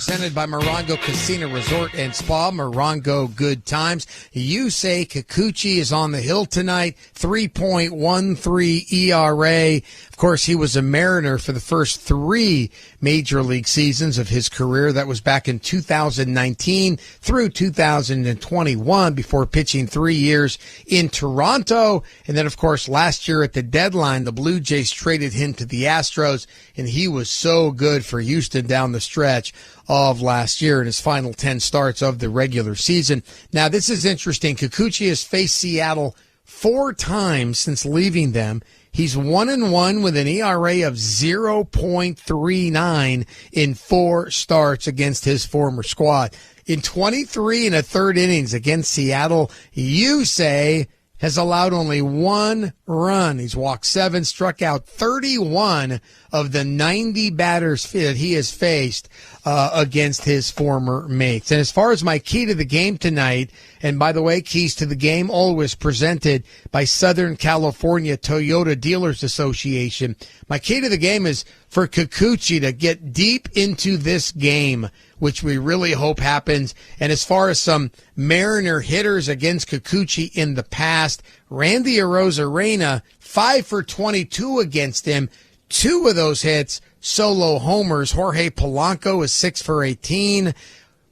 presented by Morongo Casino Resort and Spa. Morongo Good Times. Yusei Kikuchi is on the hill tonight. 3.13 ERA. Of course, he was a Mariner for the first 3 major league seasons of his career. That was back in 2019 through 2021 before pitching 3 years in Toronto. And then, of course, last year at the deadline, the Blue Jays traded him to the Astros, and he was so good for Houston down the stretch of last year in his final 10 starts of the regular season. Now, this is interesting. Kikuchi has faced Seattle 4 times since leaving them. He's 1-1 with an ERA of 0.39 in 4 starts against his former squad. In 23 and a third innings against Seattle, Yusei has allowed only 1 run. He's walked 7, struck out 31 of the 90 batters that he has faced against his former mates. And as far as my key to the game tonight, and by the way, keys to the game always presented by Southern California Toyota Dealers Association. My key to the game is for Kikuchi to get deep into this game, which we really hope happens. And as far as some Mariner hitters against Kikuchi in the past, Randy Arozarena, 5 for 22 against him. 2 of those hits, solo homers. Jorge Polanco is 6 for 18.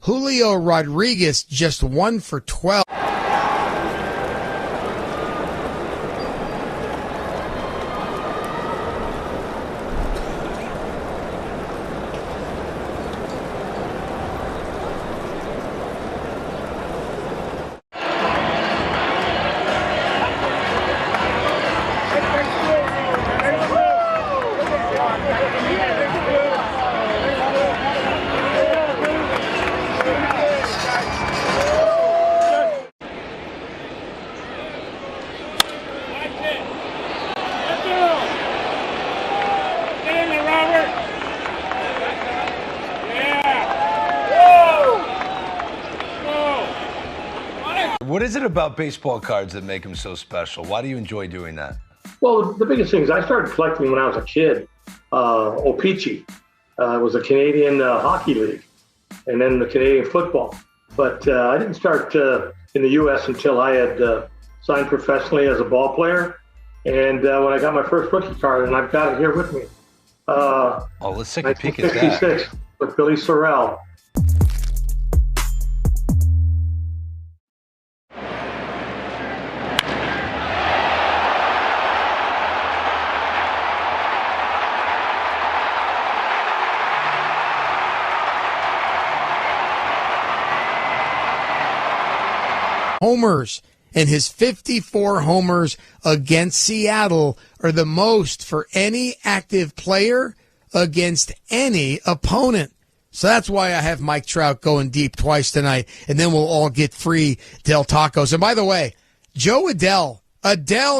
Julio Rodriguez, just 1 for 12. What is it about baseball cards that make them so special? Why do you enjoy doing that? Well, the biggest thing is I started collecting when I was a kid. O-Pee-Chee was a Canadian hockey league, and then the Canadian football. But I didn't start in the U.S. until I had signed professionally as a ball player. And when I got my first rookie card, and I've got it here with me. Let's take a peek at that. 1966 with Billy Sorrell. Homers, and his 54 homers against Seattle are the most for any active player against any opponent. So that's why I have Mike Trout going deep twice tonight, and then we'll all get free Del Tacos. And by the way, Joe Adele,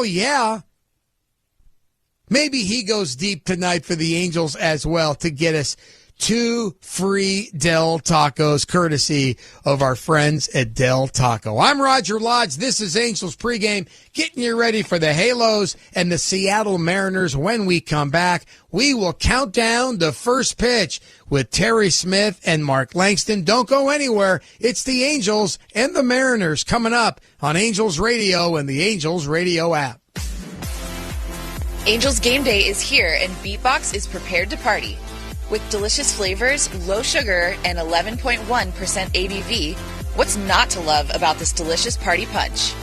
yeah, maybe he goes deep tonight for the Angels as well to get us 2 free Del Tacos, courtesy of our friends at Del Taco. I'm Roger Lodge. This is Angels Pregame, getting you ready for the Halos and the Seattle Mariners. When we come back, we will count down the first pitch with Terry Smith and Mark Langston. Don't go anywhere. It's the Angels and the Mariners coming up on Angels Radio and the Angels Radio app. Angels Game Day is here, and Beatbox is prepared to party. With delicious flavors, low sugar, and 11.1% ABV, what's not to love about this delicious party punch?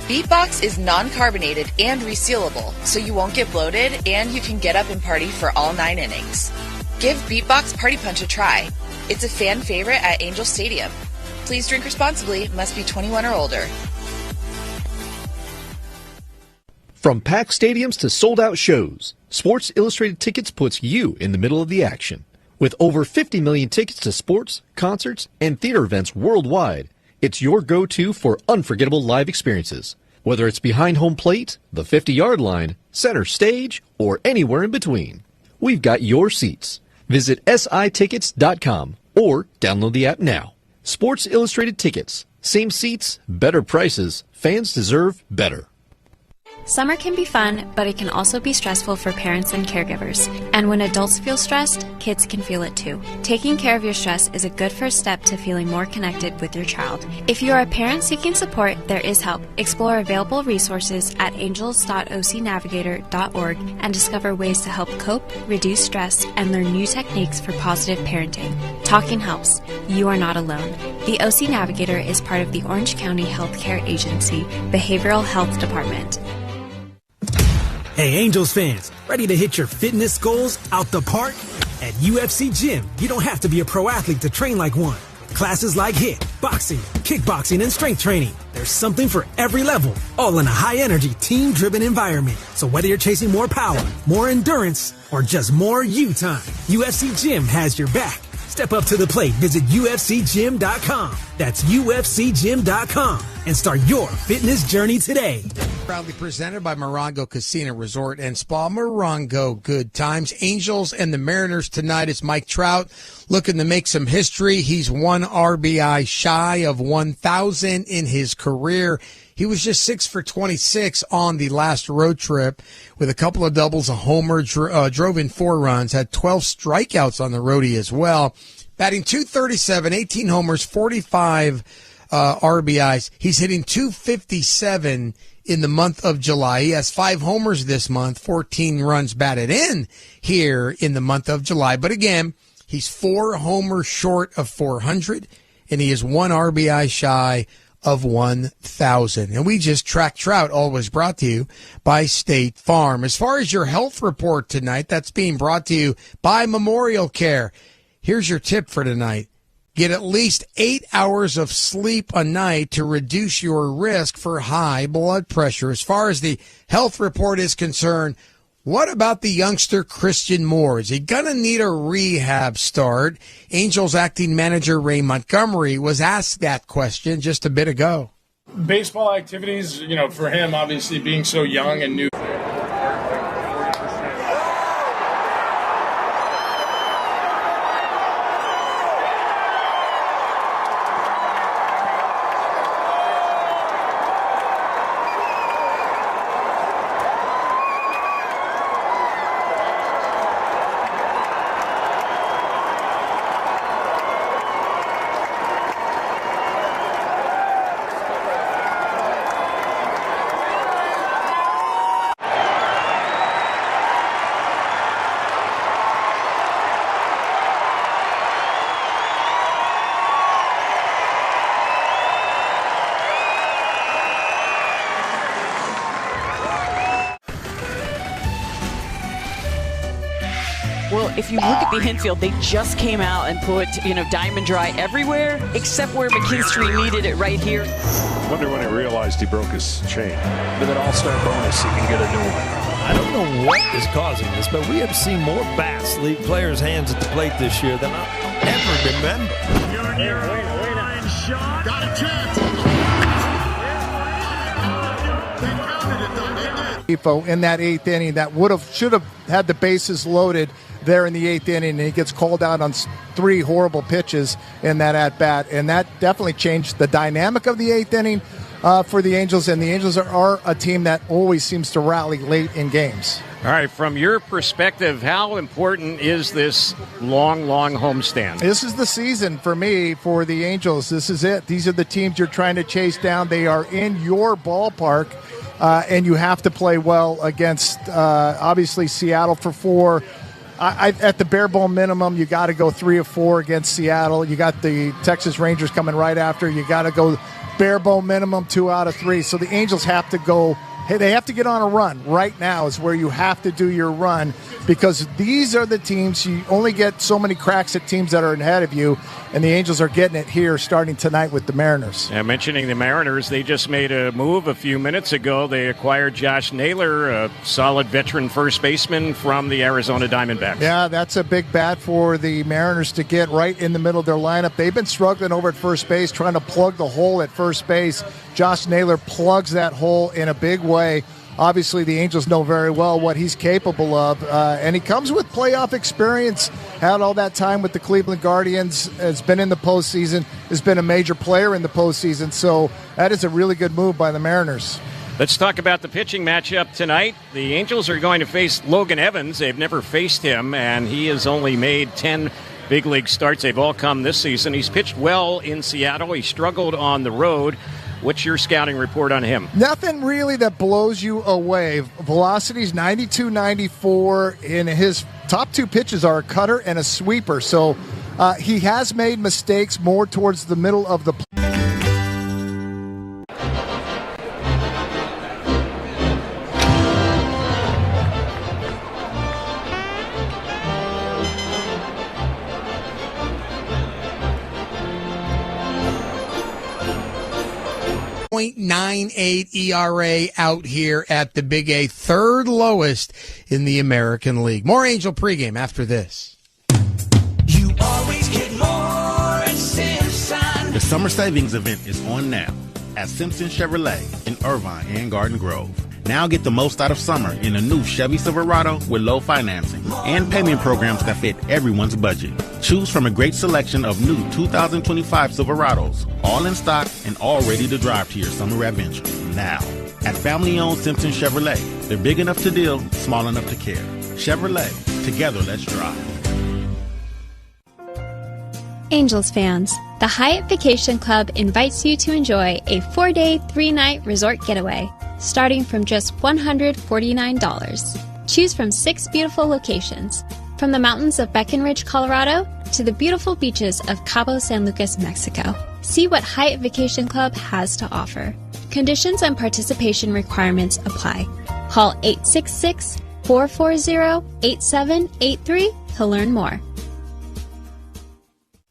Beatbox is non-carbonated and resealable, so you won't get bloated and you can get up and party for all 9 innings. Give Beatbox Party Punch a try. It's a fan favorite at Angel Stadium. Please drink responsibly, must be 21 or older. From packed stadiums to sold-out shows, Sports Illustrated Tickets puts you in the middle of the action. With over 50 million tickets to sports, concerts, and theater events worldwide, it's your go-to for unforgettable live experiences. Whether it's behind home plate, the 50-yard line, center stage, or anywhere in between, we've got your seats. Visit sitickets.com or download the app now. Sports Illustrated Tickets. Same seats, better prices. Fans deserve better. Summer can be fun, but it can also be stressful for parents and caregivers. And when adults feel stressed, kids can feel it too. Taking care of your stress is a good first step to feeling more connected with your child. If you are a parent seeking support, there is help. Explore available resources at angels.ocnavigator.org and discover ways to help cope, reduce stress, and learn new techniques for positive parenting. Talking helps. You are not alone. The OC Navigator is part of the Orange County Healthcare Agency Behavioral Health Department. Hey, Angels fans, ready to hit your fitness goals out the park? At UFC Gym, you don't have to be a pro athlete to train like one. Classes like HIIT, boxing, kickboxing, and strength training. There's something for every level, all in a high-energy, team-driven environment. So whether you're chasing more power, more endurance, or just more you time, UFC Gym has your back. Step up to the plate. Visit UFCGym.com. That's UFCGym.com. And start your fitness journey today. Proudly presented by Morongo Casino Resort and Spa. Morongo, good times. Angels and the Mariners tonight. It's Mike Trout looking to make some history. He's 1 RBI shy of 1,000 in his career. He was just 6 for 26 on the last road trip with a couple of doubles, a homer, drove in 4 runs, had 12 strikeouts on the roadie as well. Batting .237, 18 homers, 45 RBIs. He's hitting .257 in the month of July. He has 5 homers this month, 14 runs batted in here in the month of July. But again, he's 4 homers short of 400, and he is 1 RBI shy of 1,000. And we just track Trout, always brought to you by State Farm. As far as your health report tonight, that's being brought to you by Memorial Care. Here's your tip for tonight. Get at least 8 hours of sleep a night to reduce your risk for high blood pressure. As far as the health report is concerned, what about the youngster Christian Moore? Is he going to need a rehab start? Angels acting manager Ray Montgomery was asked that question just a bit ago. Baseball activities, for him, obviously being so young and new. Well, if you look at the infield, they just came out and put, Diamond Dry everywhere except where McKinstry needed it right here. Wonder when he realized he broke his chain. With an all-star bonus, he can get a new one. I don't know what is causing this, but we have seen more bats leave players' hands at the plate this year than I ever remember. Junior, line shot. Got a chance. In that 8th inning, that should have had the bases loaded there in the 8th inning, and he gets called out on 3 horrible pitches in that at-bat, and that definitely changed the dynamic of the 8th inning for the Angels, and the Angels are a team that always seems to rally late in games. All right, from your perspective, how important is this long homestand? This is the season for me, for the Angels. This is it. These are the teams you're trying to chase down. They are in your ballpark. And you have to play well against, obviously, Seattle for 4. At the bare bone minimum, you got to go 3 of 4 against Seattle. You got the Texas Rangers coming right after. You got to go bare bone minimum 2 out of 3. So the Angels have to go. Hey, they have to get on a run. Right now is where you have to do your run, because these are the teams. You only get so many cracks at teams that are ahead of you, and the Angels are getting it here starting tonight with the Mariners. Mentioning the Mariners, they just made a move a few minutes ago. They acquired Josh Naylor, a solid veteran first baseman from the Arizona Diamondbacks. Yeah, that's a big bat for the Mariners to get right in the middle of their lineup. They've been struggling over at first base, trying to plug the hole at first base. Josh Naylor plugs that hole in a big way. Obviously, the Angels know very well what he's capable of, and he comes with playoff experience, had all that time with the Cleveland Guardians, has been in the postseason, has been a major player in the postseason, so that is a really good move by the Mariners. Let's talk about the pitching matchup tonight. The Angels are going to face Logan Evans. They've never faced him, and he has only made 10 big league starts. They've all come this season. He's pitched well in Seattle. He struggled on the road. What's your scouting report on him? Nothing really that blows you away. Velocity's 92-94, and his top two pitches are a cutter and a sweeper. So he has made mistakes more towards the middle of the play. 0.98 ERA out here at the Big A, third lowest in the American League. More Angel pregame after this. You always get more at Simpson. The summer savings event is on now at Simpson Chevrolet in Irvine and Garden Grove. Now get the most out of summer in a new Chevy Silverado with low financing and payment programs that fit everyone's budget. Choose from a great selection of new 2025 Silverados, all in stock and all ready to drive to your summer adventure. Now, at family-owned Simpson Chevrolet, they're big enough to deal, small enough to care. Chevrolet, together let's drive. Angels fans, the Hyatt Vacation Club invites you to enjoy a 4-day, 3-night resort getaway, starting from just $149. Choose from 6 beautiful locations, from the mountains of Breckenridge, Colorado, to the beautiful beaches of Cabo San Lucas, Mexico. See what Hyatt Vacation Club has to offer. Conditions and participation requirements apply. Call 866-440-8783 to learn more.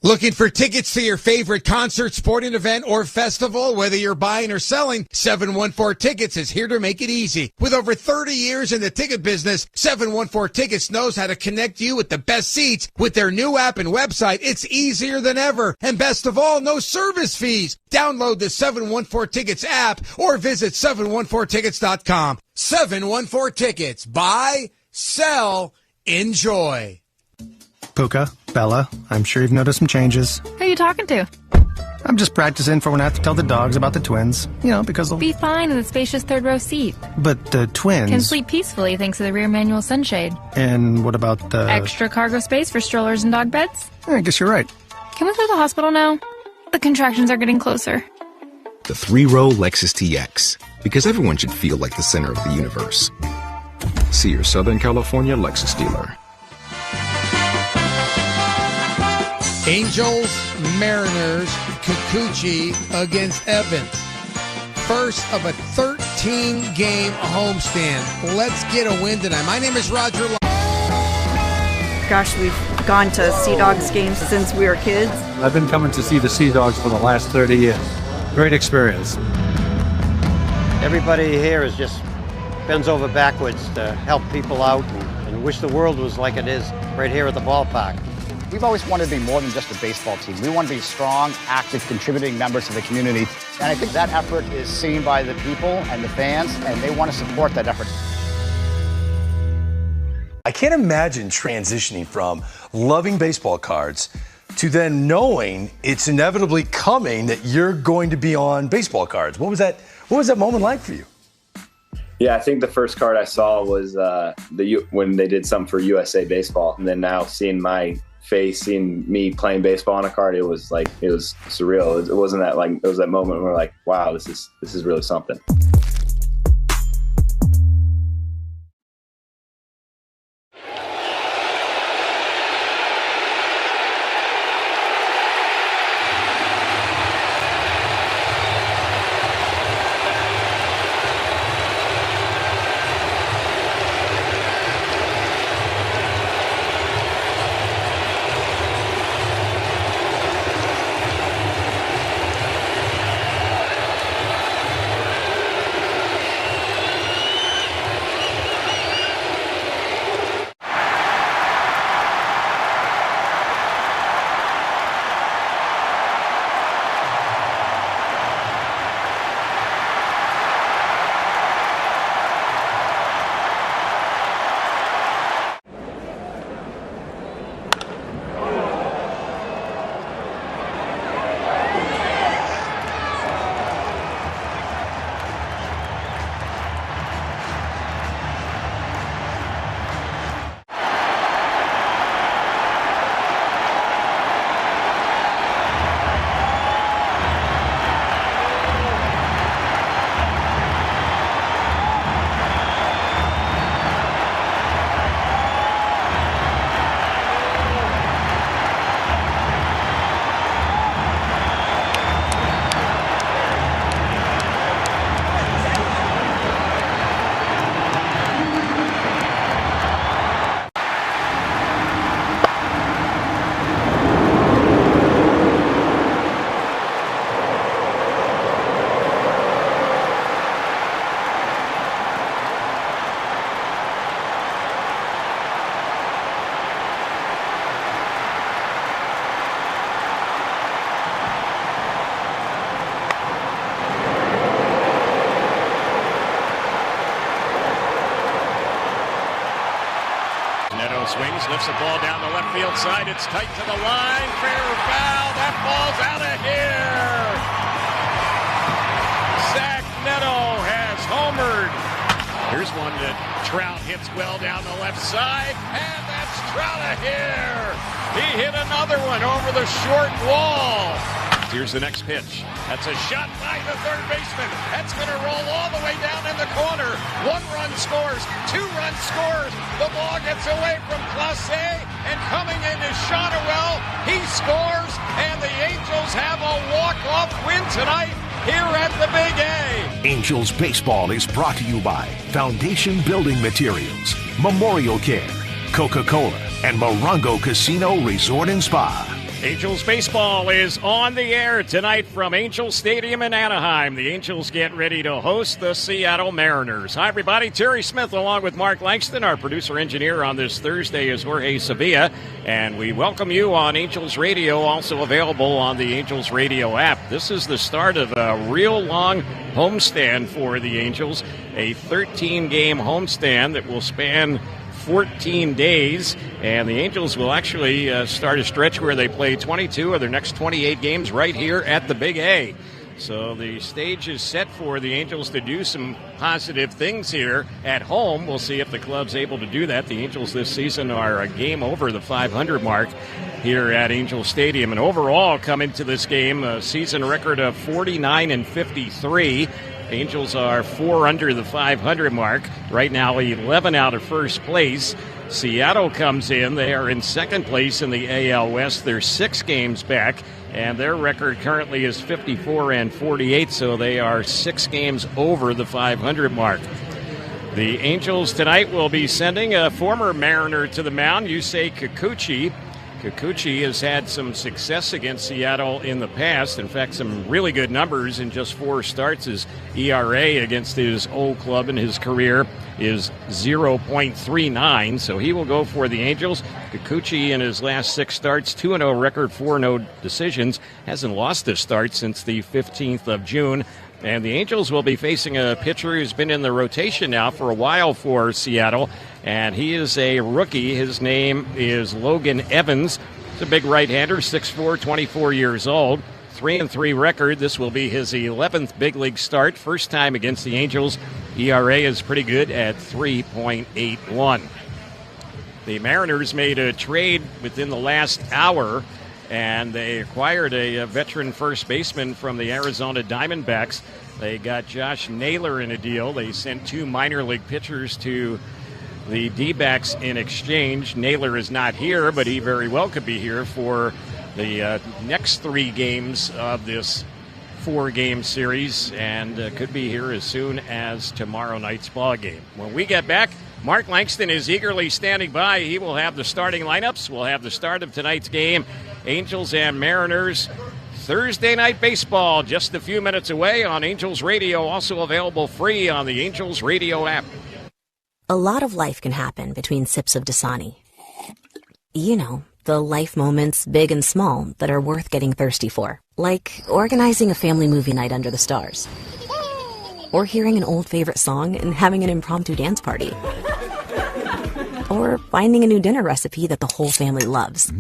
Looking for tickets to your favorite concert, sporting event, or festival? Whether you're buying or selling, 714 Tickets is here to make it easy. With over 30 years in the ticket business, 714 Tickets knows how to connect you with the best seats. With their new app and website, it's easier than ever. And best of all, no service fees. Download the 714 Tickets app or visit 714tickets.com. 714 Tickets. Buy, sell, enjoy. Puka, Bella, I'm sure you've noticed some changes. Who are you talking to? I'm just practicing for when I have to tell the dogs about the twins. You know, because they'll be fine in the spacious third row seat. But the twins can sleep peacefully thanks to the rear manual sunshade. And what about the extra cargo space for strollers and dog beds? I guess you're right. Can we go to the hospital now? The contractions are getting closer. The 3-row Lexus TX, because everyone should feel like the center of the universe. See your Southern California Lexus dealer. Angels, Mariners, Kikuchi against Evans. First of a 13-game homestand. Let's get a win tonight. My name is Roger. Gosh, we've gone to Sea Dogs games since we were kids. I've been coming to see the Sea Dogs for the last 30 years. Great experience. Everybody here is just bends over backwards to help people out and wish the world was like it is right here at the ballpark. We've always wanted to be more than just a baseball team. We want to be strong, active, contributing members to the community. And I think that effort is seen by the people and the fans, and they want to support that effort. I can't imagine transitioning from loving baseball cards to then knowing it's inevitably coming that you're going to be on baseball cards. What was that moment like for you? Yeah, I think the first card I saw was when they did something for USA Baseball, and then now seeing my face, seeing me playing baseball on a card, it was surreal. It wasn't that it was that moment where we're like, wow, this is really something. swings, lifts the ball down the left field side. It's tight to the line. Fair foul. That ball's out of here. Zach Neto has homered. Here's one that Trout hits well down the left side, and that's Trout of here. He hit another one over the short wall. Here's the next pitch. That's a shot by the third baseman. That's going to roll all the way down in the corner. 1 run scores, 2 runs scores. The ball gets away from Clase, and coming in is Shotwell. He scores, and the Angels have a walk-off win tonight here at the Big A. Angels Baseball is brought to you by Foundation Building Materials, Memorial Care, Coca-Cola, and Morongo Casino Resort and Spa. Angels Baseball is on the air tonight from Angel Stadium in Anaheim. The Angels get ready to host the Seattle Mariners. Hi, everybody. Terry Smith along with Mark Langston. Our producer-engineer on this Thursday is Jorge Sevilla. And we welcome you on Angels Radio, also available on the Angels Radio app. This is the start of a real long homestand for the Angels, a 13-game homestand that will span 14 days, and the Angels will actually start a stretch where they play 22 of their next 28 games right here at the Big A. So the stage is set for the Angels to do some positive things here at home. We'll see if the club's able to do that. The Angels this season are a game over the 500 mark here at Angel Stadium, and overall come into this game a season record of 49-53. Angels are 4 under the 500 mark. Right now, 11 out of first place. Seattle comes in. They are in second place in the AL West. They're 6 games back, and their record currently is 54-48, so they are 6 games over the 500 mark. The Angels tonight will be sending a former Mariner to the mound, Yusei Kikuchi. Kikuchi has had some success against Seattle in the past. In fact, some really good numbers in just 4 starts. His ERA against his old club in his career is 0.39, so he will go for the Angels. Kikuchi in his last 6 starts, 2-0 record, 4 decisions, hasn't lost a start since the 15th of June. And the Angels will be facing a pitcher who's been in the rotation now for a while for Seattle, and he is a rookie. His name is Logan Evans. He's a big right-hander, 6'4", 24 years old, 3-3 record. This will be his 11th big league start, first time against the Angels. ERA is pretty good at 3.81. The Mariners made a trade within the last hour, and they acquired a veteran first baseman from the Arizona Diamondbacks. They got Josh Naylor in a deal. They sent 2 minor league pitchers to the D-backs in exchange. Naylor is not here, but he very well could be here for the next 3 games of this 4-game series, and could be here as soon as tomorrow night's ball game. When we get back, Mark Langston is eagerly standing by. He will have the starting lineups. We'll have the start of tonight's game. Angels and Mariners, Thursday Night Baseball, just a few minutes away on Angels Radio, also available free on the Angels Radio app. A lot of life can happen between sips of Dasani. You know, the life moments, big and small, that are worth getting thirsty for. Like organizing a family movie night under the stars. Or hearing an old favorite song and having an impromptu dance party. Or finding a new dinner recipe that the whole family loves.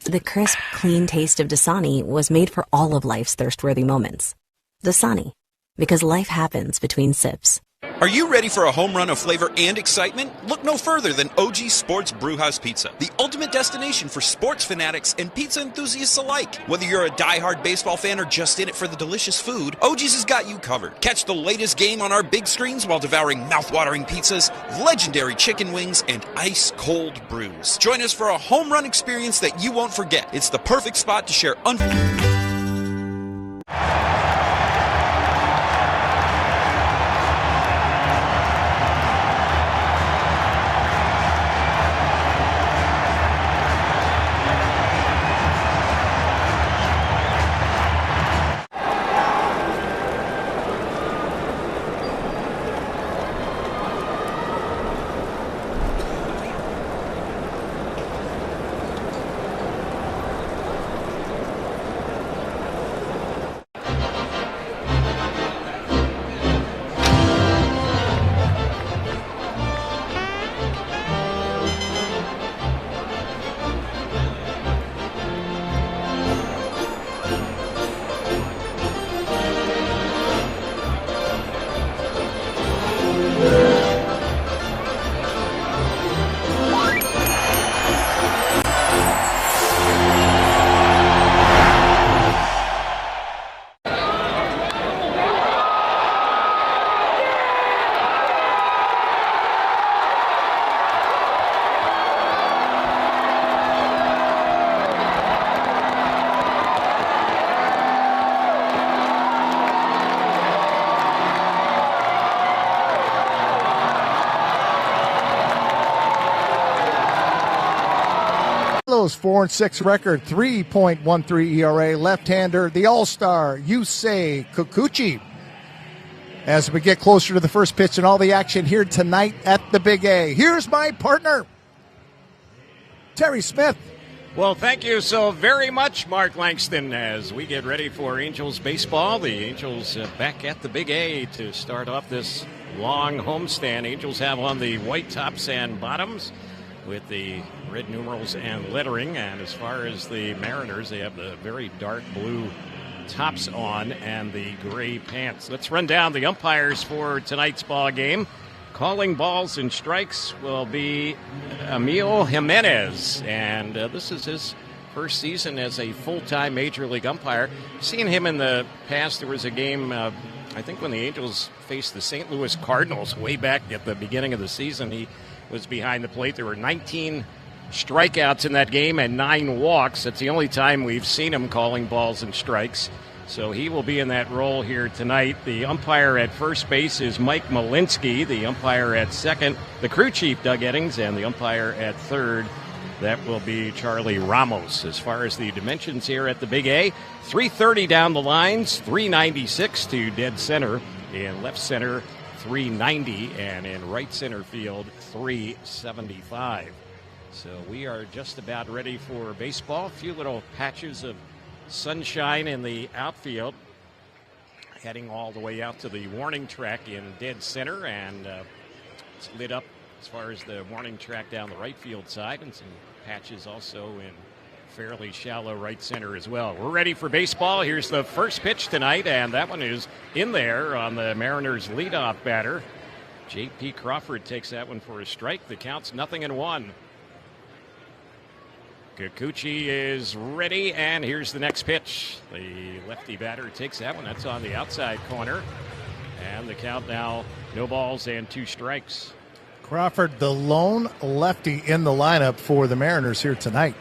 The crisp, clean taste of Dasani was made for all of life's thirst-worthy moments. Dasani, because life happens between sips. Are you ready for a home run of flavor and excitement? Look no further than OG Sports Brewhouse Pizza, the ultimate destination for sports fanatics and pizza enthusiasts alike. Whether you're a diehard baseball fan or just in it for the delicious food, OG's has got you covered. Catch the latest game on our big screens while devouring mouth-watering pizzas, legendary chicken wings, and ice-cold brews. Join us for a home run experience that you won't forget. It's the perfect spot to share Astros 4-6 record, 3.13 ERA. Left-hander, the All-Star Yusei Kikuchi. As we get closer to the first pitch and all the action here tonight at the Big A. Here's my partner, Terry Smith. Well, thank you so very much, Mark Langston, as we get ready for Angels baseball. The Angels back at the Big A to start off this long homestand. Angels have on the white tops and bottoms with the red numerals and lettering. And as far as the Mariners, they have the very dark blue tops on and the gray pants. Let's run down the umpires for tonight's ball game. Calling balls and strikes will be Emil Jimenez, and this is his first season as a full-time Major League umpire. Seen him in the past. There was a game, I think when the Angels faced the St. Louis Cardinals way back at the beginning of the season. He was behind the plate. There were 19 strikeouts in that game and 9 walks. That's the only time we've seen him calling balls and strikes. So he will be in that role here tonight. The umpire at first base is Mike Malinsky. The umpire at second, the crew chief, Doug Eddings. And the umpire at third, that will be Charlie Ramos. As far as the dimensions here at the Big A, 330 down the lines, 396 to dead center. In left center, 390. And in right center field, 375. So we are just about ready for baseball. A few little patches of sunshine in the outfield, heading all the way out to the warning track in dead center, and it's lit up as far as the warning track down the right field side, and some patches also in fairly shallow right center as well. We're ready for baseball. Here's the first pitch tonight, and that one is in there on the Mariners leadoff batter. J.P. Crawford takes that one for a strike. The count's 0-1. Kikuchi is ready, and here's the next pitch. The lefty batter takes that one. That's on the outside corner. And the count now, no balls and 2 strikes. Crawford, the lone lefty in the lineup for the Mariners here tonight.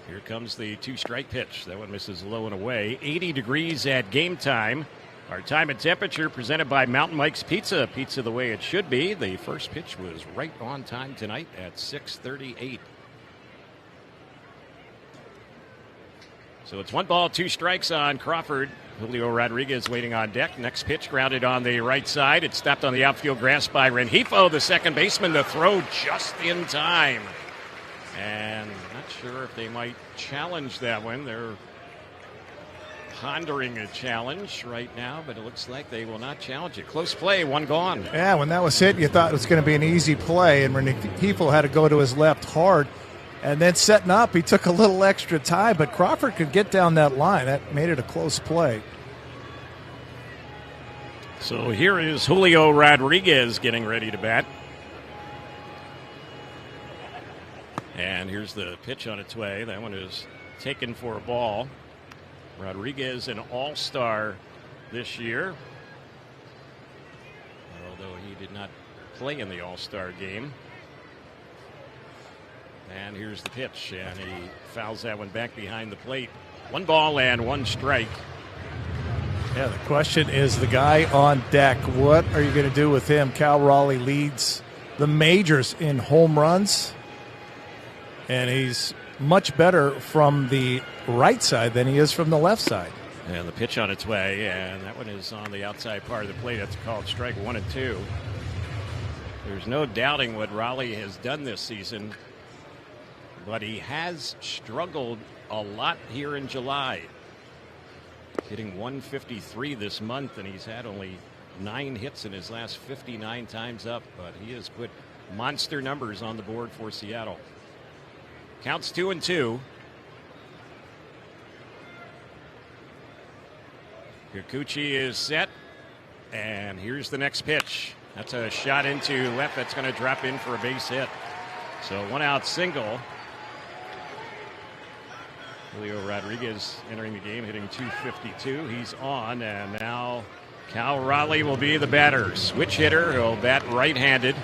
Here comes the 2-strike pitch. That one misses low and away. 80 degrees at game time. Our time and temperature presented by Mountain Mike's Pizza. Pizza the way it should be. The first pitch was right on time tonight at 6:38. So it's 1 ball, 2 strikes on Crawford. Julio Rodriguez waiting on deck. Next pitch grounded on the right side. It's stopped on the outfield grass by Rengifo, the second baseman. The throw just in time. And not sure if they might challenge that one. They're pondering a challenge right now, but it looks like they will not challenge it. Close play, 1 gone. Yeah, when that was hit, you thought it was going to be an easy play, and Rengifo had to go to his left hard. And then setting up, he took a little extra time, but Crawford could get down that line. That made it a close play. So here is Julio Rodriguez getting ready to bat. And here's the pitch on its way. That one is taken for a ball. Rodriguez, an all-star this year, although he did not play in the all-star game. And here's the pitch, and he fouls that one back behind the plate. 1 ball and 1 strike. Yeah, the question is the guy on deck, what are you going to do with him? Cal Raleigh leads the majors in home runs, and he's much better from the right side than he is from the left side. And the pitch on its way, and that one is on the outside part of the plate. That's called strike 1 and 2. There's no doubting what Raleigh has done this season, but he has struggled a lot here in July. Hitting 153 this month, and he's had only 9 hits in his last 59 times up, but he has put monster numbers on the board for Seattle. Counts 2-2. Kikuchi is set, and here's the next pitch. That's a shot into left that's going to drop in for a base hit. So 1-out single. Julio Rodriguez entering the game, hitting .252. He's on, and now Cal Raleigh will be the batter. Switch hitter. He'll bat right-handed.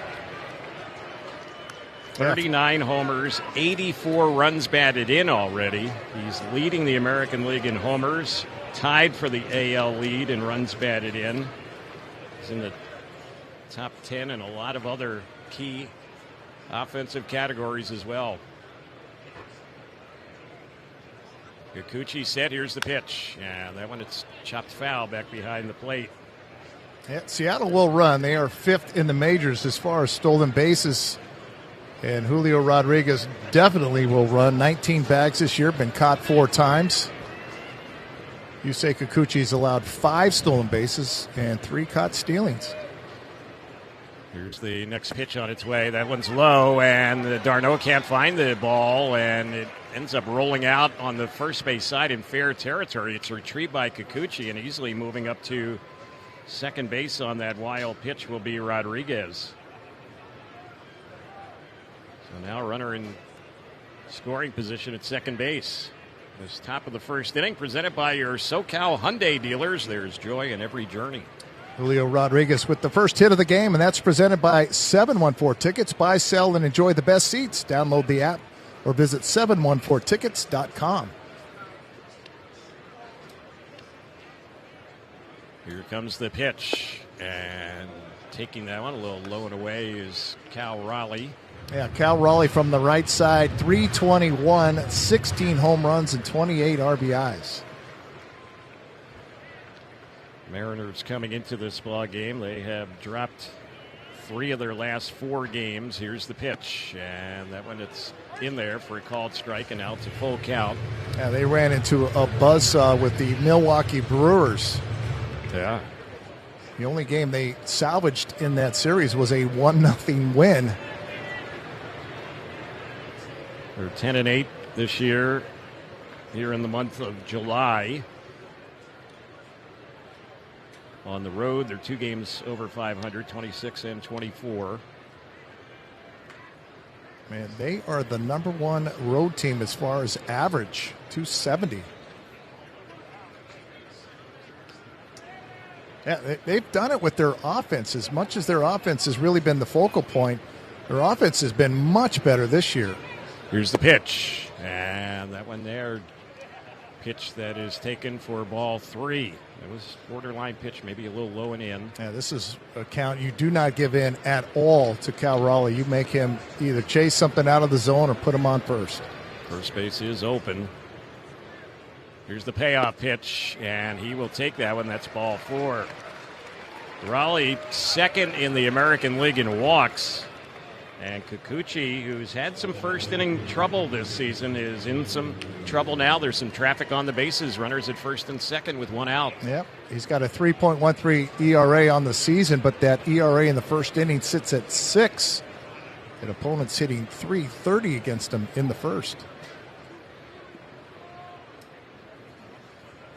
39 homers, 84 runs batted in already. He's leading the American League in homers, tied for the AL lead in runs batted in. He's in the top 10 in a lot of other key offensive categories as well. Kikuchi set. Here's the pitch. And that one, it's chopped foul back behind the plate. Yeah, Seattle will run. They are 5th in the majors as far as stolen bases. And Julio Rodriguez definitely will run. 19 bags this year, been caught 4 times. Yusei Kikuchi's allowed 5 stolen bases and 3 caught stealings. Here's the next pitch on its way. That one's low, and Darno can't find the ball, and it ends up rolling out on the first base side in fair territory. It's retrieved by Kikuchi, and easily moving up to second base on that wild pitch will be Rodriguez. So now runner in scoring position at second base. This top of the first inning, presented by your SoCal Hyundai dealers. There's joy in every journey. Julio Rodriguez with the first hit of the game, and that's presented by 714 Tickets. Buy, sell, and enjoy the best seats. Download the app or visit 714tickets.com. Here comes the pitch, and taking that one a little low and away is Cal Raleigh. Yeah, Cal Raleigh from the right side, 321, 16 home runs, and 28 RBIs. Mariners coming into this ball game, they have dropped 3 of their last 4 games. Here's the pitch, and that one, it's in there for a called strike, and now it's a full count. Yeah, they ran into a buzzsaw with the Milwaukee Brewers. Yeah. The only game they salvaged in that series was a 1-0 win. They're 10-8 this year, here in the month of July. On the road, they're 2 games over 500, 26 and 24. Man, they are the #1 road team as far as average, 270. Yeah, they've done it with their offense. As much as their offense has really been the focal point, their offense has been much better this year. Here's the pitch, and that one there, pitch that is taken for ball 3. It was borderline pitch, maybe a little low and in. Yeah, this is a count you do not give in at all to Cal Raleigh. You make him either chase something out of the zone or put him on first. First base is open. Here's the payoff pitch, and he will take that one. That's ball 4. Raleigh second in the American League in walks. And Kikuchi, who's had some first inning trouble this season, is in some trouble now. There's some traffic on the bases. Runners at first and second with 1 out. Yep. He's got a 3.13 ERA on the season, but that ERA in the first inning sits at 6. And opponents hitting .330 against him in the first.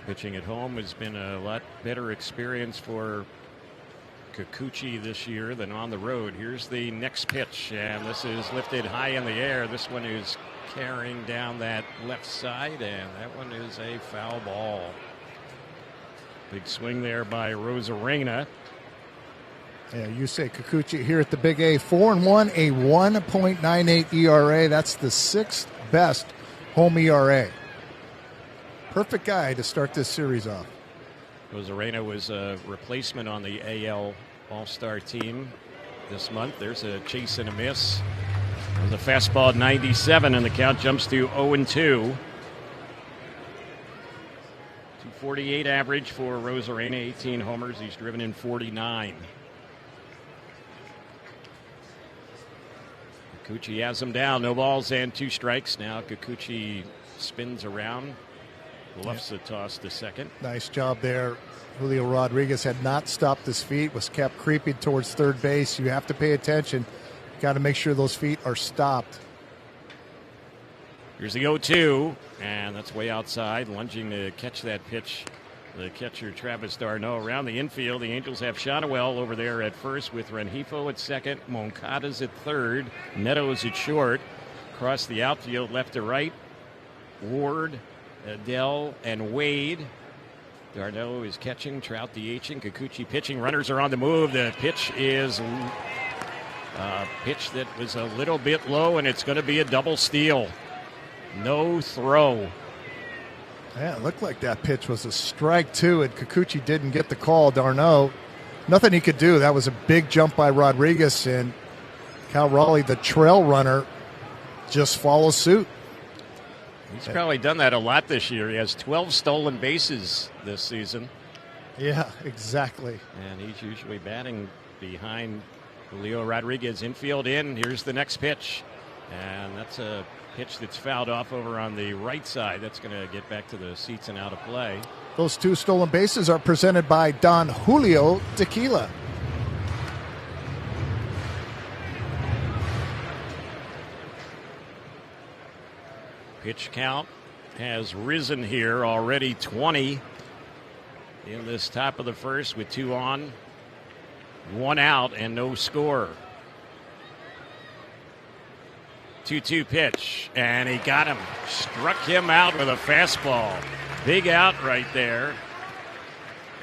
Pitching at home has been a lot better experience for Kikuchi this year than on the road. Here's the next pitch, and this is lifted high in the air. This one is carrying down that left side, and that one is a foul ball. Big swing there by Rosarena. Yeah, Yusei Kikuchi here at the Big A, 4-1, a 1.98 ERA. That's the 6th best home ERA. Perfect guy to start this series off. Rosarena was a replacement on the AL All-Star team this month. There's a chase and a miss. There's a fastball at 97, and the count jumps to 0-2. 248 average for Rosarena, 18 homers. He's driven in 49. Kikuchi has him down. No balls and 2 strikes. Now Kikuchi spins around. Bluffs a toss to second. Nice job there. Julio Rodriguez had not stopped his feet, was kept creeping towards third base. You have to pay attention. You got to make sure those feet are stopped. Here's the 0-2, and that's way outside. Lunging to catch that pitch. The catcher, Travis d'Arnaud, around the infield. The Angels have Shotwell over there at first with Rengifo at second. Moncada's at third. Neto's at short. Across the outfield, left to right. Ward, Adele, and Wade. D'Arnaud is catching, Trout DHing, Kikuchi pitching. Runners are on the move. The pitch is a pitch that was a little bit low, and it's going to be a double steal. No throw. Yeah, it looked like that pitch was a strike, too, and Kikuchi didn't get the call. D'Arnaud, nothing he could do. That was a big jump by Rodriguez, and Cal Raleigh, the trail runner, just follows suit. He's probably done that a lot this year. He has 12 stolen bases this season. Yeah, exactly. And he's usually batting behind Julio Rodriguez. Infield in. Here's the next pitch. And that's a pitch that's fouled off over on the right side. That's going to get back to the seats and out of play. Those 2 stolen bases are presented by Don Julio Tequila. Pitch count has risen here, already 20 in this top of the first with 2 on, 1 out, and no score. 2-2 pitch, and he got him. Struck him out with a fastball. Big out right there.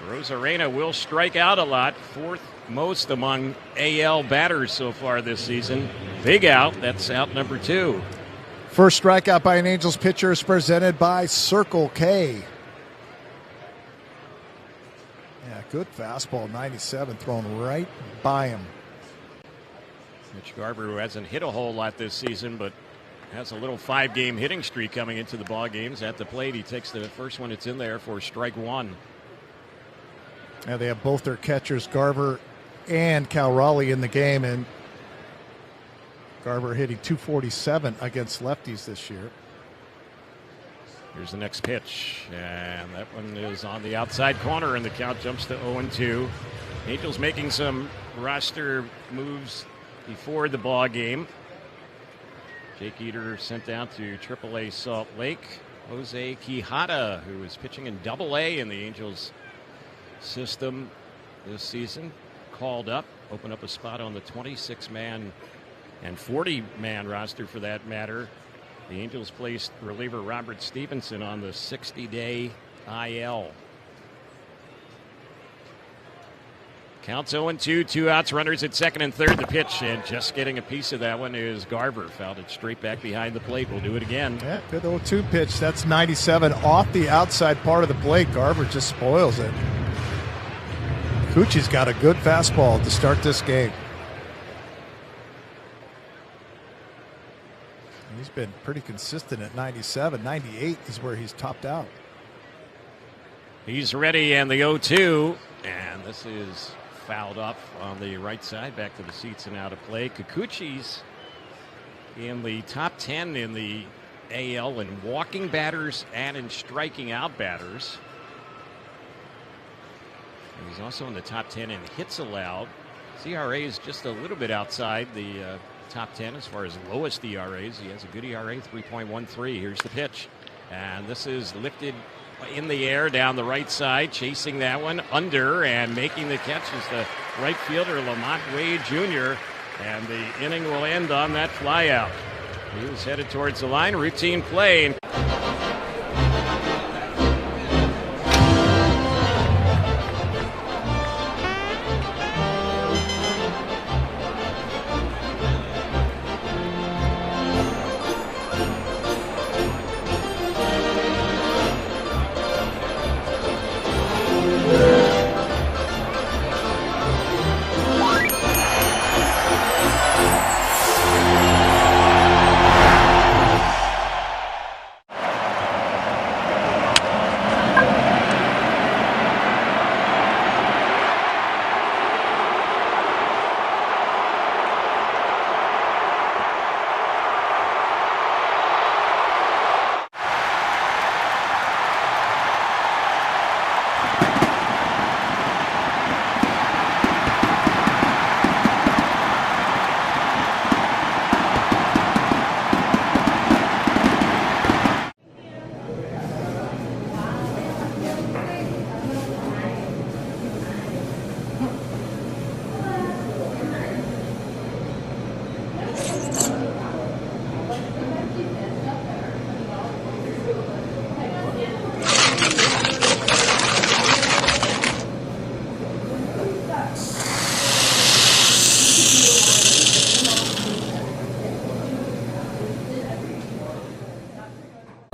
Rosarena will strike out a lot, 4th most among AL batters so far this season. Big out, that's out number 2. First strikeout by an Angels pitcher is presented by Circle K. Yeah, good fastball, 97, thrown right by him. Mitch Garver, who hasn't hit a whole lot this season, but has a little 5-game hitting streak coming into the ball games. At the plate, he takes the first one that's in there for strike 1. Yeah, they have both their catchers, Garver and Cal Raleigh, in the game, and Garver hitting .247 against lefties this year. Here's the next pitch, and that one is on the outside corner, and the count jumps to 0-2. Angels making some roster moves before the ball game. Jake Eater sent down to AAA Salt Lake. Jose Quijada, who is pitching in AA in the Angels system this season, called up, opened up a spot on the 26-man and 40-man roster for that matter. The Angels placed reliever Robert Stevenson on the 60-day IL. Counts 0-2, 2 outs, runners at second and third. The pitch, and just getting a piece of that one is Garver. Fouled it straight back behind the plate. We'll do it again. Yeah, good 0-2 pitch. That's 97 off the outside part of the plate. Garver just spoils it. Kikuchi's got a good fastball to start this game. He's been pretty consistent at 97. 98 is where he's topped out. He's ready, and the 0-2, and this is fouled up on the right side, back to the seats and out of play. Kikuchi's in the top 10 in the AL in walking batters and in striking out batters. And he's also in the top 10 in hits allowed. His ERA is just a little bit outside the top 10 as far as lowest ERAs. He has a good ERA, 3.13. Here's the pitch, and this is lifted in the air down the right side, chasing that one under and making the catch is the right fielder Lamont Wade Jr. And the inning will end on that flyout. He was headed towards the line, routine play.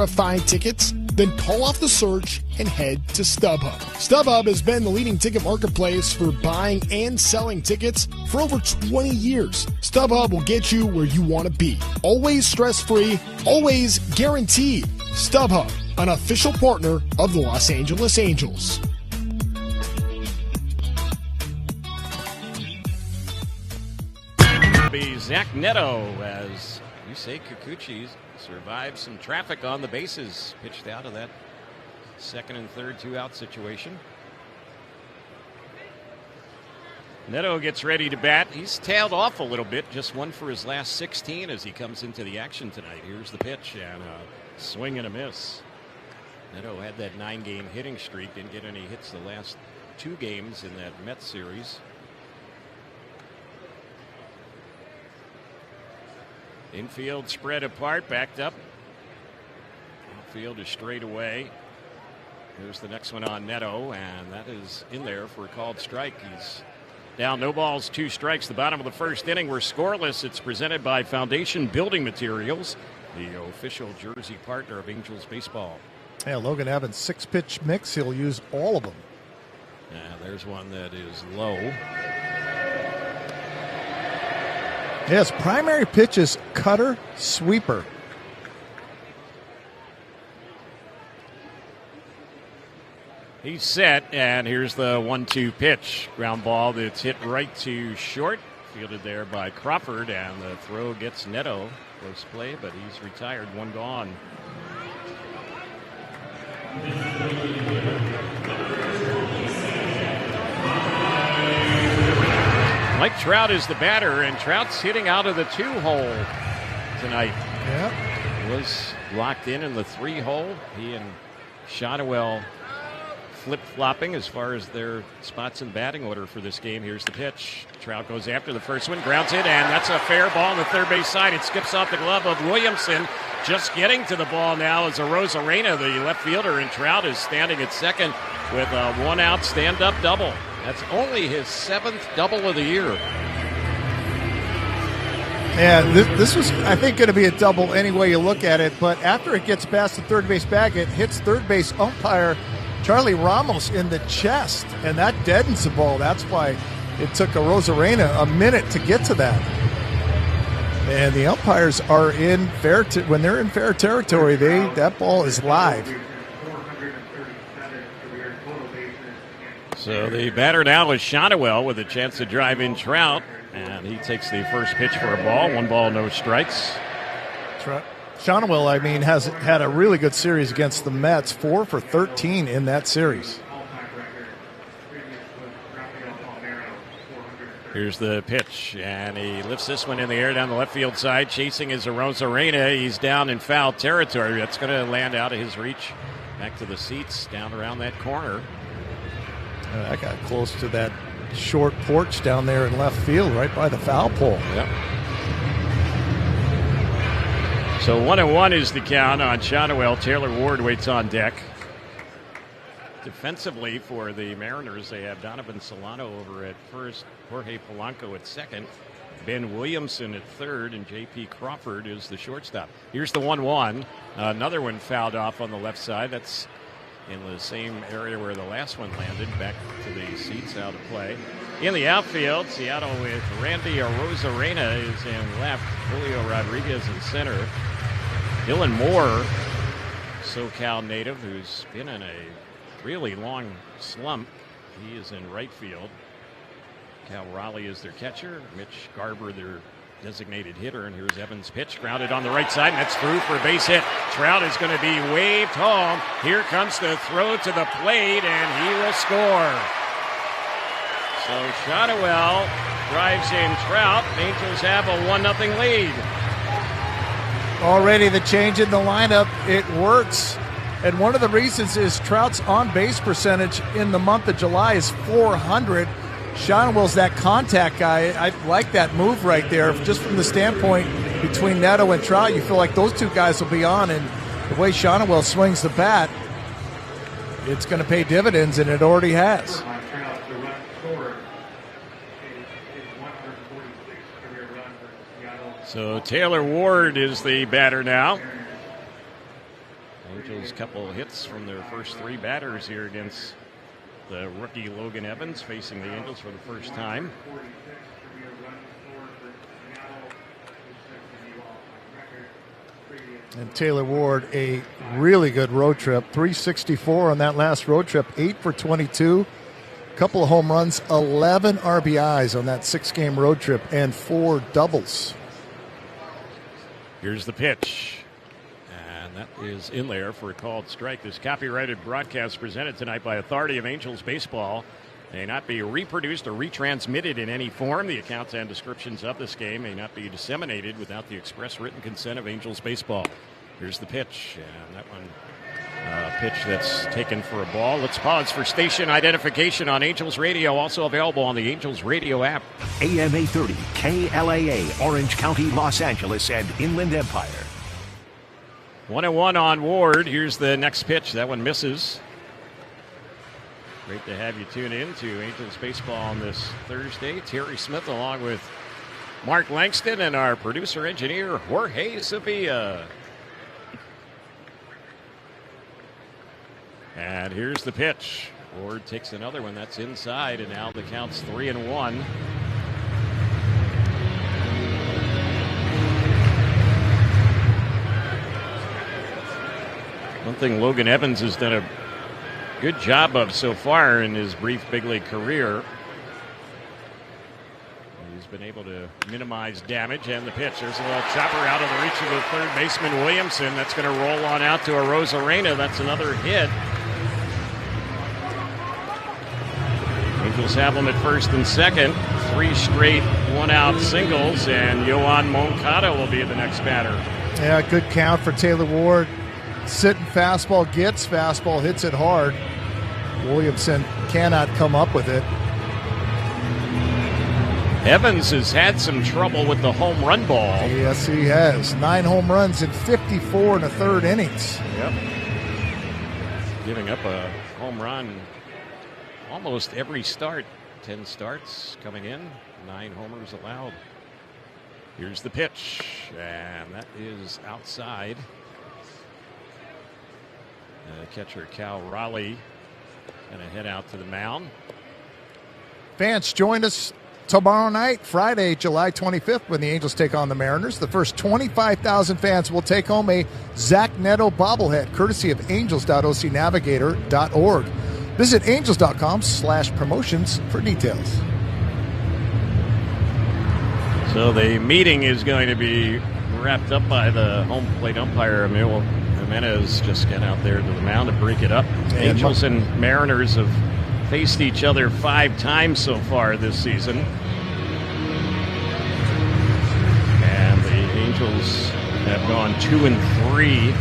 Find tickets Then call off the search and head to StubHub. StubHub has been the leading ticket marketplace for buying and selling tickets for over 20 years. StubHub will get you where you want to be. Always stress-free, always guaranteed. StubHub, an official partner of the Los Angeles Angels. Be Zach Neto as Yusei Kikuchi survived some traffic on the bases. Pitched out of that second and third two-out situation. Neto gets ready to bat. He's tailed off a little bit, just one for his last 16 as he comes into the action tonight. Here's the pitch and a swing and a miss. Neto had that 9-game hitting streak, didn't get any hits the last 2 games in that Mets series. Infield spread apart, backed up. Outfield is straight away. Here's the next one on Neto, and that is in there for a called strike. He's down, no balls, 2 strikes. The bottom of the first inning, we're scoreless. It's presented by Foundation Building Materials, the official jersey partner of Angels baseball. Yeah, Logan Evans, 6-pitch mix. He'll use all of them. And there's one that is low. Yes, primary pitch is cutter, sweeper. He's set, and here's the 1-2 pitch. Ground ball that's hit right to short. Fielded there by Crawford, and the throw gets Neto. Close play, but he's retired, 1 gone. Mike Trout is the batter, and Trout's hitting out of the 2-hole tonight. Yeah. Was locked in the 3-hole. He and Shotwell flip-flopping as far as their spots in batting order for this game. Here's the pitch. Trout goes after the first one, grounds it, and that's a fair ball on the third base side. It skips off the glove of Williamson. Just getting to the ball now is Arozarena, the left fielder, and Trout is standing at second with a 1-out stand-up double. That's only his 7th double of the year. Yeah, this was, I think, going to be a double any way you look at it, but after it gets past the third base bag, it hits third base umpire Charlie Ramos in the chest, and that deadens the ball. That's why it took Arozarena a minute to get to that. And the umpires are in fair when they're in fair territory, that ball is live. So the batter now is Shotwell with a chance to drive in Trout, and he takes the first pitch for a ball. 1 ball, no strikes. Shotwell, I mean, has had a really good series against the Mets, 4 for 13 in that series. Here's the pitch, and he lifts this one in the air down the left field side. Chasing is Arozarena. He's down in foul territory. That's going to land out of his reach. Back to the seats, down around that corner. I got close to that short porch down there in left field, right by the foul pole. Yep. So 1-1 is the count on Shotwell. Taylor Ward waits on deck. Defensively for the Mariners, they have Donovan Solano over at first, Jorge Polanco at second, Ben Williamson at third, and J.P. Crawford is the shortstop. Here's the 1-1. Another one fouled off on the left side. That's in the same area where the last one landed, back to the seats, out of play. In the outfield, Seattle with Randy Arozarena is in left, Julio Rodriguez in center. Dylan Moore, SoCal native, who's been in a really long slump. He is in right field. Cal Raleigh is their catcher. Mitch Garber, their designated hitter. And here's Evans' pitch, grounded on the right side, and that's through for a base hit. Trout is going to be waved home. Here comes the throw to the plate, and he will score. So Shotwell drives in Trout. Angels have a 1-0 lead. Already the change in the lineup, it works. And one of the reasons is Trout's on-base percentage in the month of July is .400. Shotwell's that contact guy. I like that move right there. Just from the standpoint between Neto and Trout, you feel like those two guys will be on. And the way Shotwell swings the bat, it's going to pay dividends, and it already has. So Taylor Ward is the batter now. Angels couple hits from their first 3 batters here against the rookie Logan Evans, facing the Angels for the first time. And Taylor Ward, a really good road trip. 364 on that last road trip, 8 for 22. Couple of home runs, 11 RBIs on that 6-game road trip, and 4 doubles. Here's the pitch. And that is in there for a called strike. This copyrighted broadcast presented tonight by Authority of Angels Baseball may not be reproduced or retransmitted in any form. The accounts and descriptions of this game may not be disseminated without the express written consent of Angels Baseball. Here's the pitch, and that one pitch that's taken for a ball. Let's pause for station identification on Angels Radio, also available on the Angels Radio app. AM 830, KLAA, Orange County, Los Angeles, and Inland Empire. 1-1 on Ward. Here's the next pitch. That one misses. Great to have you tune in to Angels Baseball on this Thursday. Terry Smith along with Mark Langston and our producer-engineer Jorge Sevilla. And here's the pitch. Ward takes another one. That's inside, and now the count's 3-1. One thing Logan Evans has done a good job of so far in his brief big league career. He's been able to minimize damage, and the pitch. There's a little chopper out of the reach of the third baseman Williamson. That's going to roll on out to Arozarena. That's another hit. Angels have them at first and second. 3 straight one-out singles, and Yohan Moncada will be the next batter. Yeah, good count for Taylor Ward. Sitting fastball, gets fastball, hits it hard. Williamson cannot come up with it. Evans has had some trouble with the home run ball. Yes, he has. 9 home runs in 54 1/3 innings. Yep. Giving up a home run almost every start. 10 starts coming in, 9 homers allowed. Here's the pitch, and that is outside. Catcher Cal Raleigh going to head out to the mound. Fans, join us tomorrow night, Friday, July 25th, when the Angels take on the Mariners. The first 25,000 fans will take home a Zach Neto bobblehead, courtesy of angels.ocnavigator.org. Visit angels.com/promotions for details. So the meeting is going to be wrapped up by the home plate umpire, Emil Jimenez. Just get out there to the mound to break it up. Angels and Mariners have faced each other 5 times so far this season. And the Angels have gone 2-3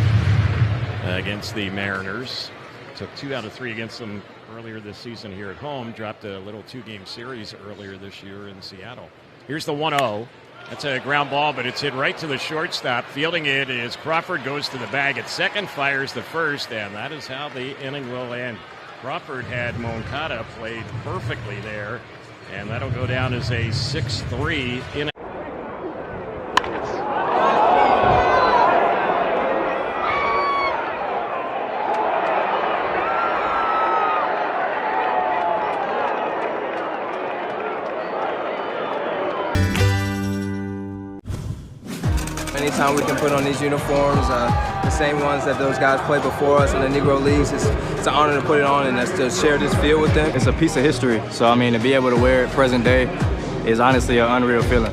against the Mariners. Took 2 out of 3 against them earlier this season here at home. Dropped a little 2-game series earlier this year in Seattle. Here's the 1-0. That's a ground ball, but it's hit right to the shortstop. Fielding it is Crawford, goes to the bag at second, fires the first, and that is how the inning will end. Crawford had Moncada played perfectly there, and that'll go down as a 6-3 inning. Anytime we can put on these uniforms, the same ones that those guys played before us in the Negro Leagues, it's an honor to put it on and to share this field with them. It's a piece of history, so I mean, to be able to wear it present day is honestly an unreal feeling.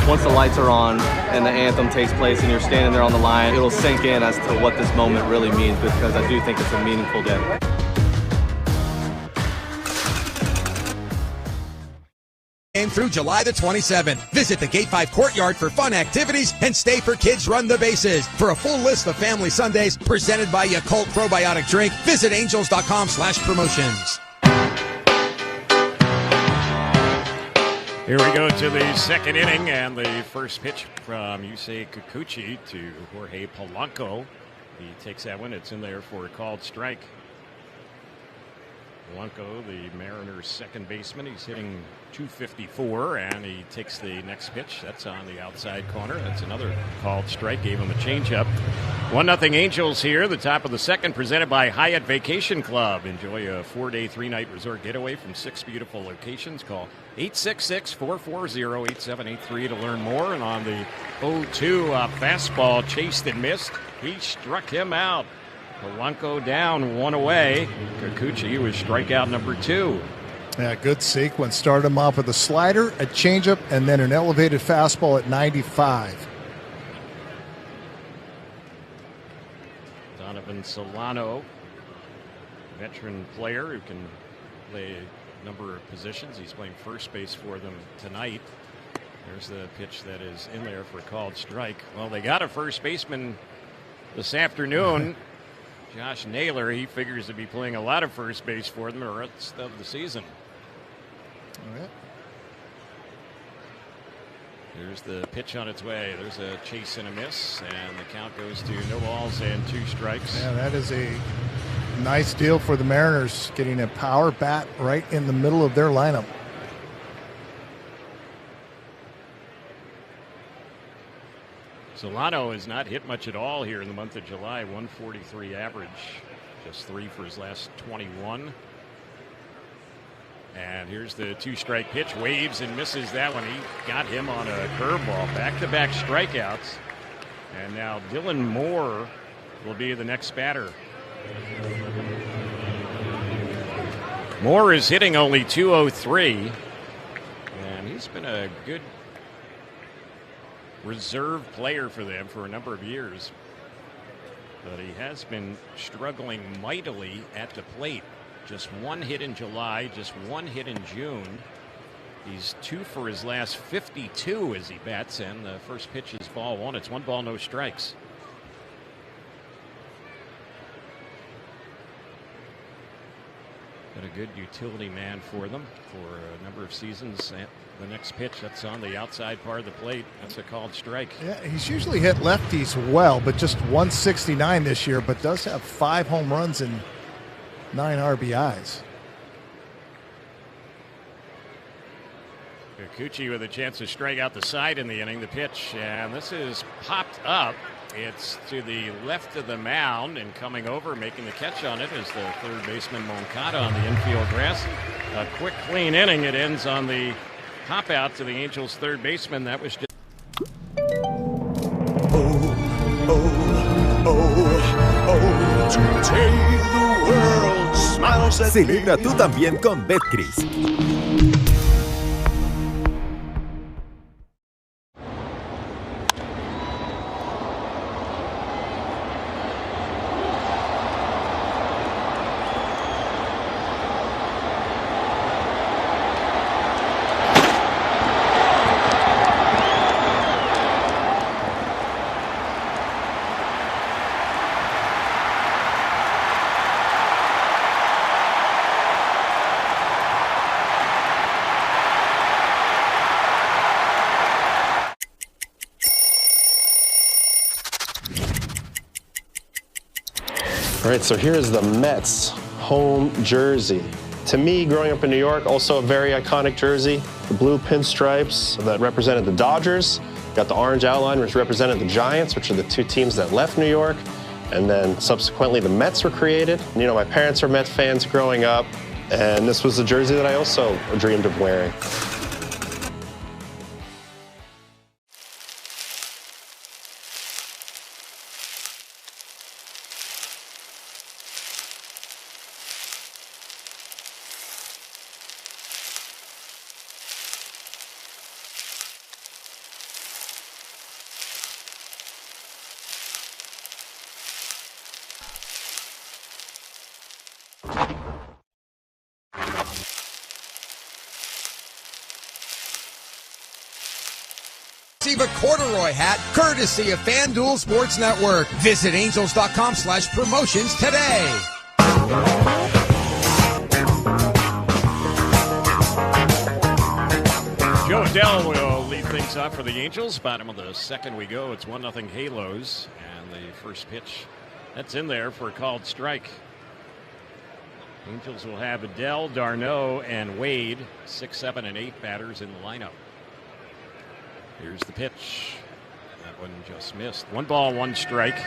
Once the lights are on and the anthem takes place and you're standing there on the line, it'll sink in as to what this moment really means, because I do think it's a meaningful day. Through July the 27th. Visit the Gate 5 Courtyard for fun activities and stay for Kids Run the Bases. For a full list of family Sundays presented by Yakult Probiotic Drink, visit angels.com/promotions. Here we go to the second inning, and the first pitch from Yusei Kikuchi to Jorge Polanco. He takes that one. It's in there for a called strike. Polanco, the Mariners' second baseman, he's hitting .254, and he takes the next pitch. That's on the outside corner. That's another called strike. Gave him a changeup. 1-0 Angels here. The top of the second, presented by Hyatt Vacation Club. Enjoy a 4-day, 3-night resort getaway from 6 beautiful locations. Call 866-440-8783 to learn more. And on the 0-2 fastball, chased and missed. He struck him out. Polanco down, 1 away. Kikuchi was strikeout number 2. Yeah, good sequence. Start him off with a slider, a changeup, and then an elevated fastball at 95. Donovan Solano, veteran player who can play a number of positions. He's playing first base for them tonight. There's the pitch that is in there for a called strike. Well, they got a first baseman this afternoon. Josh Naylor, he figures to be playing a lot of first base for them the rest of the season. All right. There's the pitch on its way. There's a chase and a miss, and the count goes to no balls and 2 strikes. Yeah, that is a nice deal for the Mariners, getting a power bat right in the middle of their lineup. Solano has not hit much at all here in the month of July. 143 average, just 3 for his last 21. And here's the 2-strike pitch. Waves and misses that one. He got him on a curveball. Back-to-back strikeouts. And now Dylan Moore will be the next batter. Moore is hitting only .203. And he's been a good reserve player for them for a number of years. But he has been struggling mightily at the plate. Just 1 hit in July, just 1 hit in June. He's 2 for his last 52 as he bats, and the first pitch is ball 1. It's 1 ball, no strikes. Been a good utility man for them for a number of seasons. The next pitch, that's on the outside part of the plate. That's a called strike. Yeah, he's usually hit lefties well, but just 169 this year, but does have 5 home runs and 9 RBIs. Kikuchi with a chance to strike out the side in the inning. The pitch, and this is popped up. It's to the left of the mound, and coming over, making the catch on it is the third baseman Moncada on the infield grass. A quick, clean inning. It ends on the pop out to the Angels' third baseman. That was just. Celebra tú también con Betcris. All right, so here's the Mets home jersey. To me, growing up in New York, also a very iconic jersey. The blue pinstripes that represented the Dodgers. Got the orange outline, which represented the Giants, which are the 2 teams that left New York. And then subsequently, the Mets were created. You know, my parents were Mets fans growing up. And this was the jersey that I also dreamed of wearing. Receive a corduroy hat courtesy of FanDuel Sports Network. Visit angels.com/promotions today. Joe Adell will lead things off for the Angels. Bottom of the second we go. It's 1-0 Halos. And the first pitch, that's in there for a called strike. Angels will have Adele, Darno, and Wade, 6, 7, and 8 batters in the lineup. Here's the pitch. That one just missed. 1 ball, 1 strike.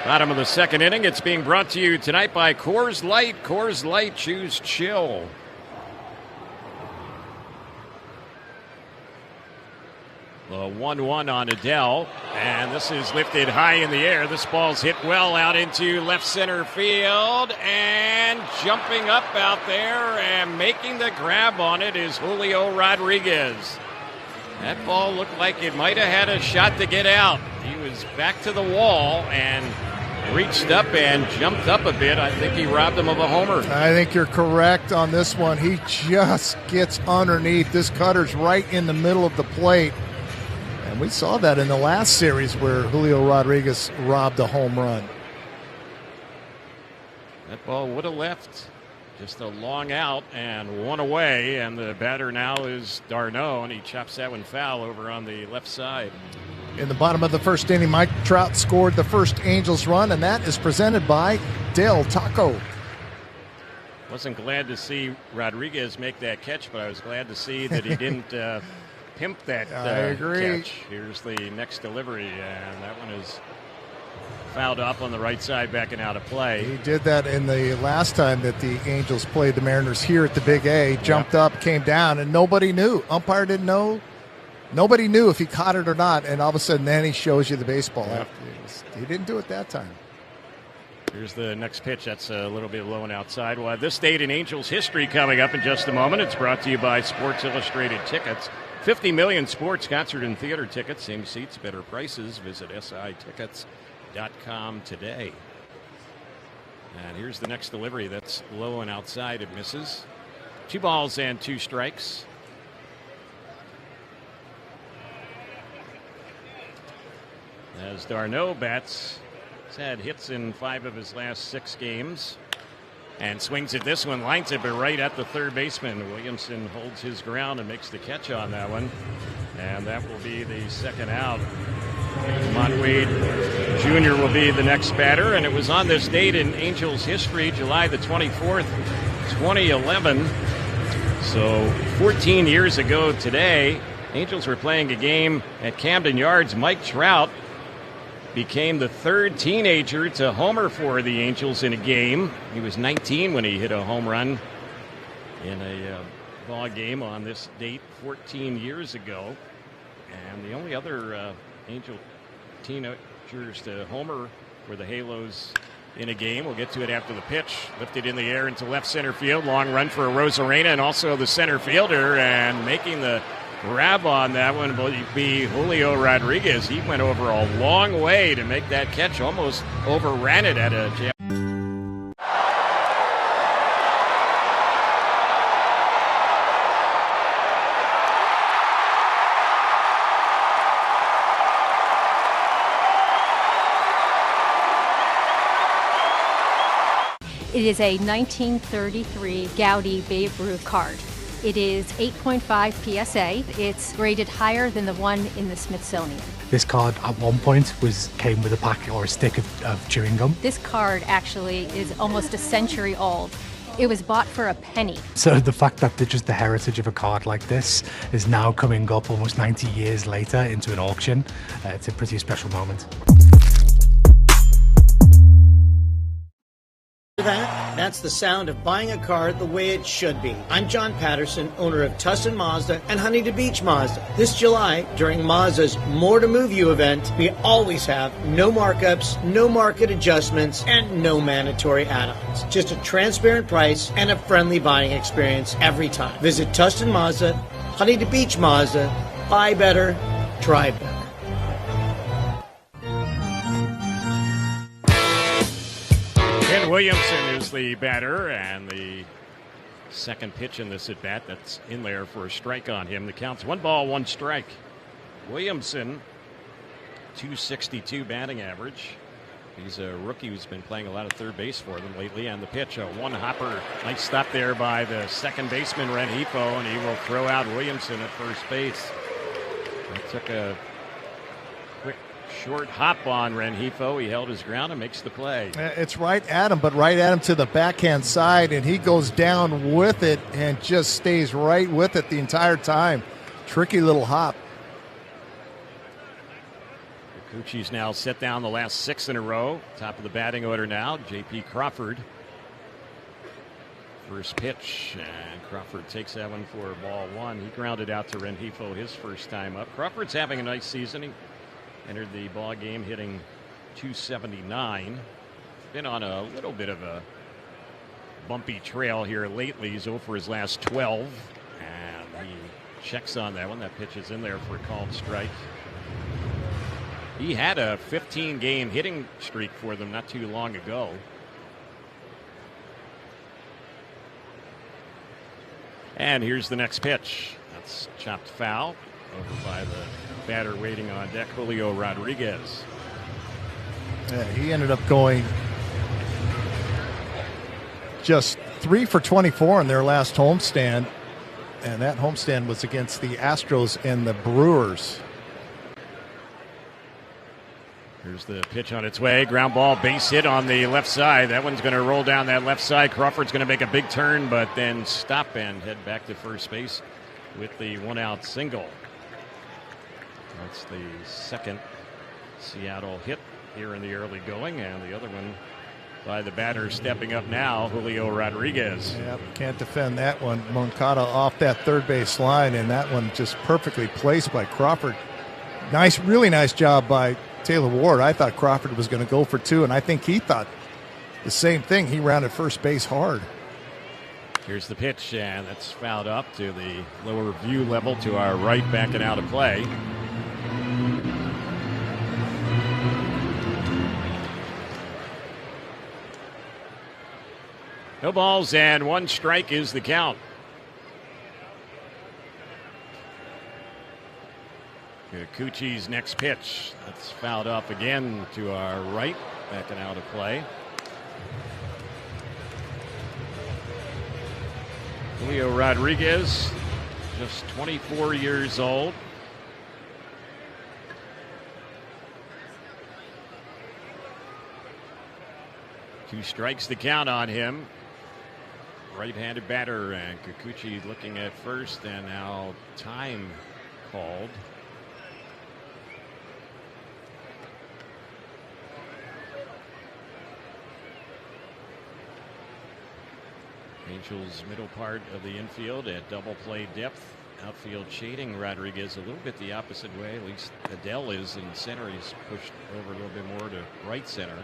Bottom of the second inning. It's being brought to you tonight by Coors Light. Coors Light, choose chill. The 1-1 on Adele, and this is lifted high in the air. This ball's hit well out into left center field, and jumping up out there and making the grab on it is Julio Rodriguez. That ball looked like it might have had a shot to get out. He was back to the wall and reached up and jumped up a bit. I think he robbed him of a homer. I think you're correct on this one. He just gets underneath. This cutter's right in the middle of the plate. And we saw that in the last series where Julio Rodriguez robbed a home run. That ball would have left. Just a long out and 1 away. And the batter now is Darno, and he chops that one foul over on the left side. In the bottom of the first inning, Mike Trout scored the first Angels run, and that is presented by Del Taco. Wasn't glad to see Rodriguez make that catch, but I was glad to see that he didn't pimp that catch. Here's the next delivery, and that one is fouled up on the right side, backing out of play. He did that in the last time that the Angels played the Mariners here at the Big A. Jumped up, came down, and nobody knew. Umpire didn't know. Nobody knew if he caught it or not, and all of a sudden then he shows you the baseball. Yep. He didn't do it that time. Here's the next pitch. That's a little bit low and outside. We'll have this date in Angels history coming up in just a moment. It's brought to you by Sports Illustrated Tickets. 50 million sports, concert, and theater tickets. Same seats, better prices. Visit SITickets.com today. And here's the next delivery. That's low and outside. It misses. 2 balls and 2 strikes. As Darno bats, he's had hits in 5 of his last 6 games. And swings at this one, lines it, but right at the third baseman. Williamson holds his ground and makes the catch on that one. And that will be the second out. Mont Wade Jr. will be the next batter. And it was on this date in Angels history, July the 24th, 2011. So 14 years ago today, Angels were playing a game at Camden Yards. Mike Trout became the 3rd teenager to homer for the Angels in a game. He was 19 when he hit a home run in a ball game on this date 14 years ago. And the only other Angel teenagers to homer for the Halos in a game, we'll get to it after the pitch, lifted in the air into left center field. Long run for Rosarena and also the center fielder, and making the grab on that one will be Julio Rodriguez. He went over a long way to make that catch, almost overran it at a jam. It is a 1933 Gaudi Babe Ruth card. It is 8.5 PSA. It's graded higher than the one in the Smithsonian. This card at one point came with a packet or a stick of chewing gum. This card actually is almost a century old. It was bought for a penny. So the fact that just the heritage of a card like this is now coming up almost 90 years later into an auction, it's a pretty special moment. That's the sound of buying a car the way it should be. I'm John Patterson, owner of Tustin Mazda and Huntington Beach Mazda. This July, during Mazda's More to Move You event, we always have no markups, no market adjustments, and no mandatory add-ons. Just a transparent price and a friendly buying experience every time. Visit Tustin Mazda, Huntington Beach Mazda. Buy better, drive better. Ken Williamson is the batter, and the second pitch in this at-bat that's in there for a strike on him. The count's 1 ball, 1 strike. Williamson, .262 batting average. He's a rookie who's been playing a lot of third base for them lately. And the pitch, a one-hopper. Nice stop there by the second baseman, Rengifo, and he will throw out Williamson at first base. It took a quick Short hop on Rengifo. He held his ground and makes the play. It's right at him, but right at him to the backhand side, and he goes down with it and just stays right with it the entire time. Tricky little hop. Kikuchi's now set down the last 6 in a row. Top of the batting order now, J.P. Crawford. First pitch, and Crawford takes that one for ball 1. He grounded out to Rengifo his first time up. Crawford's having a nice season. He entered the ball game hitting .279. Been on a little bit of a bumpy trail here lately. He's 0 for his last 12, and he checks on that one. That pitch is in there for a called strike. He had a 15-game hitting streak for them not too long ago. And here's the next pitch. That's chopped foul over by the batter waiting on deck, Julio Rodriguez. Yeah, he ended up going just 3 for 24 in their last homestand, and that homestand was against the Astros and the Brewers. Here's the pitch on its way. Ground ball, base hit on the left side. That one's going to roll down that left side. Crawford's going to make a big turn, but then stop and head back to first base with the 1-out single. That's the second Seattle hit here in the early going, and the other one by the batter stepping up now, Julio Rodriguez. Yeah, can't defend that one. Moncada off that third base line, and that one just perfectly placed by Crawford. Nice, really nice job by Taylor Ward. I thought Crawford was going to go for 2, and I think he thought the same thing. He rounded first base hard. Here's the pitch, and that's fouled up to the lower view level to our right, backing out of play. No balls and 1 strike is the count. Kikuchi's next pitch. That's fouled up again to our right, backing out of play. Julio Rodriguez, just 24 years old. Two strikes to count on him. Right-handed batter, and Kikuchi looking at first, and now time called. Angels middle part of the infield at double play depth. Outfield shading Rodriguez a little bit the opposite way. At least Adele is in center. He's pushed over a little bit more to right center.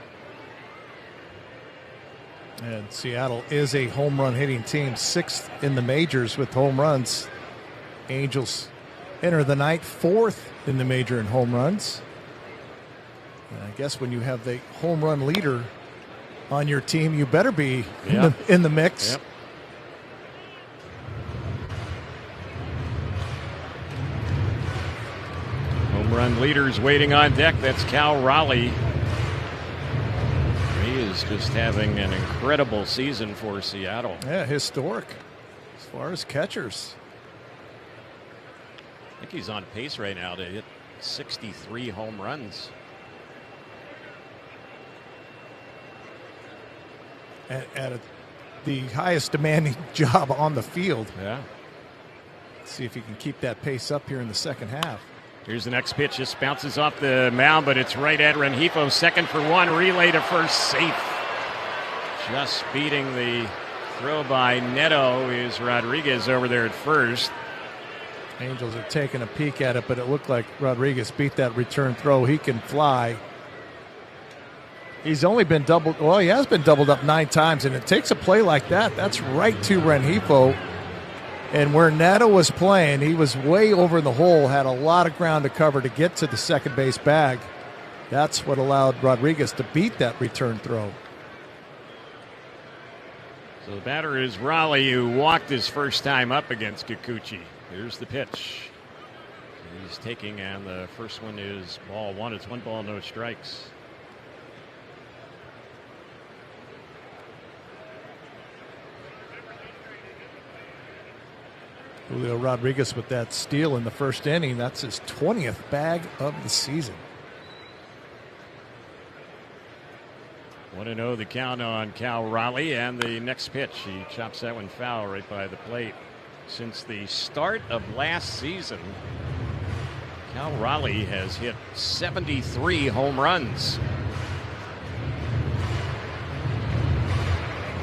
And Seattle is a home run hitting team, 6th in the majors with home runs. Angels enter the night 4th in the major in home runs. And I guess when you have the home run leader on your team, you better be in the mix. Yep. Home run leaders waiting on deck. That's Cal Raleigh. He is just having an incredible season for Seattle. Yeah, historic as far as catchers. I think he's on pace right now to hit 63 home runs. At the highest demanding job on the field. Yeah. Let's see if he can keep that pace up here in the second half. Here's the next pitch. Just bounces off the mound, but it's right at Rengifo. 2nd for 1. Relay to first. Safe. Just beating the throw by Neto is Rodriguez over there at first. Angels are taking a peek at it, but it looked like Rodriguez beat that return throw. He can fly. He's only been doubled. Well, he has been doubled up 9 times, and it takes a play like that. That's right to Rengifo. And where Neto was playing, he was way over in the hole, had a lot of ground to cover to get to the second base bag. That's what allowed Rodriguez to beat that return throw. So the batter is Raleigh, who walked his first time up against Kikuchi. Here's the pitch. He's taking, and the first one is ball 1. It's 1 ball, no strikes. Julio Rodriguez with that steal in the first inning. That's his 20th bag of the season. 1-0 the count on Cal Raleigh, and the next pitch, he chops that one foul right by the plate. Since the start of last season, Cal Raleigh has hit 73 home runs.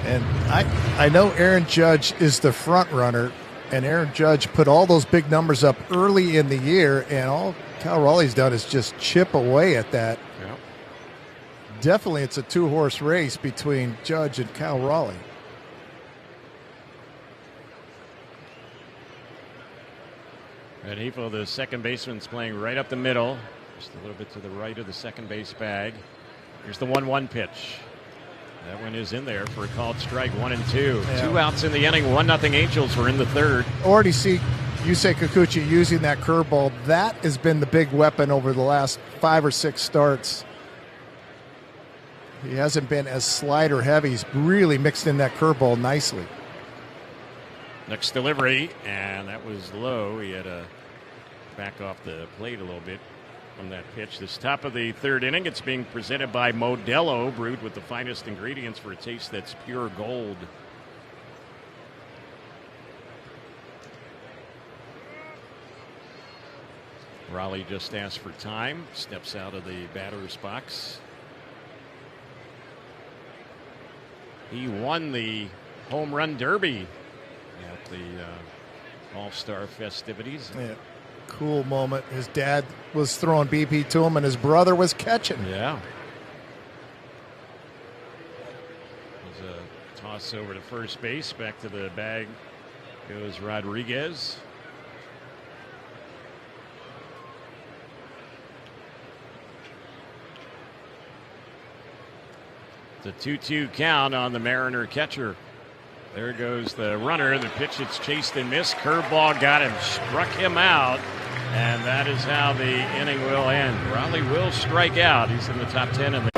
And I know Aaron Judge is the front runner, and Aaron Judge put all those big numbers up early in the year, and all Cal Raleigh's done is just chip away at that. Yep. Definitely it's a two-horse race between Judge and Cal Raleigh. Rengifo, the second baseman's playing right up the middle, just a little bit to the right of the second base bag. Here's the 1-1 pitch. That one is in there for a called strike, 1-2. Yeah. 2 outs in the inning, 1-0 Angels. We're in the third. Already see Yusei Kikuchi using that curveball. That has been the big weapon over the last 5 or 6 starts. He hasn't been as slider heavy. He's really mixed in that curveball nicely. Next delivery, and that was low. He had to back off the plate a little bit from that pitch. This top of the third inning, it's being presented by Modelo, brewed with the finest ingredients for a taste that's pure gold. Raleigh just asked for time, steps out of the batter's box. He won the home run derby at the All-Star festivities. Yeah. Cool moment. His dad was throwing BP to him, and his brother was catching. Yeah. There's a toss over to first base. Back to the bag goes Rodriguez. It's a 2-2 count on the Mariner catcher. There goes the runner. The pitch, it's chased and missed. Curveball got him, struck him out, and that is how the inning will end. Raleigh will strike out. He's in the top 10 in the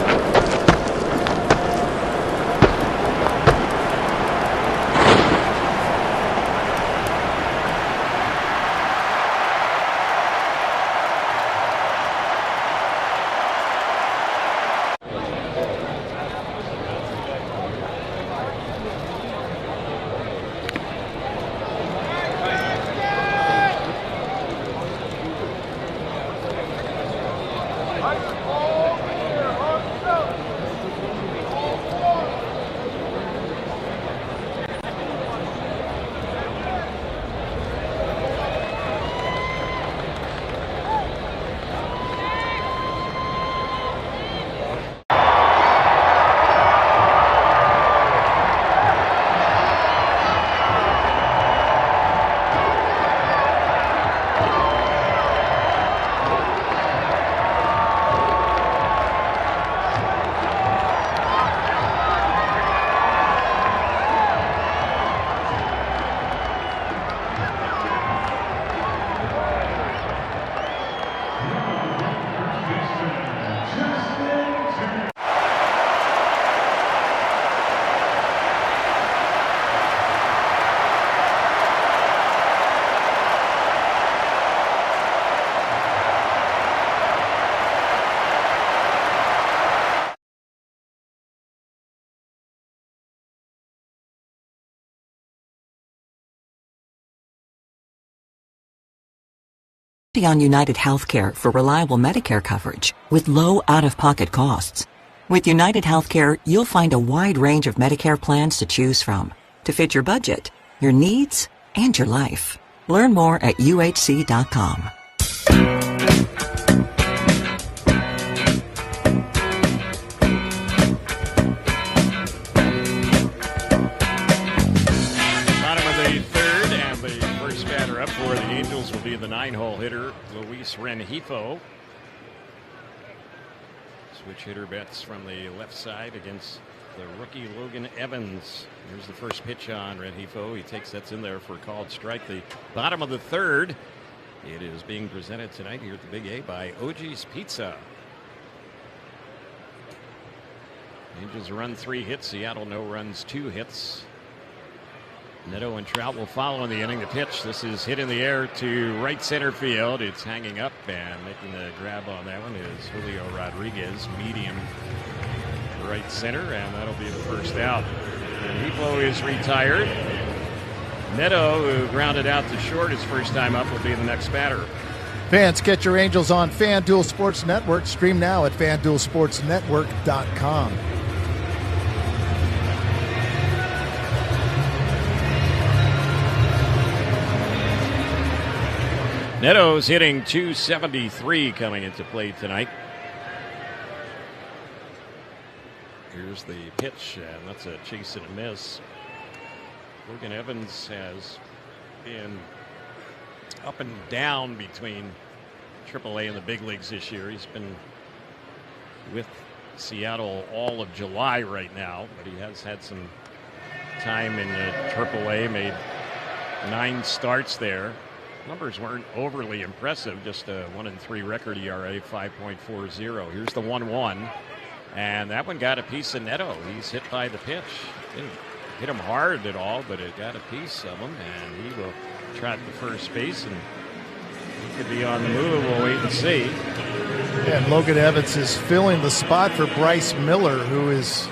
on United Healthcare for reliable Medicare coverage with low out-of-pocket costs. With United Healthcare, you'll find a wide range of Medicare plans to choose from to fit your budget, your needs, and your life. Learn more at uhc.com. For the Angels will be the 9-hole hitter, Luis Rengifo. Switch hitter bets from the left side against the rookie Logan Evans. Here's the first pitch on Rengifo. He takes that's in there for a called strike. The bottom of the third. It is being presented tonight here at the Big A by OG's Pizza. Angels run 3 hits. Seattle no runs, 2 hits. Neto and Trout will follow in the inning. The pitch, this is hit in the air to right center field. It's hanging up, and making the grab on that one is Julio Rodriguez. Medium right center, and that'll be the first out. And Hifo is retired. Neto, who grounded out to short his first time up, will be the next batter. Fans, get your Angels on FanDuel Sports Network. Stream now at FanDuelSportsNetwork.com. Neto's hitting .273 coming into play tonight. Here's the pitch, and that's a chase and a miss. Logan Evans has been up and down between AAA and the big leagues this year. He's been with Seattle all of July right now, but he has had some time in AAA, made 9 starts there. Numbers weren't overly impressive, just a 1-3 record ERA, 5.40. Here's the 1-1, and that one got a piece of Neto. He's hit by the pitch. Didn't hit him hard at all, but it got a piece of him, and he will trot to first base, and he could be on the move. We'll wait and see. And Logan Evans is filling the spot for Bryce Miller, who is,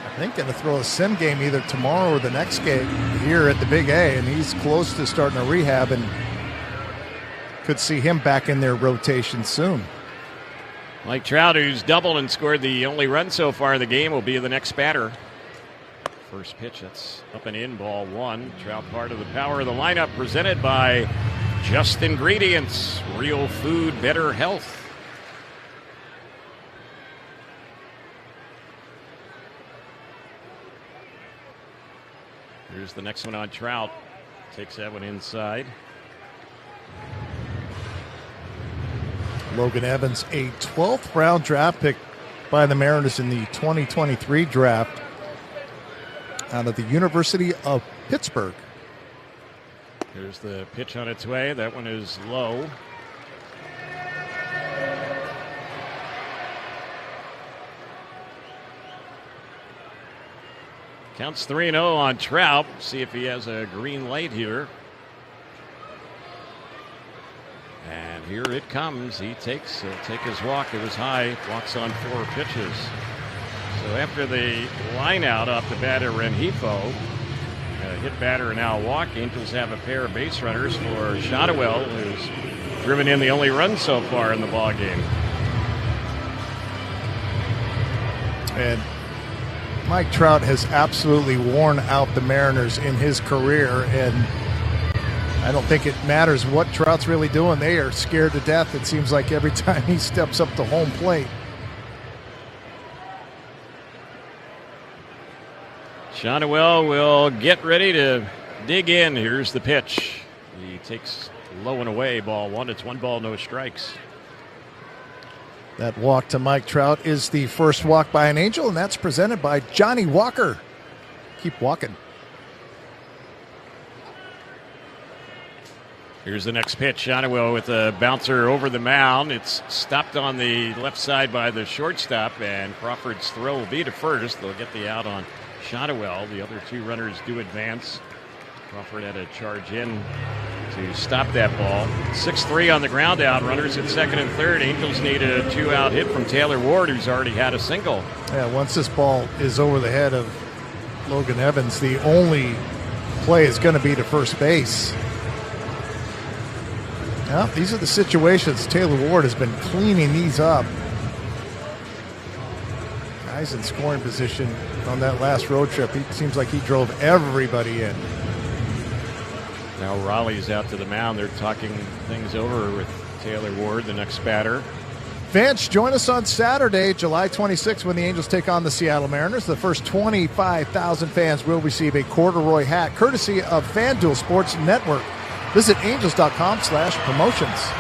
I think, going to throw a sim game either tomorrow or the next game here at the Big A, and he's close to starting a rehab, and could see him back in their rotation soon. Mike Trout, who's doubled and scored the only run so far in the game, will be the next batter. First pitch, that's up and in, ball 1. Trout part of the power of the lineup, presented by Just Ingredients, real food, better health. Here's the next one on Trout. Takes that one inside. Logan Evans, a 12th round draft pick by the Mariners in the 2023 draft out of the University of Pittsburgh. Here's the pitch on its way. That one is low. Counts 3-0 on Trout. See if he has a green light here. And here it comes. He'll take his walk. It was high. Walks on 4 pitches. So after the line out off the batter Renhefo, hit batter and now walk, Angels have a pair of base runners for Shotwell, who's driven in the only run so far in the ball game. And Mike Trout has absolutely worn out the Mariners in his career, and I don't think it matters what Trout's really doing. They are scared to death, it seems like, every time he steps up to home plate. Shotwell will get ready to dig in. Here's the pitch. He takes low and away, ball 1. It's 1 ball, no strikes. That walk to Mike Trout is the first walk by an Angel, and that's presented by Johnny Walker. Keep walking. Here's the next pitch. Shotwell with a bouncer over the mound. It's stopped on the left side by the shortstop, and Crawford's throw will be to first. They'll get the out on Shotwell. The other 2 runners do advance. Crawford had to charge in to stop that ball. 6-3 on the ground out. Runners at second and third. Angels need a 2-out hit from Taylor Ward, who's already had a single. Yeah, once this ball is over the head of Logan Evans, the only play is going to be to first base. Now, these are the situations Taylor Ward has been cleaning these up. Guys in scoring position on that last road trip. It seems like he drove everybody in. Now Raleigh's out to the mound. They're talking things over with Taylor Ward, the next batter. Fans, join us on Saturday, July 26th, when the Angels take on the Seattle Mariners. The first 25,000 fans will receive a corduroy hat, courtesy of FanDuel Sports Network. Visit angels.com/promotions.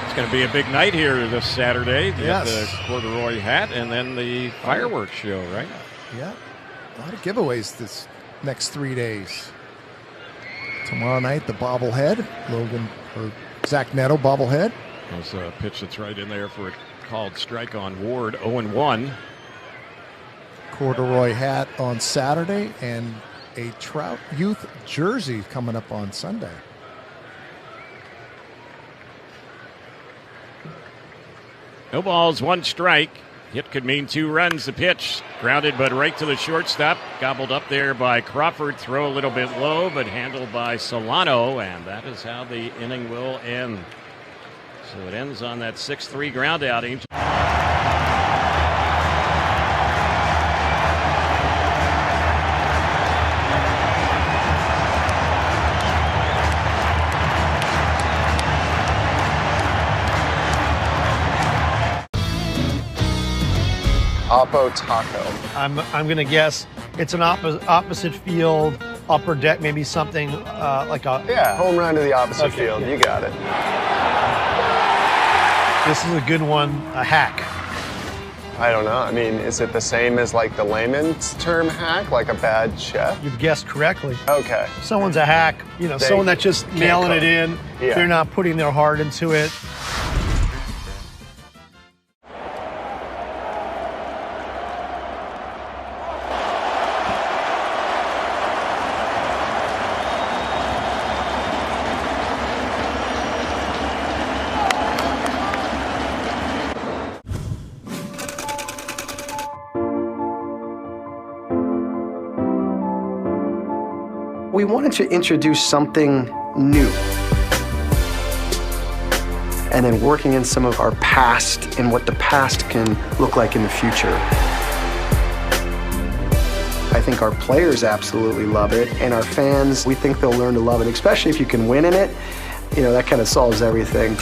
It's going to be a big night here this Saturday. You got Yes. the corduroy hat and then the fireworks show, right? Yeah, a lot of giveaways this next 3 days. Tomorrow night, the bobblehead, Zach Neto bobblehead. There's a pitch that's right in there for a called strike on Ward, 0-1. Corduroy hat on Saturday, and a Trout Youth jersey coming up on Sunday. No balls, one strike. Hit could mean 2 runs. The pitch grounded, but right to the shortstop. Gobbled up there by Crawford. Throw a little bit low, but handled by Solano, and that is how the inning will end. So it ends on that 6-3 ground out. Oppo Taco. I'm going to guess it's an opposite field, upper deck, maybe something like a... Yeah, home run to the opposite field. You got it. This is a good one, a hack. I don't know. I mean, is it the same as like the layman's term hack, like a bad chef? You've guessed correctly. Okay. Someone's a hack, someone that's just mailing it in. Yeah. They're not putting their heart into it. We wanted to introduce something new. And then working in some of our past and what the past can look like in the future. I think our players absolutely love it, and our fans, we think they'll learn to love it, especially if you can win in it. That kind of solves everything.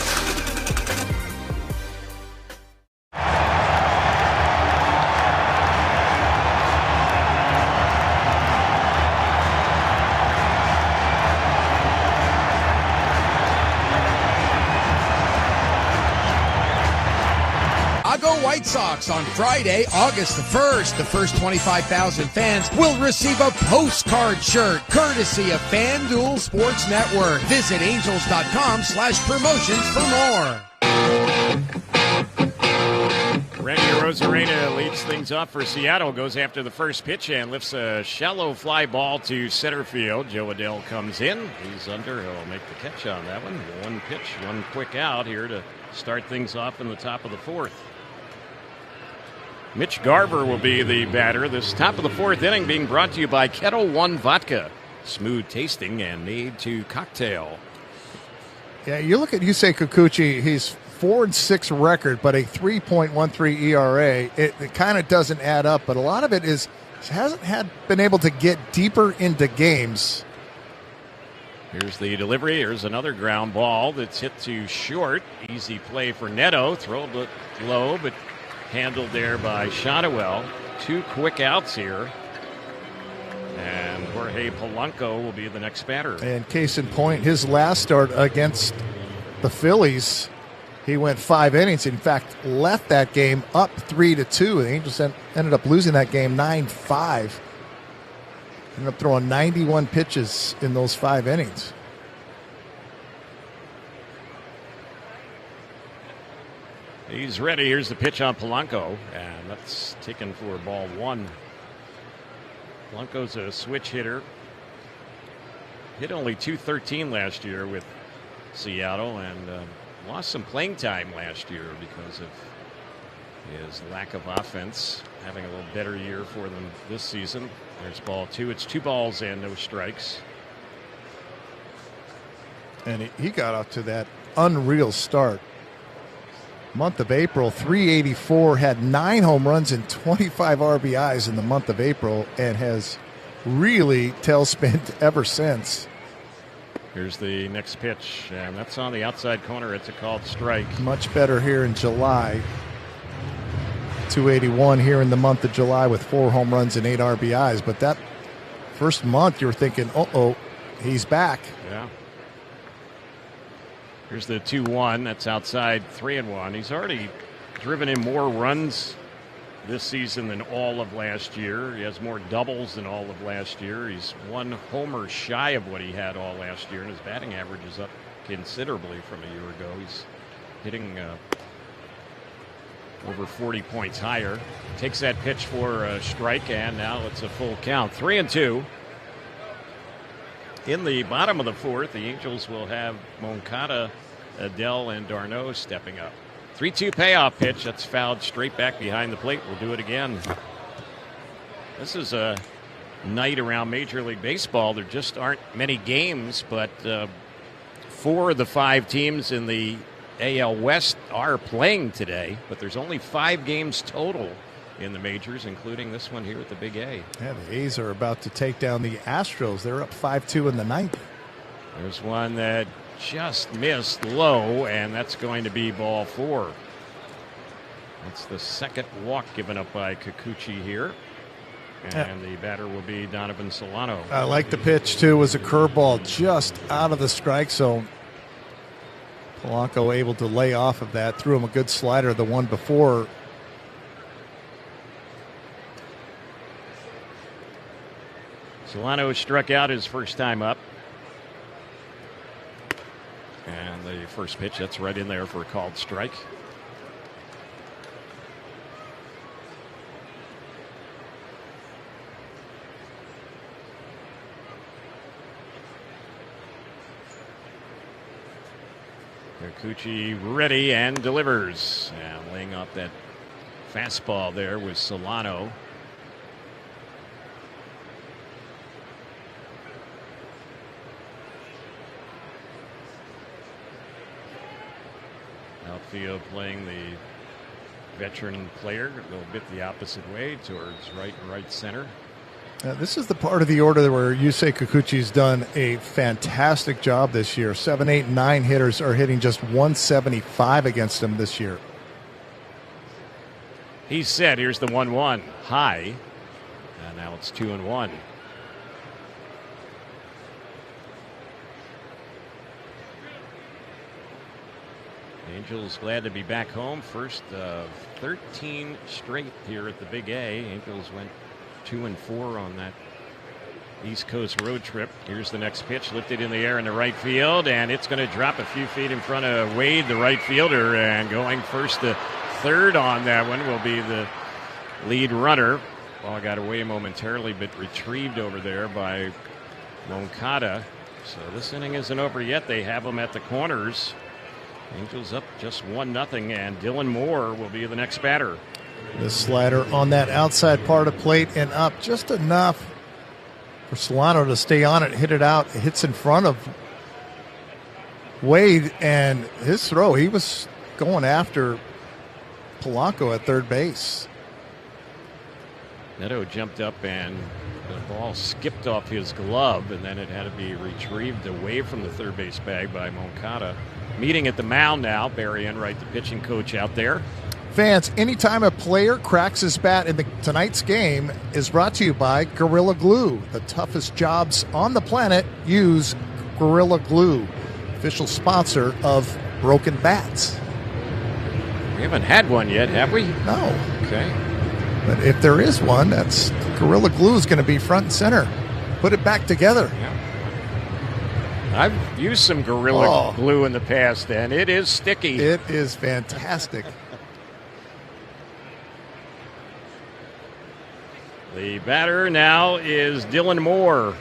White Sox on Friday, August the 1st. The first 25,000 fans will receive a postcard shirt courtesy of FanDuel Sports Network. Visit angels.com/promotions for more. Randy Arozarena leads things off for Seattle, goes after the first pitch and lifts a shallow fly ball to center field. Joe Adell comes in. He's under. He'll make the catch on that one. One pitch, one quick out here to start things off in the top of the 4th. Mitch Garver will be the batter. This top of the 4th inning being brought to you by Kettle One Vodka. Smooth tasting and made to cocktail. Yeah, you look at Yusei Kikuchi, he's 4-6 record, but a 3.13 ERA. It kind of doesn't add up, but a lot of it is hasn't been able to get deeper into games. Here's the delivery. Here's another ground ball that's hit to short. Easy play for Neto. Throw a bit low, but handled there by Shotwell. 2 quick outs here. And Jorge Polanco will be the next batter. And case in point, his last start against the Phillies, he went 5 innings. In fact, left that game up 3-2. The Angels ended up losing that game 9-5. Ended up throwing 91 pitches in those 5 innings. He's ready. Here's the pitch on Polanco, and that's taken for ball 1. Polanco's a switch hitter. Hit only .213 last year with Seattle, and lost some playing time last year because of his lack of offense. Having a little better year for them this season. There's ball 2. It's 2 balls and no strikes. And he got out to that unreal start. Month of April, 384, had 9 home runs and 25 RBIs in the month of April, and has really tailspinned ever since. Here's the next pitch, and that's on the outside corner. It's a called strike. Much better here in July. 281 here in the month of July with 4 home runs and 8 RBIs. But that first month, you're thinking, uh-oh, he's back. Yeah. Here's the 2-1. That's outside 3-1. He's already driven in more runs this season than all of last year. He has more doubles than all of last year. He's 1 homer shy of what he had all last year, and his batting average is up considerably from a year ago. He's hitting over 40 points higher. Takes that pitch for a strike, and now it's a full count. 3-2. In the bottom of the 4th, the Angels will have Moncada, Adell, and Darno stepping up. 3-2 payoff pitch. That's fouled straight back behind the plate. We'll do it again. This is a night around Major League Baseball. There just aren't many games, but 4 of the 5 teams in the AL West are playing today, but there's only 5 games total in the majors, including this one here at the Big A. Yeah, the A's are about to take down the Astros. They're up 5-2 in the 9th. There's one that just missed low, and that's going to be ball 4. That's the second walk given up by Kikuchi here. And the batter will be Donovan Solano. I like the pitch, too. It was a curveball just out of the strike zone. Polanco able to lay off of that. Threw him a good slider the one before. Solano struck out his first time up. And the first pitch, that's right in there for a called strike. Kikuchi ready and delivers. And laying off that fastball there was Solano. Outfield playing the veteran player a little bit the opposite way towards right and right center. This is the part of the order where Yusei Kikuchi's done a fantastic job this year. 7, 8, and 9 hitters are hitting just 175 against him this year. He said, here's the 1-1 high, and now it's 2-1. Angels glad to be back home. First of 13 straight here at the Big A. Angels went 2-4 on that East Coast road trip. Here's the next pitch, lifted in the air in the right field, and it's going to drop a few feet in front of Wade, the right fielder, and going first to third on that one will be the lead runner. Ball got away momentarily, but retrieved over there by Moncada. So this inning isn't over yet. They have them at the corners. Angels up just 1-0, and Dylan Moore will be the next batter. The slider on that outside part of plate and up just enough for Solano to stay on it, hit it out. It hits in front of Wade, and his throw, he was going after Polanco at third base. Neto jumped up and the ball skipped off his glove, and then it had to be retrieved away from the third base bag by Moncada. Meeting at the mound now, Barry Enright, the pitching coach out there. Fans, anytime a player cracks his bat in tonight's game is brought to you by Gorilla Glue. The toughest jobs on the planet use Gorilla Glue, official sponsor of Broken Bats. We haven't had one yet, have we? No. Okay. But if there is one, that's Gorilla Glue is going to be front and center. Put it back together. Yeah. I've used some Gorilla Glue in the past, and it is sticky. It is fantastic. The batter now is Dylan Moore.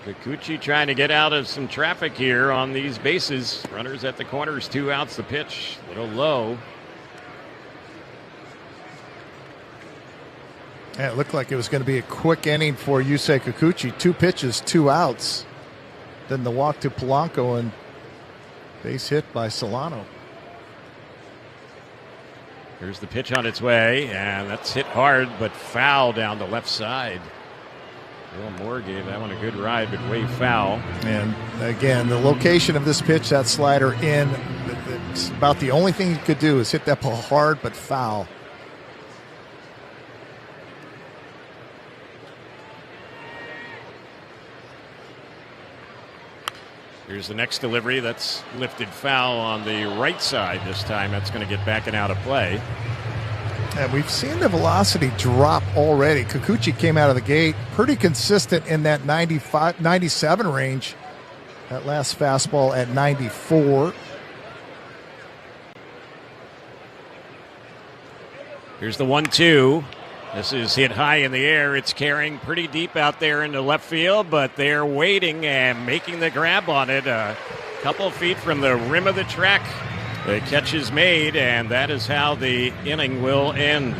Kikuchi trying to get out of some traffic here on these bases. Runners at the corners, 2 outs. The pitch, a little low. Yeah, it looked like it was going to be a quick inning for Yusei Kikuchi. 2 pitches, 2 outs. Then the walk to Polanco and base hit by Solano. Here's the pitch on its way, and that's hit hard, but foul down the left side. Will Moore gave that one a good ride, but way foul. And again, the location of this pitch, that slider in, it's about the only thing you could do is hit that ball hard but foul. Here's the next delivery. That's lifted foul on the right side this time. That's going to get back and out of play. And we've seen the velocity drop already. Kikuchi came out of the gate pretty consistent in that 95, 97 range. That last fastball at 94. Here's the 1-2. This is hit high in the air. It's carrying pretty deep out there into left field, but they're waiting and making the grab on it a couple feet from the rim of the track. The catch is made, and that is how the inning will end.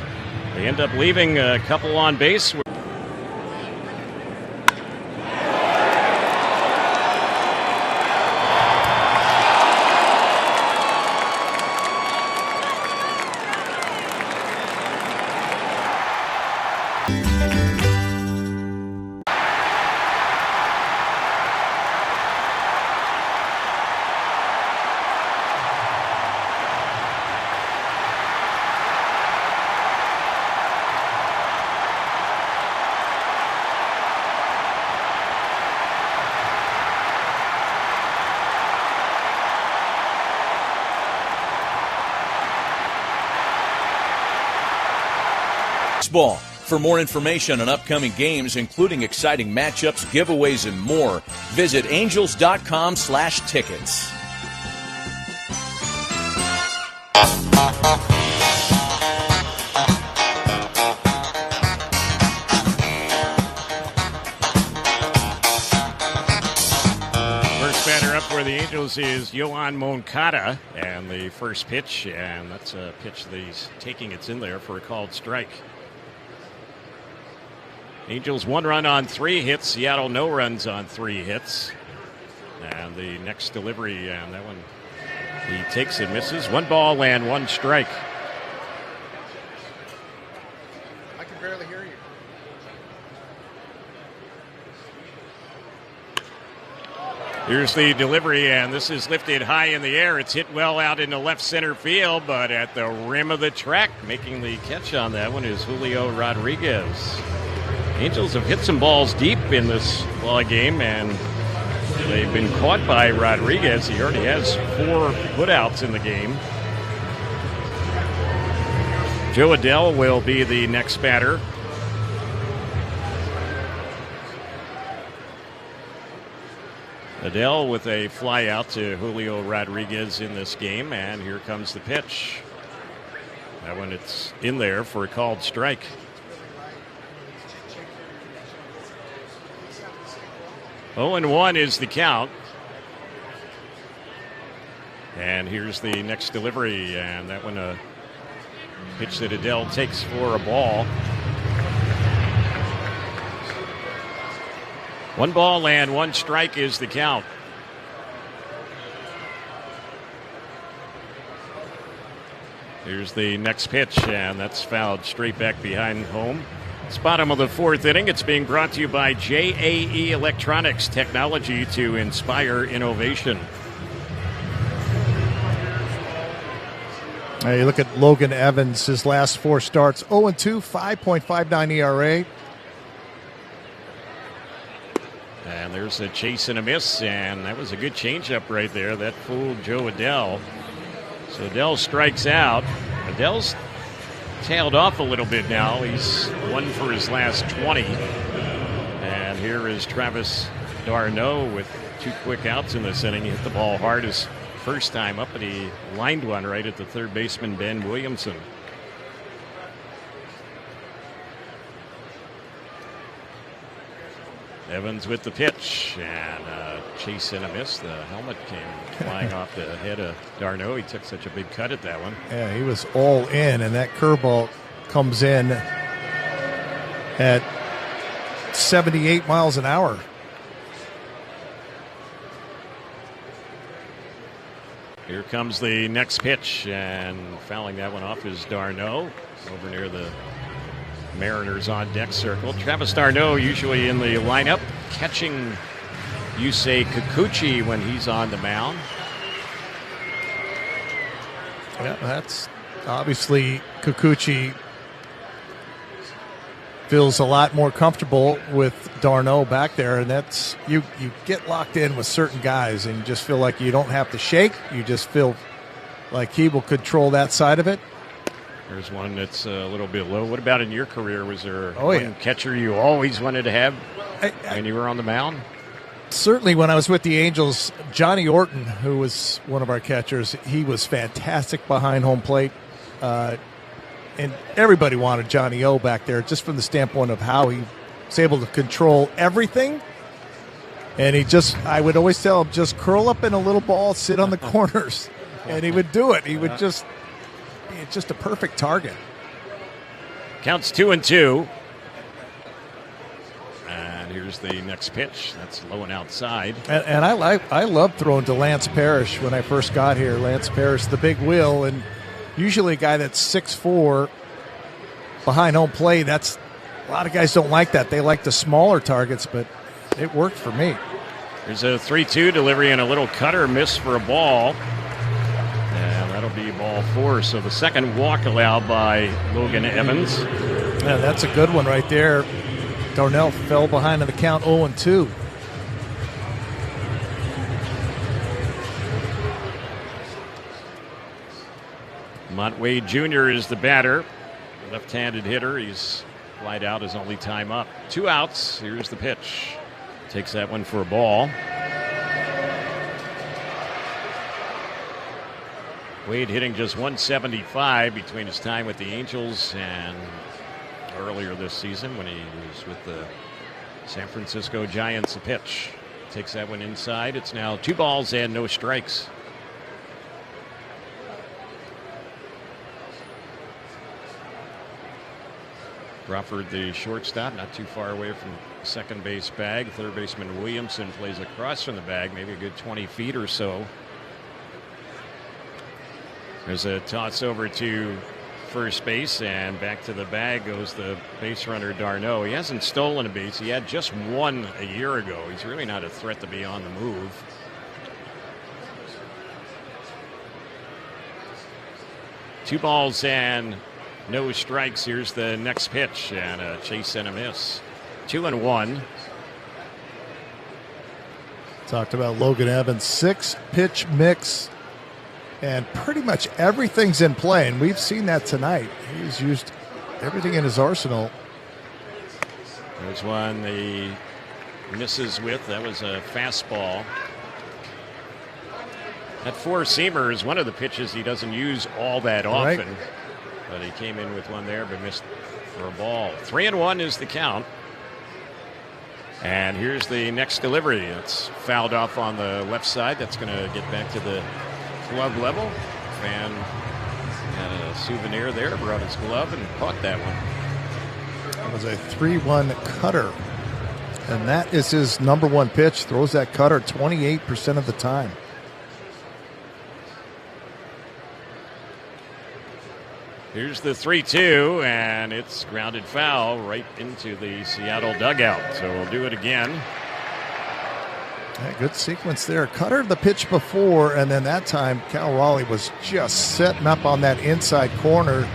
They end up leaving a couple on base. Baseball. For more information on upcoming games, including exciting matchups, giveaways, and more, visit angels.com/tickets. First batter up for the Angels is Yohan Moncada, and the first pitch, and that's a pitch that he's taking. It's in there for a called strike. Angels 1 run on 3 hits. Seattle no runs on 3 hits. And the next delivery, and that one he takes and misses. 1 ball and 1 strike. I can barely hear you. Here's the delivery, and this is lifted high in the air. It's hit well out into left center field, but at the rim of the track, making the catch on that one is Julio Rodriguez. Angels have hit some balls deep in this ball game, and they've been caught by Rodriguez. He already has 4 putouts in the game. Joe Adell will be the next batter. Adell with a fly out to Julio Rodriguez in this game, and here comes the pitch. That one, it's in there for a called strike. Oh, and 1 is the count. And here's the next delivery, and that one a pitch that Adell takes for a ball. 1 ball and 1 strike is the count. Here's the next pitch, and that's fouled straight back behind home. It's bottom of the 4th inning. It's being brought to you by JAE Electronics, technology to inspire innovation. You look at Logan Evans, his last 4 starts, 0-2, 5.59 ERA. And there's a chase and a miss, and that was a good changeup right there. That fooled Joe Adell. So Adell strikes out. Adell's tailed off a little bit now. He's 1 for his last 20. And here is Travis d'Arnaud with 2 quick outs in this inning. He hit the ball hard his first time up, and he lined one right at the third baseman, Ben Williamson. Evans with the pitch, and chase and a miss. The helmet came flying off the head of d'Arnaud. He took such a big cut at that one. Yeah, he was all in, and that curveball comes in at 78 miles an hour. Here comes the next pitch, and fouling that one off is d'Arnaud over near the Mariners on deck circle. Travis d'Arnaud usually in the lineup, catching Yusei Kikuchi when he's on the mound. Yeah, that's obviously Kikuchi feels a lot more comfortable with d'Arnaud back there, and that's you get locked in with certain guys and you just feel like you don't have to shake. You just feel like he will control that side of it. There's one that's a little bit low. What about in your career? Was there one catcher you always wanted to have when you were on the mound? Certainly when I was with the Angels, Johnny Orton, who was one of our catchers, he was fantastic behind home plate. And everybody wanted Johnny O back there just from the standpoint of how he was able to control everything. And I would always tell him, just curl up in a little ball, sit on the corners. And he would do it. He would just a perfect target. Counts 2-2. And here's the next pitch. That's low and outside. And I loved throwing to Lance Parrish when I first got here. Lance Parrish, the big wheel, and usually a guy that's 6'4", behind home plate. A lot of guys don't like that. They like the smaller targets, but it worked for me. There's a 3-2 delivery and a little cutter miss for a ball. And that'll be ball 4. So the second walk allowed by Logan Evans. Yeah, that's a good one right there. Darnell fell behind in the count 0-2. Mont Wade Jr. is the batter. Left-handed hitter. He's flied out his only time up. 2 outs. Here's the pitch. Takes that one for a ball. Wade hitting just 175 between his time with the Angels and earlier this season when he was with the San Francisco Giants. A pitch. Takes that one inside. It's now 2 balls and no strikes. Crawford, the shortstop, not too far away from second base bag. Third baseman Williamson plays across from the bag, maybe a good 20 feet or so. There's a toss over to first base, and back to the bag goes the base runner Darno. He hasn't stolen a base. He had just one a year ago. He's really not a threat to be on the move. Two balls and no strikes. Here's the next pitch, and a chase and a miss. 2-1. Talked about Logan Evans, 6-pitch mix, and pretty much everything's in play, and we've seen that tonight. He's used everything in his arsenal. There's one he misses with. That was a fastball. That four-seamer is one of the pitches he doesn't use all that often. Right. But he came in with one there, but missed for a ball. 3-1 is the count. And here's the next delivery. It's fouled off on the left side. That's going to get back to the glove level. Fan had a souvenir there, brought his glove and caught that one. That was a 3-1 cutter. And that is his number one pitch. Throws that cutter 28% of the time. Here's the 3-2, and it's grounded foul right into the Seattle dugout. So we'll do it again. Yeah, good sequence there. Cutter the pitch before, and then that time Cal Raleigh was just setting up on that inside corner.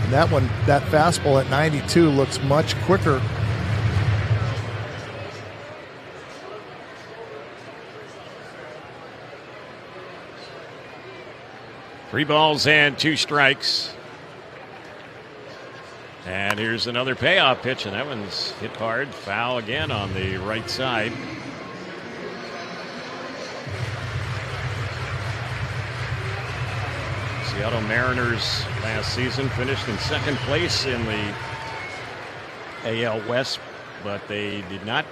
And that one, that fastball at 92 looks much quicker. Three balls and two strikes. And here's another payoff pitch, and that one's hit hard. Foul again on the right side. Seattle Mariners last season finished in second place in the AL West, but they did not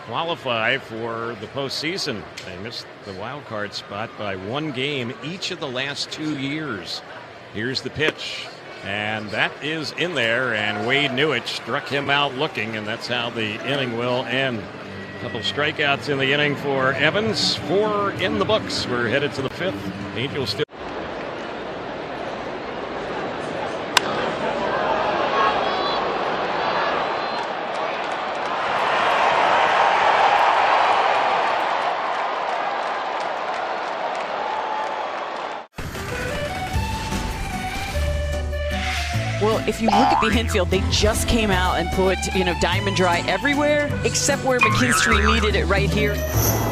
qualify for the postseason. They missed the wild card spot by one game each of the last 2 years. Here's the pitch. And that is in there, and Wade knew it, struck him out looking, and that's how the inning will end. A couple strikeouts in the inning for Evans, 4 in the books. We're headed to the 5th. Angels still. Well, if you look at the infield, they just came out and put, Diamond Dry everywhere except where McKinstry needed it right here.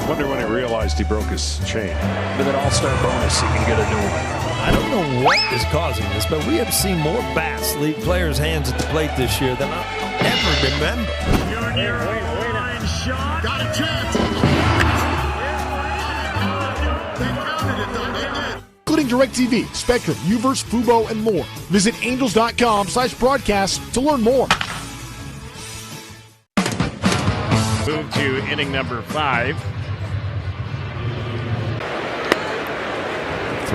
Wonder when he realized he broke his chain. With an all-star bonus, he can get a new one. I don't know what is causing this, but we have seen more bats leave players' hands at the plate this year than I'll ever remember. Line shot. Got a chance. They counted it, though. They did. Including DirecTV, Spectrum, Uverse, Fubo, and more. Visit angels.com/broadcast to learn more. Move to inning number 5.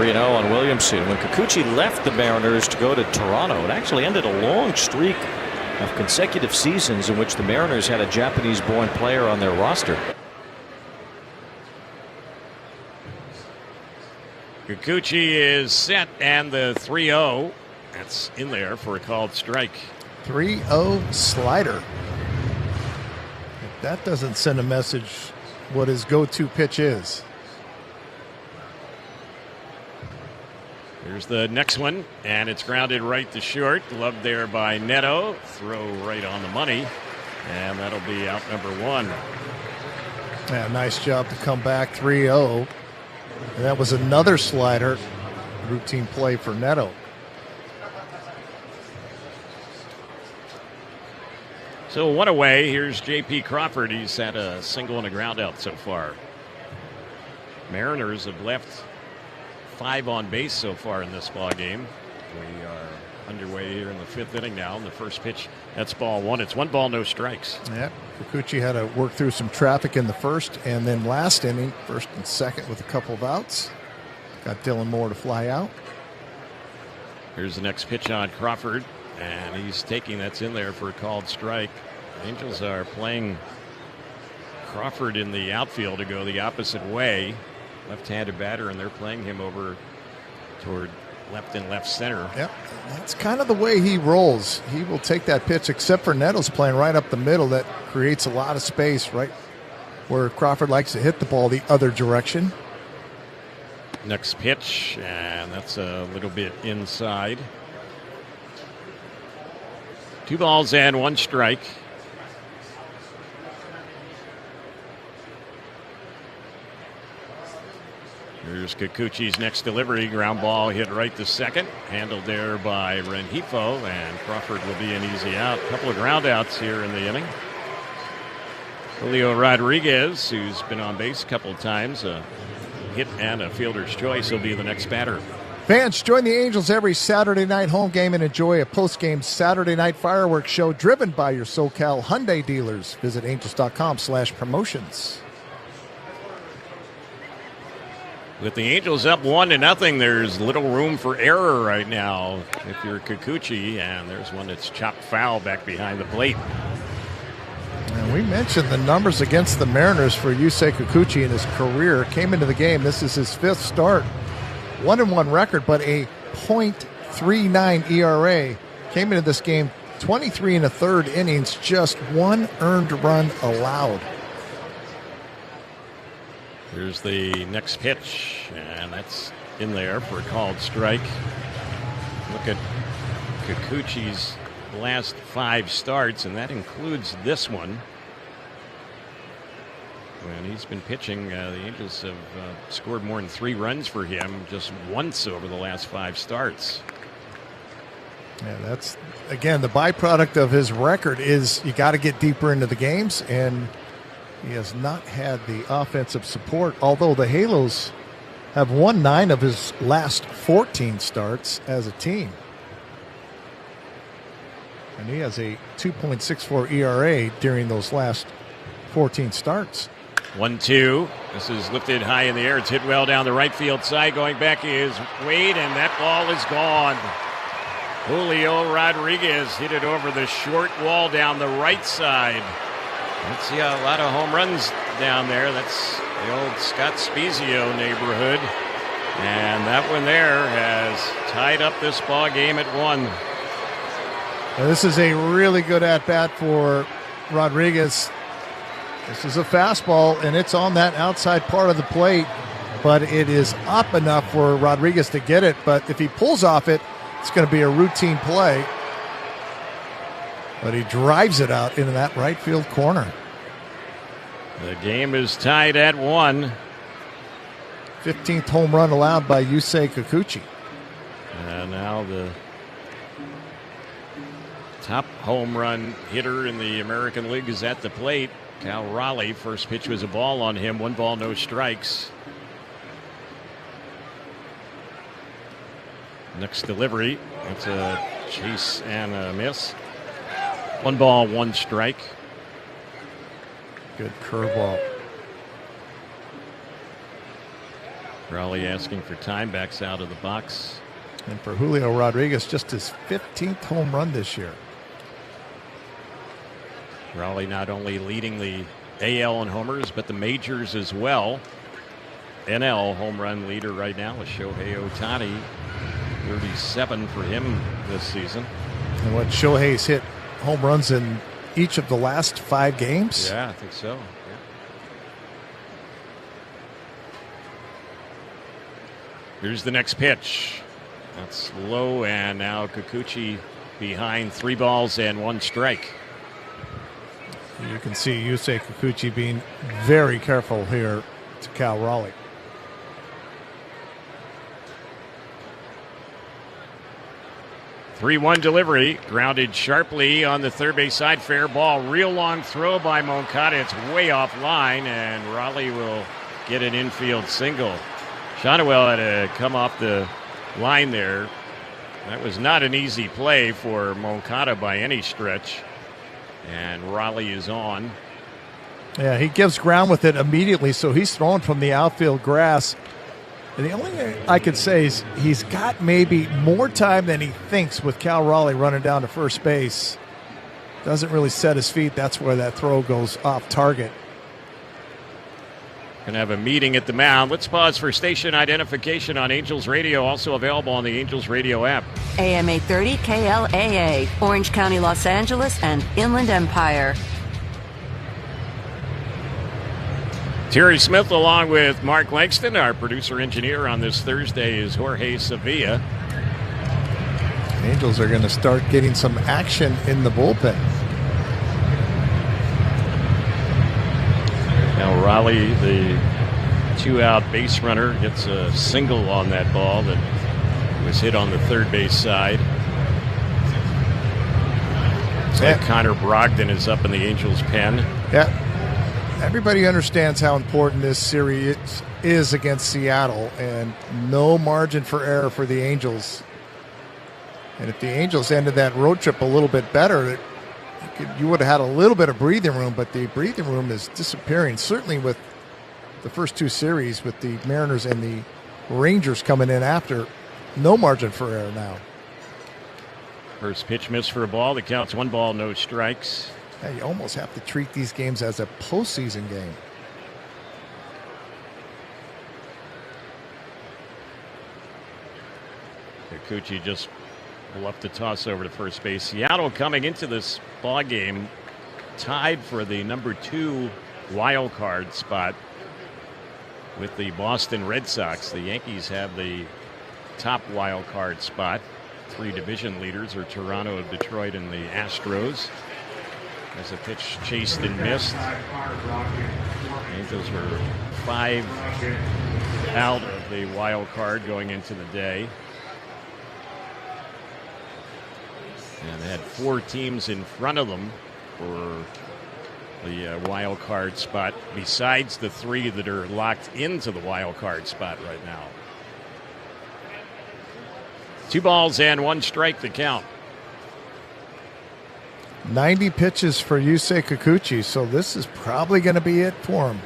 3-0 on Williamson. When Kikuchi left the Mariners to go to Toronto, it actually ended a long streak of consecutive seasons in which the Mariners had a Japanese-born player on their roster. Kikuchi is set, and the 3-0. That's in there for a called strike. 3-0 slider. If that doesn't send a message what his go-to pitch is. Here's the next one, and it's grounded right to short. Gloved there by Neto. Throw right on the money, and that'll be out number 1. Yeah, nice job to come back 3-0. And that was another slider. Routine play for Neto. So 1 away. Here's J.P. Crawford. He's had a single and a ground out so far. Mariners have left 5 on base so far in this ball game. We are underway here in the 5th inning now. In the first pitch, that's ball 1. It's 1 ball, no strikes. Yeah, Kikuchi had to work through some traffic in the first, and then last inning, first and second with a couple of outs. Got Dylan Moore to fly out. Here's the next pitch on Crawford, and he's taking that's in there for a called strike. Angels are playing Crawford in the outfield to go the opposite way. Left-handed batter, and they're playing him over toward left and left center. Yep, that's kind of the way he rolls. He will take that pitch, except for Neto's playing right up the middle. That creates a lot of space right where Crawford likes to hit the ball the other direction. Next pitch, and that's a little bit inside. 2 balls and 1 strike. Here's Kikuchi's next delivery. Ground ball hit right to second. Handled there by Rengifo, and Crawford will be an easy out. A couple of ground outs here in the inning. Julio Rodriguez, who's been on base a couple of times, a hit and a fielder's choice, will be the next batter. Fans, join the Angels every Saturday night home game and enjoy a post-game Saturday night fireworks show driven by your SoCal Hyundai dealers. Visit angels.com/promotions. With the Angels up 1-0, there's little room for error right now if you're Kikuchi, and there's one that's chopped foul back behind the plate. And we mentioned the numbers against the Mariners for Yusei Kikuchi in his career. Came into the game, this is his 5th start. 1-1 record, but a .39 ERA. Came into this game 23 1/3 innings, just 1 earned run allowed. Here's the next pitch, and that's in there for a called strike. Look at Kikuchi's last 5 starts, and that includes this one. When he's been pitching, the Angels have scored more than 3 runs for him just once over the last 5 starts. Yeah, that's, again, the byproduct of his record is you got to get deeper into the games, and he has not had the offensive support, although the Halos have won 9 of his last 14 starts as a team. And he has a 2.64 ERA during those last 14 starts. 1-2. This is lifted high in the air. It's hit well down the right field side. Going back is Wade, and that ball is gone. Julio Rodriguez hit it over the short wall down the right side. Let's see a lot of home runs down there. That's the old Scott Spezio neighborhood. And that one there has tied up this ball game at 1. Now, this is a really good at-bat for Rodriguez. This is a fastball, and it's on that outside part of the plate, but it is up enough for Rodriguez to get it. But if he pulls off it, it's going to be a routine play. But he drives it out into that right field corner. The game is tied at 1. 15th home run allowed by Yusei Kikuchi. And now the top home run hitter in the American League is at the plate. Cal Raleigh, first pitch was a ball on him. 1 ball, no strikes. Next delivery, it's a chase and a miss. 1 ball, 1 strike. Good curveball. Raleigh asking for time, backs out of the box. And for Julio Rodriguez, just his 15th home run this year. Raleigh not only leading the AL in homers, but the majors as well. NL home run leader right now is Shohei Ohtani. 37 for him this season. And what, Shohei's hit home runs in each of the last 5 games? Yeah, I think so. Here's the next pitch. That's low, and now Kikuchi behind 3 balls and 1 strike. You can see Yusei Kikuchi being very careful here to Cal Raleigh. (3-1) delivery, grounded sharply on the third base side. Fair ball, real long throw by Moncada. It's way off line, and Raleigh will get an infield single. Shonowell had to come off the line there. That was not an easy play for Moncada by any stretch. And Raleigh is on. Yeah, he gives ground with it immediately, so he's throwing from the outfield grass. And the only thing I could say is he's got maybe more time than he thinks with Cal Raleigh running down to first base. Doesn't really set his feet. That's where that throw goes off target. Going to have a meeting at the mound. Let's pause for station identification on Angels Radio, also available on the Angels Radio app. AM 830 KLAA, Orange County, Los Angeles, and Inland Empire. Terry Smith along with Mark Langston. Our producer-engineer on this Thursday is Jorge Sevilla. Angels are going to start getting some action in the bullpen. Now Raleigh, the 2-out base runner, gets a single on that ball that was hit on the third base side. So Connor Brogdon is up in the Angels' pen. Yeah. Everybody understands how important this series is against Seattle, and no margin for error for the Angels. And if the Angels ended that road trip a little bit better, you would have had a little bit of breathing room, but the breathing room is disappearing, certainly with the first 2 series with the Mariners and the Rangers coming in after. No margin for error now. First pitch missed for a ball. The count's 1 ball, no strikes. Yeah, you almost have to treat these games as a postseason game. Kikuchi just bluffed the toss over to first base. Seattle coming into this ball game tied for the number 2 wild card spot with the Boston Red Sox. The Yankees have the top wild card spot. 3 division leaders are Toronto, Detroit, and the Astros. As a pitch chased and missed. Angels were 5 out of the wild card going into the day. And they had 4 teams in front of them for the wild card spot, besides the 3 that are locked into the wild card spot right now. 2 balls and 1 strike to count. 90 pitches for Yusei Kikuchi, so this is probably going to be it for him.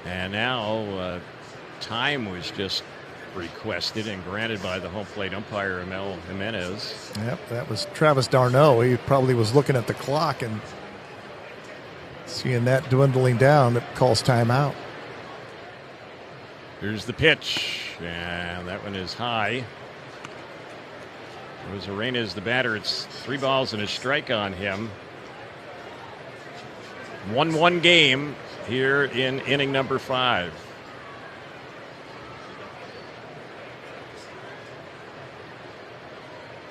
And now time was just requested and granted by the home plate umpire, Emel Jimenez. Yep, that was Travis d'Arnaud. He probably was looking at the clock and seeing that dwindling down, it calls timeout. Here's the pitch, and that one is high. Rosarena is the batter. It's 3 balls and a strike on him. 1-1 game here in inning number 5.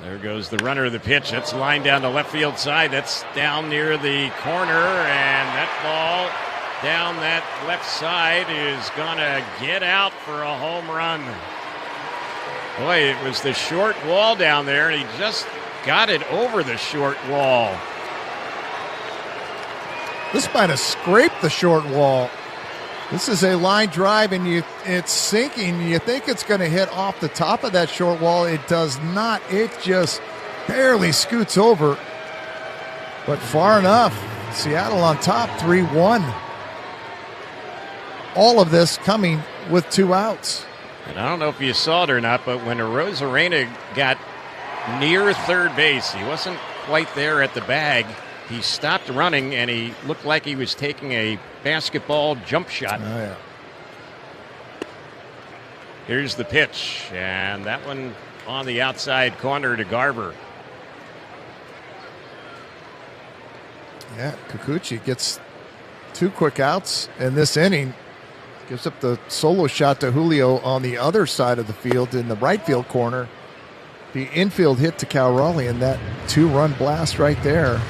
There goes the runner of the pitch. That's lined down the left field side. That's down near the corner, and that ball down that left side is going to get out for a home run. Boy, it was the short wall down there, and he just got it over the short wall. This might have scraped the short wall. This is a line drive, and it's sinking. You think it's going to hit off the top of that short wall. It does not. It just barely scoots over, but far enough Seattle on top, 3-1. All of this coming with 2 outs. And I don't know if you saw it or not, but when Arozarena got near third base, he wasn't quite there at the bag. He stopped running, and he looked like he was taking a basketball jump shot. Oh, yeah. Here's the pitch, and that one on the outside corner to Garver. Yeah, Kikuchi gets 2 quick outs in this inning. Gives up the solo shot to Julio on the other side of the field in the right field corner. The infield hit to Cal Raleigh, and that 2-run blast right there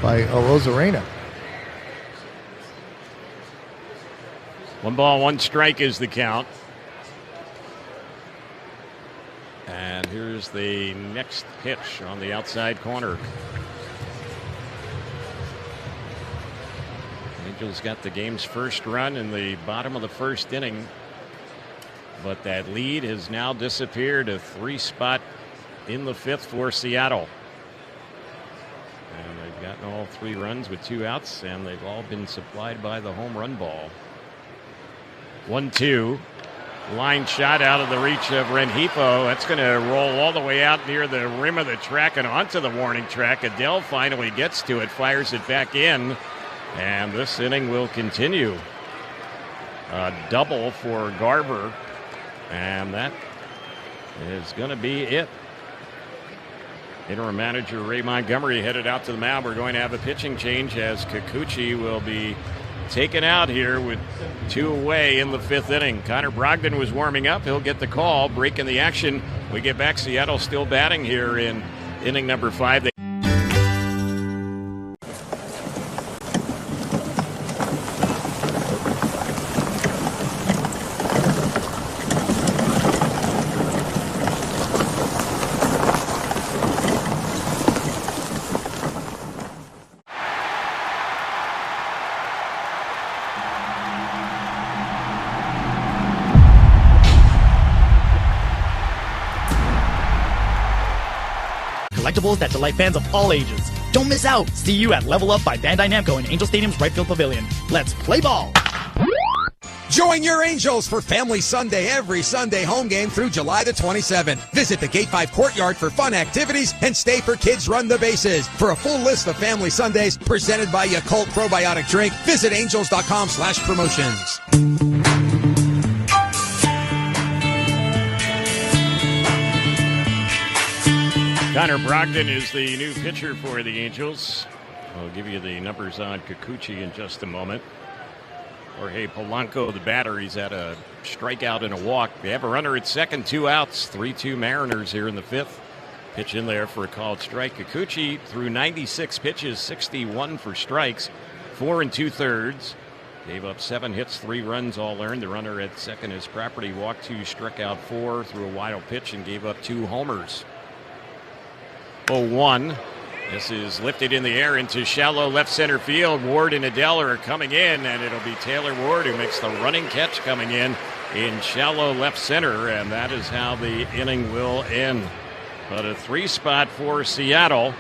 by Arozarena. 1-1 strike is the count. And here's the next pitch on the outside corner. Angels got the game's first run in the bottom of the first inning, but that lead has now disappeared. A 3-spot in the 5th for Seattle. And they've gotten all 3 runs with 2 outs, and they've all been supplied by the home run ball. 1-2. Line shot out of the reach of Rengifo. That's going to roll all the way out near the rim of the track and onto the warning track. Adele finally gets to it, fires it back in, and this inning will continue. A double for Garver, and that is going to be it. Interim manager Ray Montgomery headed out to the mound. We're going to have a pitching change as Kikuchi will be taken out here with 2 away in the 5th inning. Connor Brogdon was warming up. He'll get the call, breaking the action. We get back. Seattle still batting here in inning number 5. Collectibles that delight fans of all ages. Don't miss out. See you at Level Up by Bandai Namco in Angel Stadium's right field pavilion. Let's play ball. Join your Angels for Family Sunday every Sunday home game through July the 27th. Visit the Gate 5 Courtyard for fun activities and stay for Kids Run the Bases. For a full list of Family Sundays presented by Yakult Probiotic Drink, visit angels.com/promotions. Connor Brogdon is the new pitcher for the Angels. I'll give you the numbers on Kikuchi in just a moment. Jorge Polanco, the batter, he's had a strikeout and a walk. They have a runner at second, 2 outs, 3-2 Mariners here in the 5th. Pitch in there for a called strike. Kikuchi threw 96 pitches, 61 for strikes, 4 2/3. Gave up 7 hits, 3 runs, all earned. The runner at second is property, walked 2, struck out 4, threw a wild pitch, and gave up 2 homers. 0-1. This is lifted in the air into shallow left center field. Ward and Adele are coming in, and it'll be Taylor Ward who makes the running catch coming in shallow left center, and that is how the inning will end. But a 3-spot for Seattle.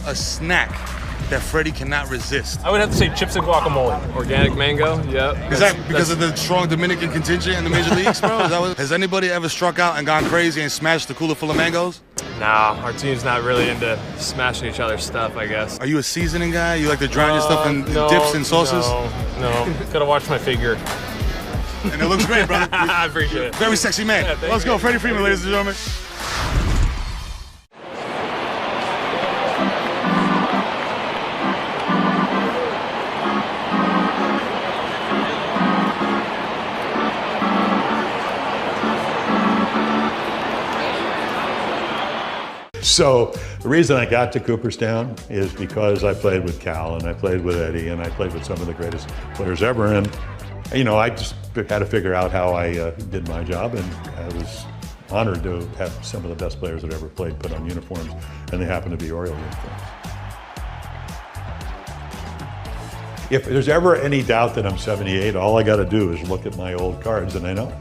A snack that Freddie cannot resist. I would have to say chips and guacamole. Organic mango, yeah. Is that because of the strong Dominican contingent in the major leagues, bro? Has anybody ever struck out and gone crazy and smashed the cooler full of mangoes? Nah, our team's not really into smashing each other's stuff, I guess. Are you a seasoning guy? You like to drown your stuff in dips and sauces? No. Gotta watch my figure. And it looks great, brother. I appreciate it. Very sexy man. Yeah, Let's go, Freddie Freeman, ladies and gentlemen. So the reason I got to Cooperstown is because I played with Cal and I played with Eddie and I played with some of the greatest players ever. And, you know, I just had to figure out how I did my job, and I was honored to have some of the best players that ever played put on uniforms, and they happen to be Oriole uniforms. If there's ever any doubt that I'm 78, all I got to do is look at my old cards and I know.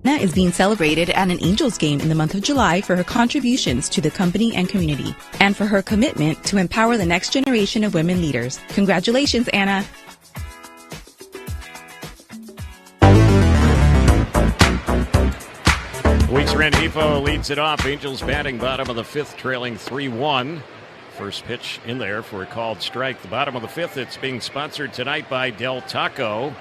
Anna is being celebrated at an Angels game in the month of July for her contributions to the company and community, and for her commitment to empower the next generation of women leaders. Congratulations, Anna. Luis Rengifo leads it off. Angels batting bottom of the fifth, trailing 3-1. First pitch in there for a called strike. The bottom of the fifth, it's being sponsored tonight by Del Taco.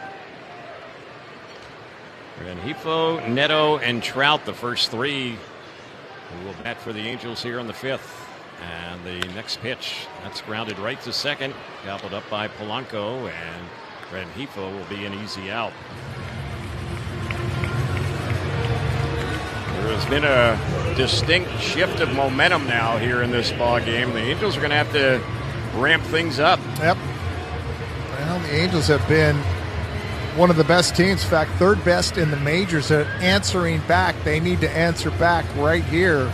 Rengifo, Neto, and Trout, the first three who will bat for the Angels here on the fifth. And the next pitch, that's grounded right to second, gobbled up by Polanco, and Rengifo will be an easy out. There has been a distinct shift of momentum now here in this ball game. The Angels are going to have to ramp things up. Yep. Well, the Angels have been one of the best teams, in fact, third best in the majors at answering back. They need to answer back right here.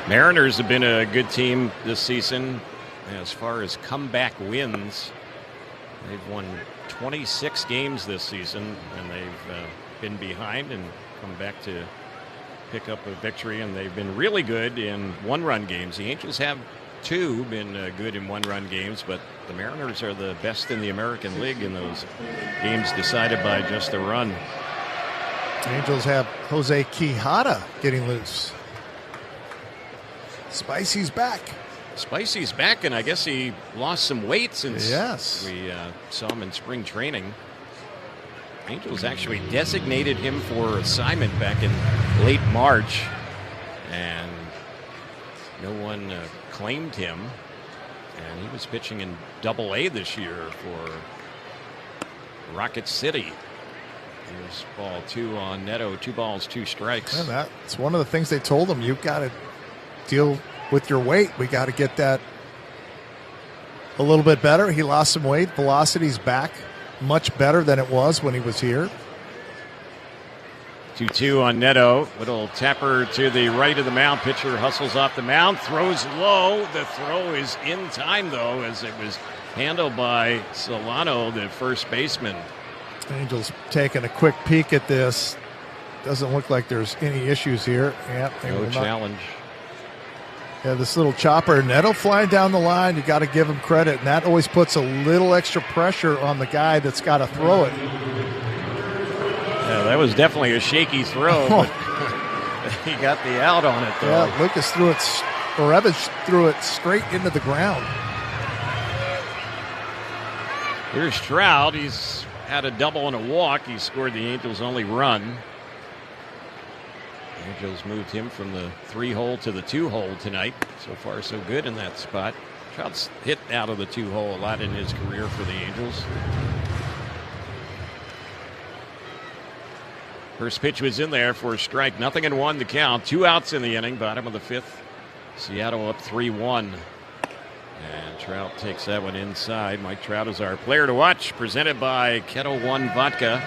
Mariners have been a good team this season as far as comeback wins. They've won 26 games this season, and they've been behind and come back to pick up a victory, and they've been really good in one-run games. The Angels have too been good in one-run games, but the Mariners are the best in the American League in those games decided by just a run. The Angels have Jose Quijada getting loose. Spicy's back. Spicy's back, and I guess he lost some weight since yes. we saw him in spring training. Angels actually designated him for assignment back in late March, and no one claimed him. And he was pitching in Double-A this year for Rocket City. Here's ball two on Neto, 2 balls, 2 strikes. And that's one of the things they told him. You've got to deal with your weight. We got to get that a little bit better. He lost some weight. Velocity's back. Much better than it was when he was here. 2-2 on Neto. Little tapper to the right of the mound. Pitcher hustles off the mound, throws low. The throw is in time, though, as it was handled by Solano, the first baseman. Angels taking a quick peek at this. Doesn't look like there's any issues here. Yeah, no challenge. Yeah, this little chopper, Neto flying down the line. You got to give him credit, and that always puts a little extra pressure on the guy that's got to throw it. Yeah, that was definitely a shaky throw, but he got the out on it, though. Yeah, Lucas threw it, or Evans threw it straight into the ground. Here's Trout. He's had a double and a walk. He scored the Angels' only run. Angels moved him from the 3-hole to the 2-hole tonight. So far, so good in that spot. Trout's hit out of the 2-hole a lot in his career for the Angels. First pitch was in there for a strike. 0-1 to count. 2 outs in the inning. Bottom of the fifth. Seattle up 3-1. And Trout takes that one inside. Mike Trout is our player to watch. Presented by Kettle One Vodka.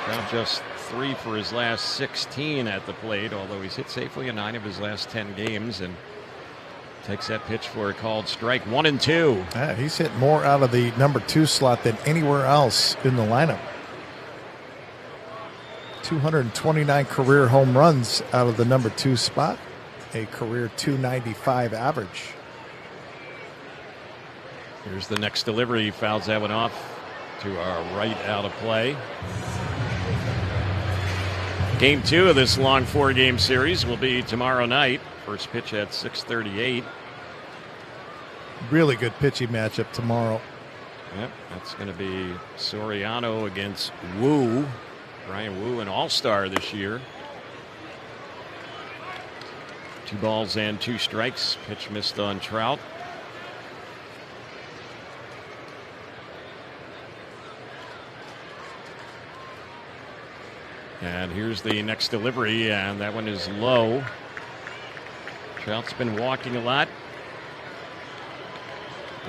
Trout just 3 for his last 16 at the plate, although he's hit safely in 9 of his last 10 games, and takes that pitch for a called strike. 1-2. Yeah, he's hit more out of the number 2 slot than anywhere else in the lineup. 229 career home runs out of the number 2 spot, a career 295 average. Here's the next delivery. He fouls that one off to our right out of play. Game 2 of this long 4-game series will be tomorrow night. First pitch at 6:38. Really good pitching matchup tomorrow. Yep, that's going to be Soriano against Wu. Brian Wu, an all-star this year. 2 balls and 2 strikes. Pitch missed on Trout. And here's the next delivery, and that one is low. Trout's been walking a lot.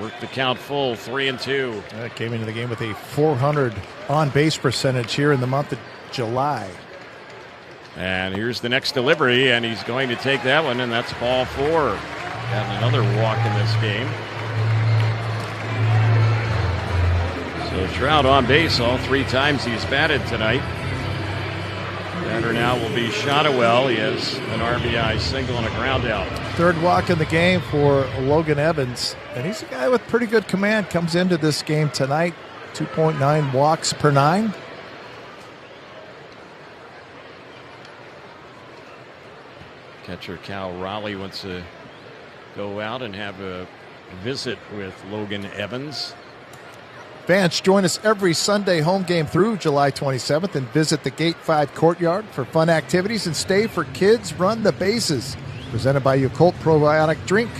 Worked the count full, 3-2. Came into the game with a .400 on-base percentage here in the month of July. And here's the next delivery, and he's going to take that one, and that's ball 4. Got another walk in this game. So Trout on base all 3 times he's batted tonight. Batter now will be Shotwell. He has an RBI single and a ground out. 3rd walk in the game for Logan Evans, and he's a guy with pretty good command. Comes into this game tonight, 2.9 walks per 9. Catcher Cal Raleigh wants to go out and have a visit with Logan Evans. Fans, join us every Sunday home game through July 27th and visit the Gate 5 Courtyard for fun activities and stay for Kids Run the Bases. Presented by Yakult Probiotic Drink.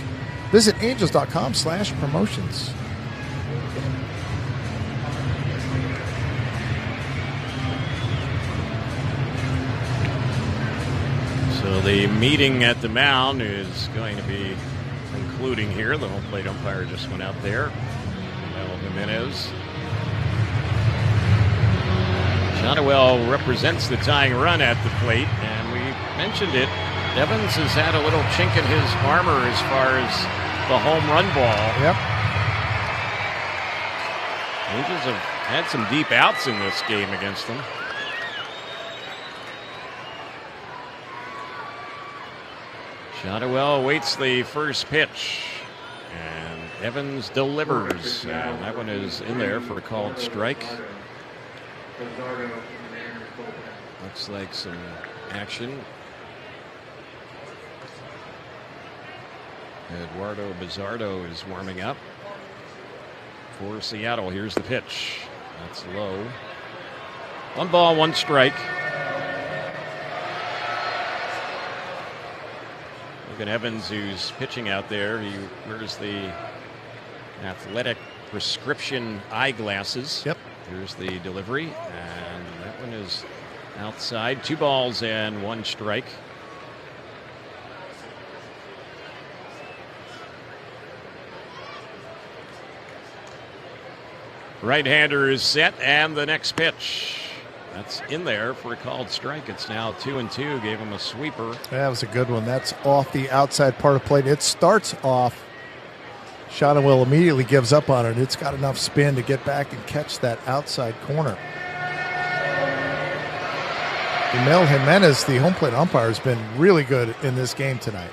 Visit angels.com/promotions. So the meeting at the mound is going to be concluding here. The home plate umpire just went out there. Mel Jimenez. Shotwell represents the tying run at the plate, and we mentioned it. Evans has had a little chink in his armor as far as the home run ball. Yep. Angels have had some deep outs in this game against them. Shotwell waits the first pitch, and Evans delivers, and that one is in there for a called strike. Looks like some action. Eduardo Bizzardo is warming up for Seattle. Here's the pitch. That's low. 1 ball, 1 strike. Logan Evans, who's pitching out there, he wears the athletic prescription eyeglasses. Yep. Here's the delivery, and that one is outside. 2 balls and 1 strike. Right-hander is set, and the next pitch. That's in there for a called strike. It's now 2-2. Gave him a sweeper. That was a good one. That's off the outside part of the plate. It starts off. Shotwell immediately gives up on it. It's got enough spin to get back and catch that outside corner. Mel Jimenez, the home plate umpire, has been really good in this game tonight.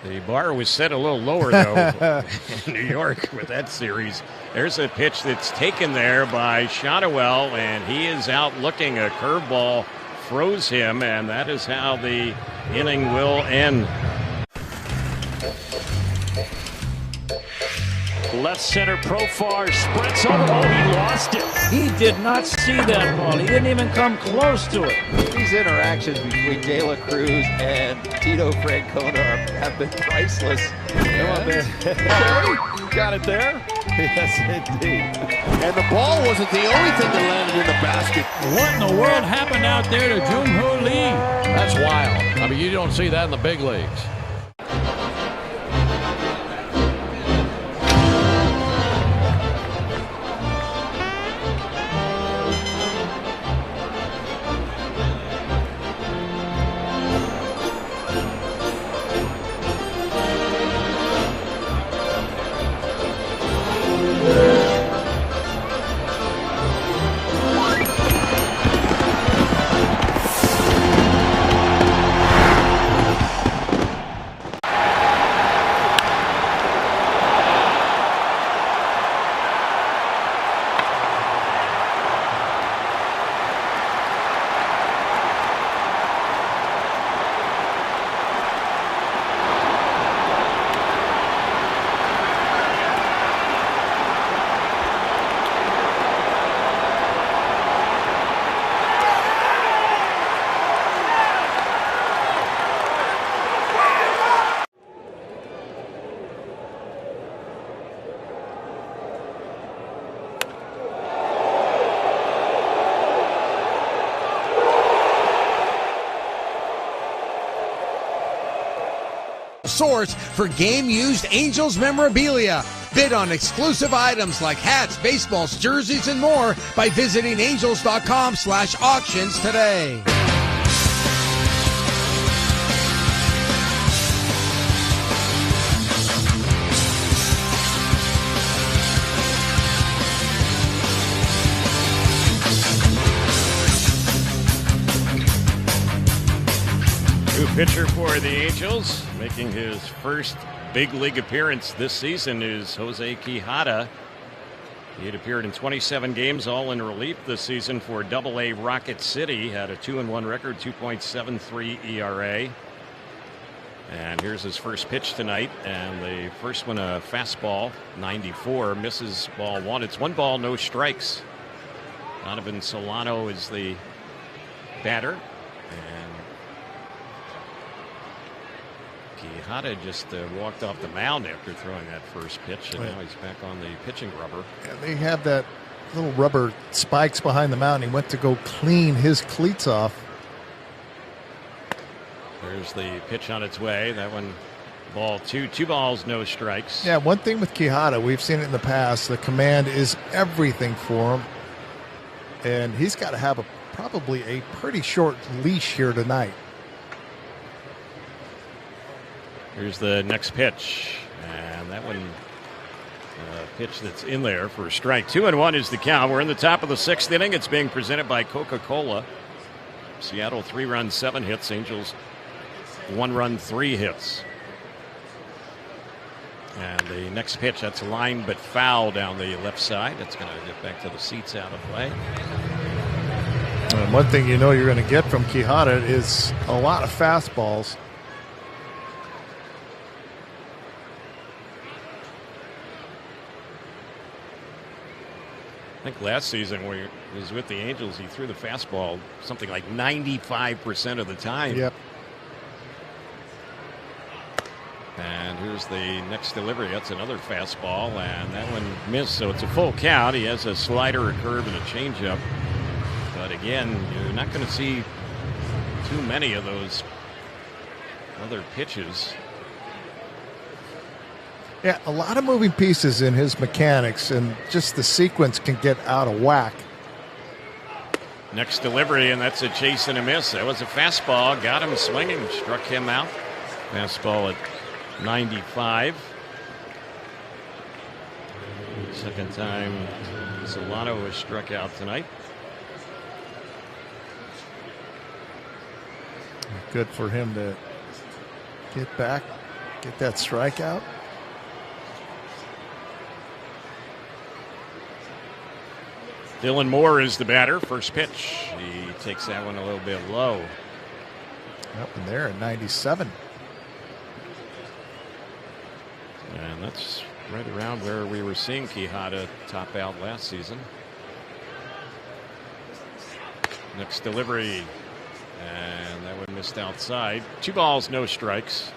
The bar was set a little lower, though, in New York with that series. There's a pitch that's taken there by Shotwell, and he is out looking. A curveball froze him, and that is how the inning will end. Left center Profar sprints over. Oh, he lost it. He did not see that ball. He didn't even come close to it. These interactions between De La Cruz and Tito Francona have been priceless. Come on, man. You got it there? Yes, indeed. And the ball wasn't the only thing that landed in the basket. What in the world happened out there to Jung-Hoo Lee? That's wild. I mean, you don't see that in the big leagues. Source for game-used Angels memorabilia. Bid on exclusive items like hats, baseballs, jerseys, and more by visiting angels.com/auctions today. New pitcher for the Angels, making his first big league appearance this season, is Yusei Kikuchi. He had appeared in 27 games, all in relief this season for AA Rocket City. Had a 2-1 record, 2.73 ERA. And here's his first pitch tonight, and the first one a fastball, 94, misses ball one. It's 1 ball, no strikes. Donovan Solano is the batter, and Kikuchi just walked off the mound after throwing that first pitch, and now he's back on the pitching rubber. And they have that little rubber spikes behind the mound. He went to go clean his cleats off. There's the pitch on its way. That one, ball two. 2 balls, no strikes. Yeah, one thing with Kikuchi, we've seen it in the past, the command is everything for him. And he's got to have probably a pretty short leash here tonight. Here's the next pitch, and that one, pitch that's in there for a strike. 2-1 is the count. We're in the top of the 6th inning. It's being presented by Coca-Cola. Seattle 3 runs, 7 hits. Angels 1 run, 3 hits. And the next pitch, that's a line but foul down the left side. That's going to get back to the seats out of play. And one thing you know you're going to get from Kikuchi is a lot of fastballs. I think last season when he was with the Angels, he threw the fastball something like 95% of the time. Yep. And here's the next delivery. That's another fastball, and that one missed, so it's a full count. He has a slider, a curve, and a changeup. But again, you're not going to see too many of those other pitches. Yeah, a lot of moving pieces in his mechanics, and just the sequence can get out of whack. Next delivery, and that's a chase and a miss. That was a fastball. Got him swinging, struck him out. Fastball at 95. Second time Solano was struck out tonight. Good for him to get back, get that strikeout. Dylan Moore is the batter. First pitch. He takes that one a little bit low. Up in there at 97. And that's right around where we were seeing Kikuchi top out last season. Next delivery. And that one missed outside. 2 balls, no strikes.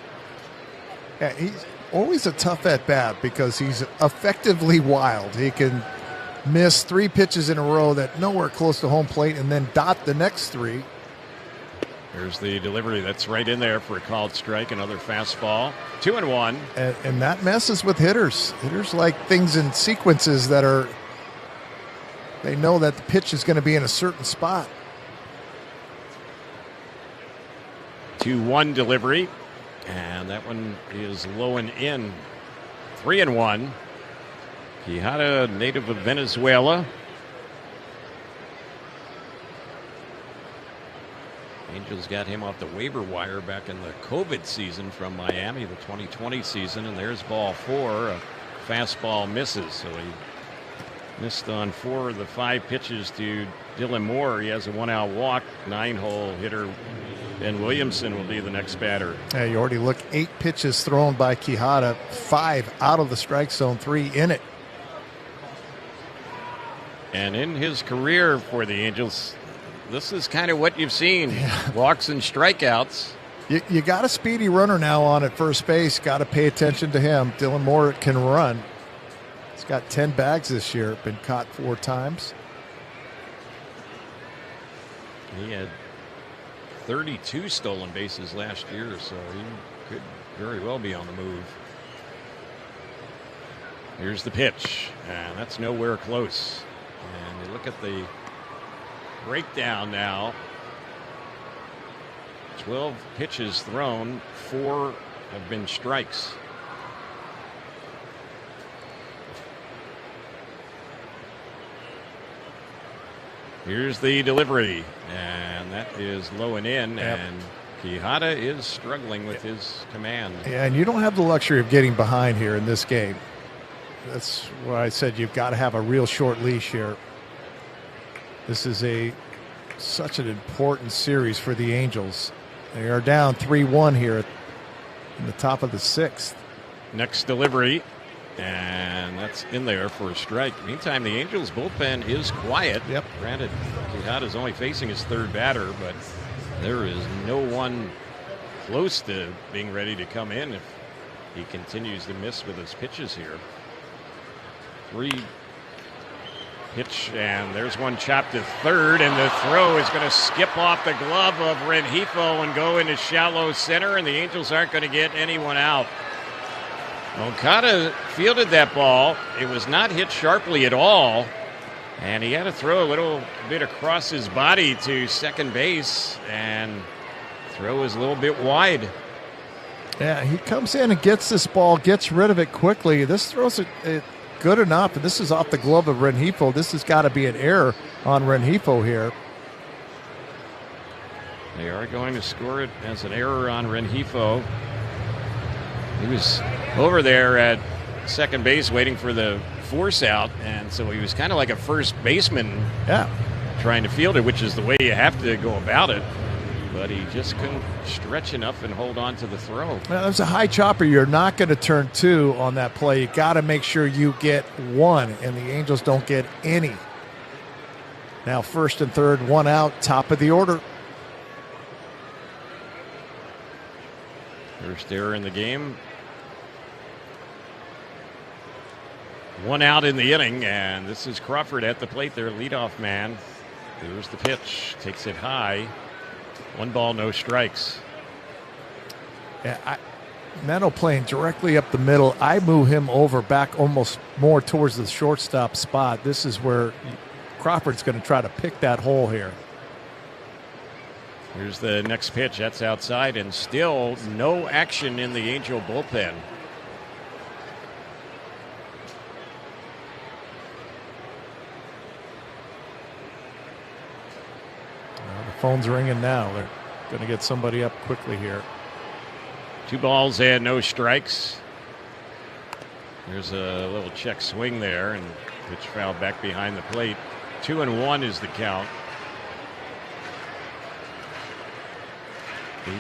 Yeah, he's always a tough at bat because he's effectively wild. He can miss 3 pitches in a row that nowhere close to home plate and then dot the next 3. There's the delivery. That's right in there for a called strike. Another fastball. 2-1. And that messes with hitters. Hitters like things in sequences that are, they know that the pitch is going to be in a certain spot. 2-1 delivery. And that one is low and in. 3-1. Kikuchi, native of Venezuela. Angels got him off the waiver wire back in the COVID season from Miami, the 2020 season. And there's ball 4. A fastball misses. So he missed on 4 of the 5 pitches to Dylan Moore. He has a 1-out walk. 9-hole hitter Ben Williamson will be the next batter. Yeah, you already look 8 pitches thrown by Kikuchi. 5 out of the strike zone, 3 in it. And in his career for the Angels, this is kind of what you've seen. Walks and strikeouts. You got a speedy runner now on at first base. Got to pay attention to him. Dylan Moore can run. He's got 10 bags this year. Been caught 4 times. He had 32 stolen bases last year, so he could very well be on the move. Here's the pitch, and that's nowhere close. And you look at the breakdown now. 12 pitches thrown, 4 have been strikes. Here's the delivery, and that is low and in, and Quijada is struggling with his command. Yeah, and you don't have the luxury of getting behind here in this game. That's why I said you've got to have a real short leash here. This is such an important series for the Angels. They are down 3-1 here in the top of the 6th. Next delivery, and that's in there for a strike. Meantime, the Angels bullpen is quiet. Yep. Granted, Quijada's only facing his third batter, but there is no one close to being ready to come in if he continues to miss with his pitches here. 3 pitch, and there's one chopped to third, and the throw is going to skip off the glove of Rengifo and go into shallow center, and the Angels aren't going to get anyone out. Okada fielded that ball. It was not hit sharply at all, and he had to throw a little bit across his body to second base, and throw was a little bit wide. Yeah, he comes in and gets this ball, gets rid of it quickly. This throws it good enough, and this is off the glove of Rengifo. This has got to be an error on Rengifo here. They are going to score it as an error on Rengifo. He was over there at second base waiting for the force out, and so he was kind of like a first baseman trying to field it, which is the way you have to go about it. But he just couldn't stretch enough and hold on to the throw. Well, there's a high chopper. You're not going to turn 2 on that play. You got to make sure you get 1, and the Angels don't get any. Now first and third, 1 out, top of the order. First error in the game. 1 out in the inning, and this is Crawford at the plate, their leadoff man. Here's the pitch, takes it high. 1 ball, no strikes. Yeah, Neto playing directly up the middle. I move him over back almost more towards the shortstop spot. This is where Crawford's going to try to pick that hole here. Here's the next pitch. That's outside, and still no action in the Angel bullpen. Phone's ringing now. They're going to get somebody up quickly here. 2 balls and no strikes. There's a little check swing there, and pitch fouled back behind the plate. 2-1 is the count.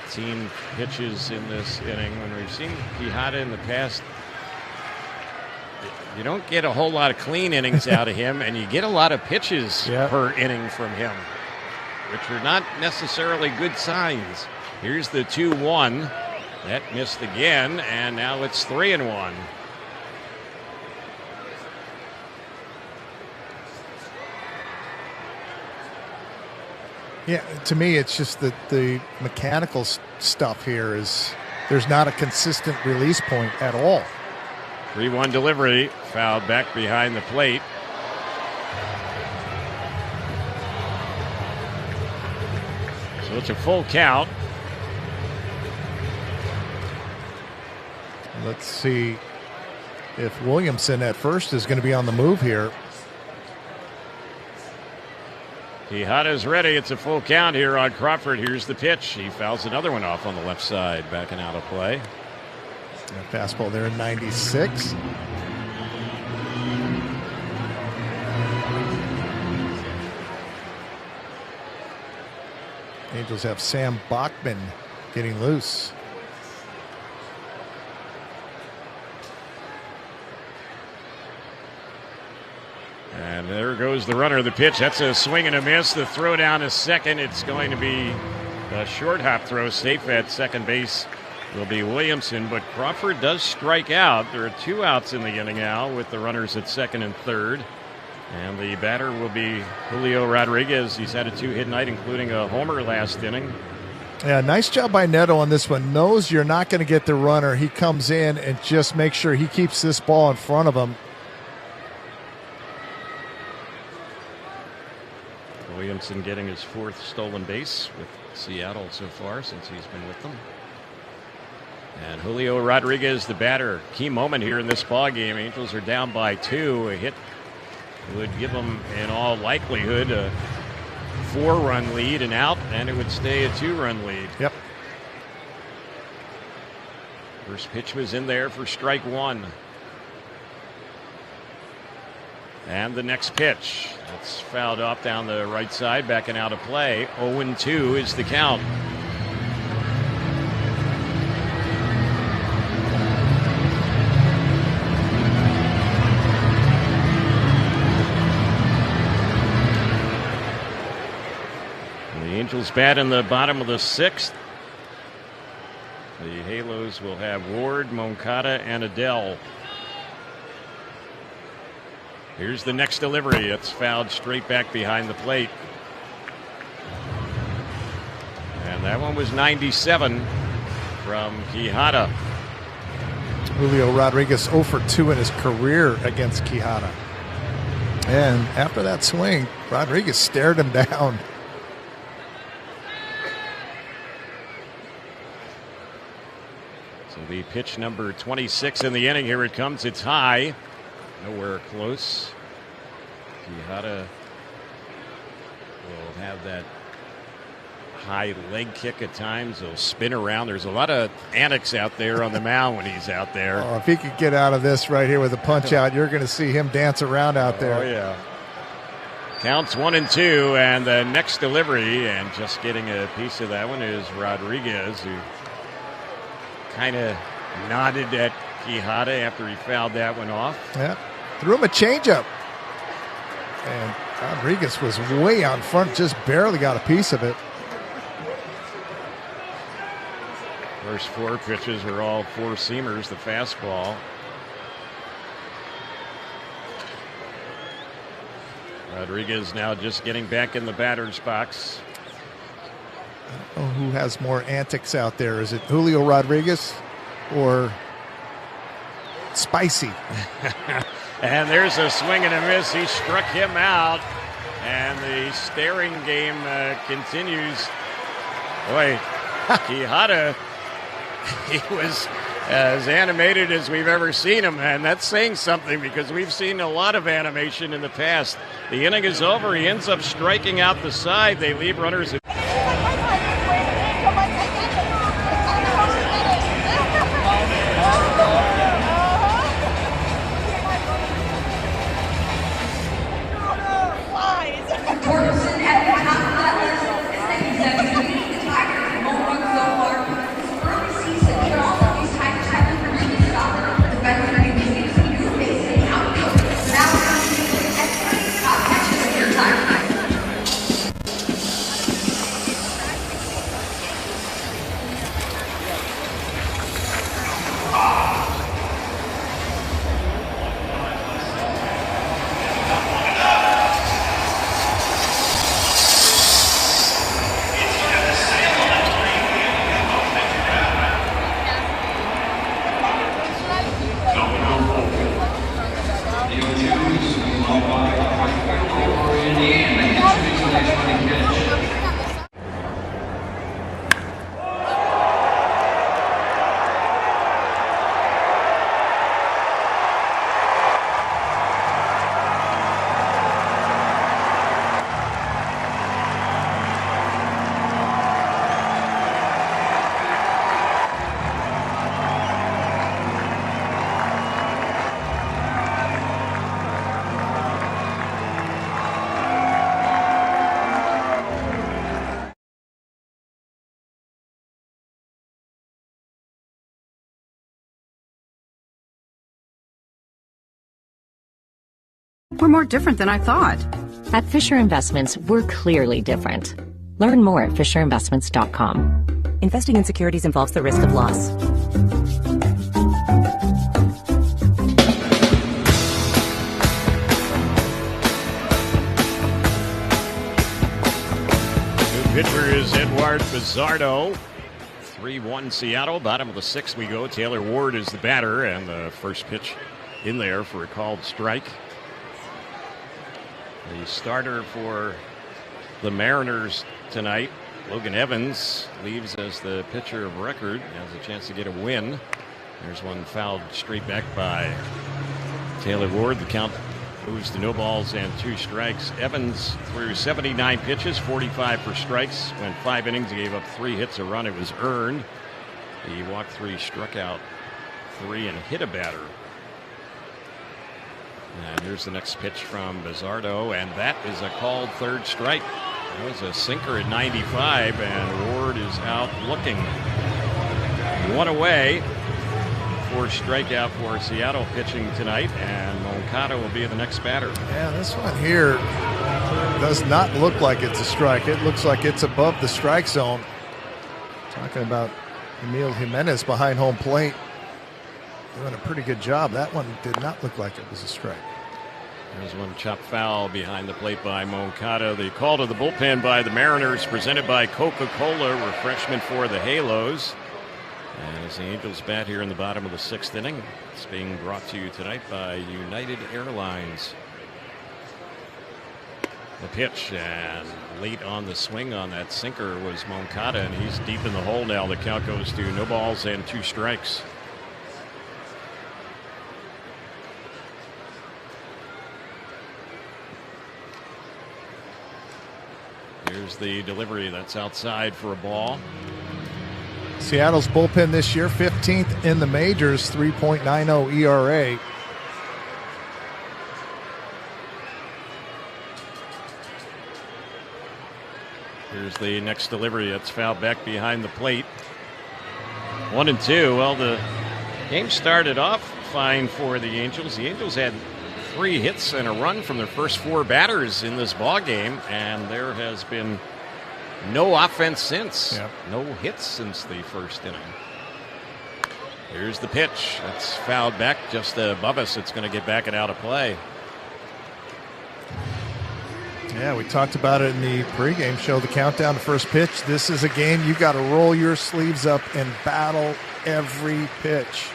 18 pitches in this inning. When we've seen Quijada in the past, you don't get a whole lot of clean innings out of him, and you get a lot of pitches per inning from him, which are not necessarily good signs. Here's the 2-1. That missed again, and now it's 3-1. Yeah, to me, it's just that the mechanical stuff here is there's not a consistent release point at all. 3-1 delivery, fouled back behind the plate. So it's a full count. Let's see if Williamson at first is going to be on the move here. Quijada's ready. It's a full count here on Crawford. Here's the pitch. He fouls another one off on the left side, backing out of play. Fastball there in 96. Angels have Sam Bachman getting loose. And there goes the runner. The pitch. That's a swing and a miss. The throw down to second. It's going to be a short hop throw. Safe at second base will be Williamson, but Crawford does strike out. There are 2 outs in the inning now with the runners at second and third. And the batter will be Julio Rodriguez. He's had a 2-hit night, including a homer last inning. Yeah, nice job by Neto on this one. Knows you're not going to get the runner. He comes in and just makes sure he keeps this ball in front of him. Williamson getting his 4th stolen base with Seattle so far since he's been with them. And Julio Rodriguez, the batter. Key moment here in this ball game. Angels are down by 2. A hit would give them, in all likelihood, a 4-run lead and out, and it would stay a 2-run lead. Yep. First pitch was in there for strike 1. And the next pitch. That's fouled off down the right side, backing out of play. 0-2 is the count. The Angels bat in the bottom of the 6th. The Halos will have Ward, Moncada, and Adele. Here's the next delivery. It's fouled straight back behind the plate. And that one was 97 from Quijada. Julio Rodriguez 0 for 2 in his career against Quijada. And after that swing, Rodriguez stared him down. So the pitch number 26 in the inning. Here it comes. It's high. Nowhere close. Quijada will have that high leg kick at times. He'll spin around. There's a lot of antics out there on the mound when he's out there. Oh, if he could get out of this right here with a punch out, you're going to see him dance around out there. Oh, yeah. Counts 1-2, and the next delivery, and just getting a piece of that one is Rodriguez, who kind of nodded at Quijada after he fouled that one off. Yeah, threw him a changeup. And Rodriguez was way out front, just barely got a piece of it. First 4 pitches are all 4-seamers, the fastball. Rodriguez now just getting back in the batter's box. I don't know who has more antics out there. Is it Julio Rodriguez or Spicy? And there's a swing and a miss. He struck him out. And the staring game continues. Boy, Quijada, he was as animated as we've ever seen him. And that's saying something because we've seen a lot of animation in the past. The inning is over. He ends up striking out the side. They leave runners at We're more different than I thought. At Fisher Investments, we're clearly different. Learn more at FisherInvestments.com. Investing in securities involves the risk of loss. New pitcher is Eduardo Eduardo Bizardo. 3-1 Seattle. Bottom of the sixth we go. Taylor Ward is the batter, and the first pitch in there for a called strike. The starter for the Mariners tonight, Logan Evans, leaves as the pitcher of record. Has a chance to get a win. There's one fouled straight back by Taylor Ward. The count moves to no balls and 2 strikes. Evans threw 79 pitches, 45 for strikes. Went 5 innings, he gave up 3 hits, a run. It was earned. He walked 3, struck out 3, and hit a batter. And here's the next pitch from Bizardo, and that is a called third strike. That was a sinker at 95, and Ward is out looking. 1 away. 4 strikeout for Seattle pitching tonight, and Moncada will be the next batter. Yeah, this one here does not look like it's a strike. It looks like it's above the strike zone. Talking about Emil Jimenez behind home plate. Doing a pretty good job. That one did not look like it was a strike. There's one chopped foul behind the plate by Moncada. The call to the bullpen by the Mariners, presented by Coca-Cola, refreshment for the Halos. And as the Angels bat here in the bottom of the 6th inning, it's being brought to you tonight by United Airlines. The pitch, and late on the swing on that sinker was Moncada, and he's deep in the hole now. The count goes to no balls and 2 strikes. Here's the delivery. That's outside for a ball. Seattle's bullpen this year, 15th in the majors, 3.90 ERA. Here's the next delivery. It's fouled back behind the plate. 1-2. Well, the game started off fine for the Angels. The Angels had 3 hits and a run from their first 4 batters in this ball game, and there has been no offense since. Yep. No hits since the first inning. Here's the pitch. That's fouled back just above us. It's going to get back and out of play. Yeah, we talked about it in the pregame show, the countdown to first pitch. This is a game you got to roll your sleeves up and battle every pitch.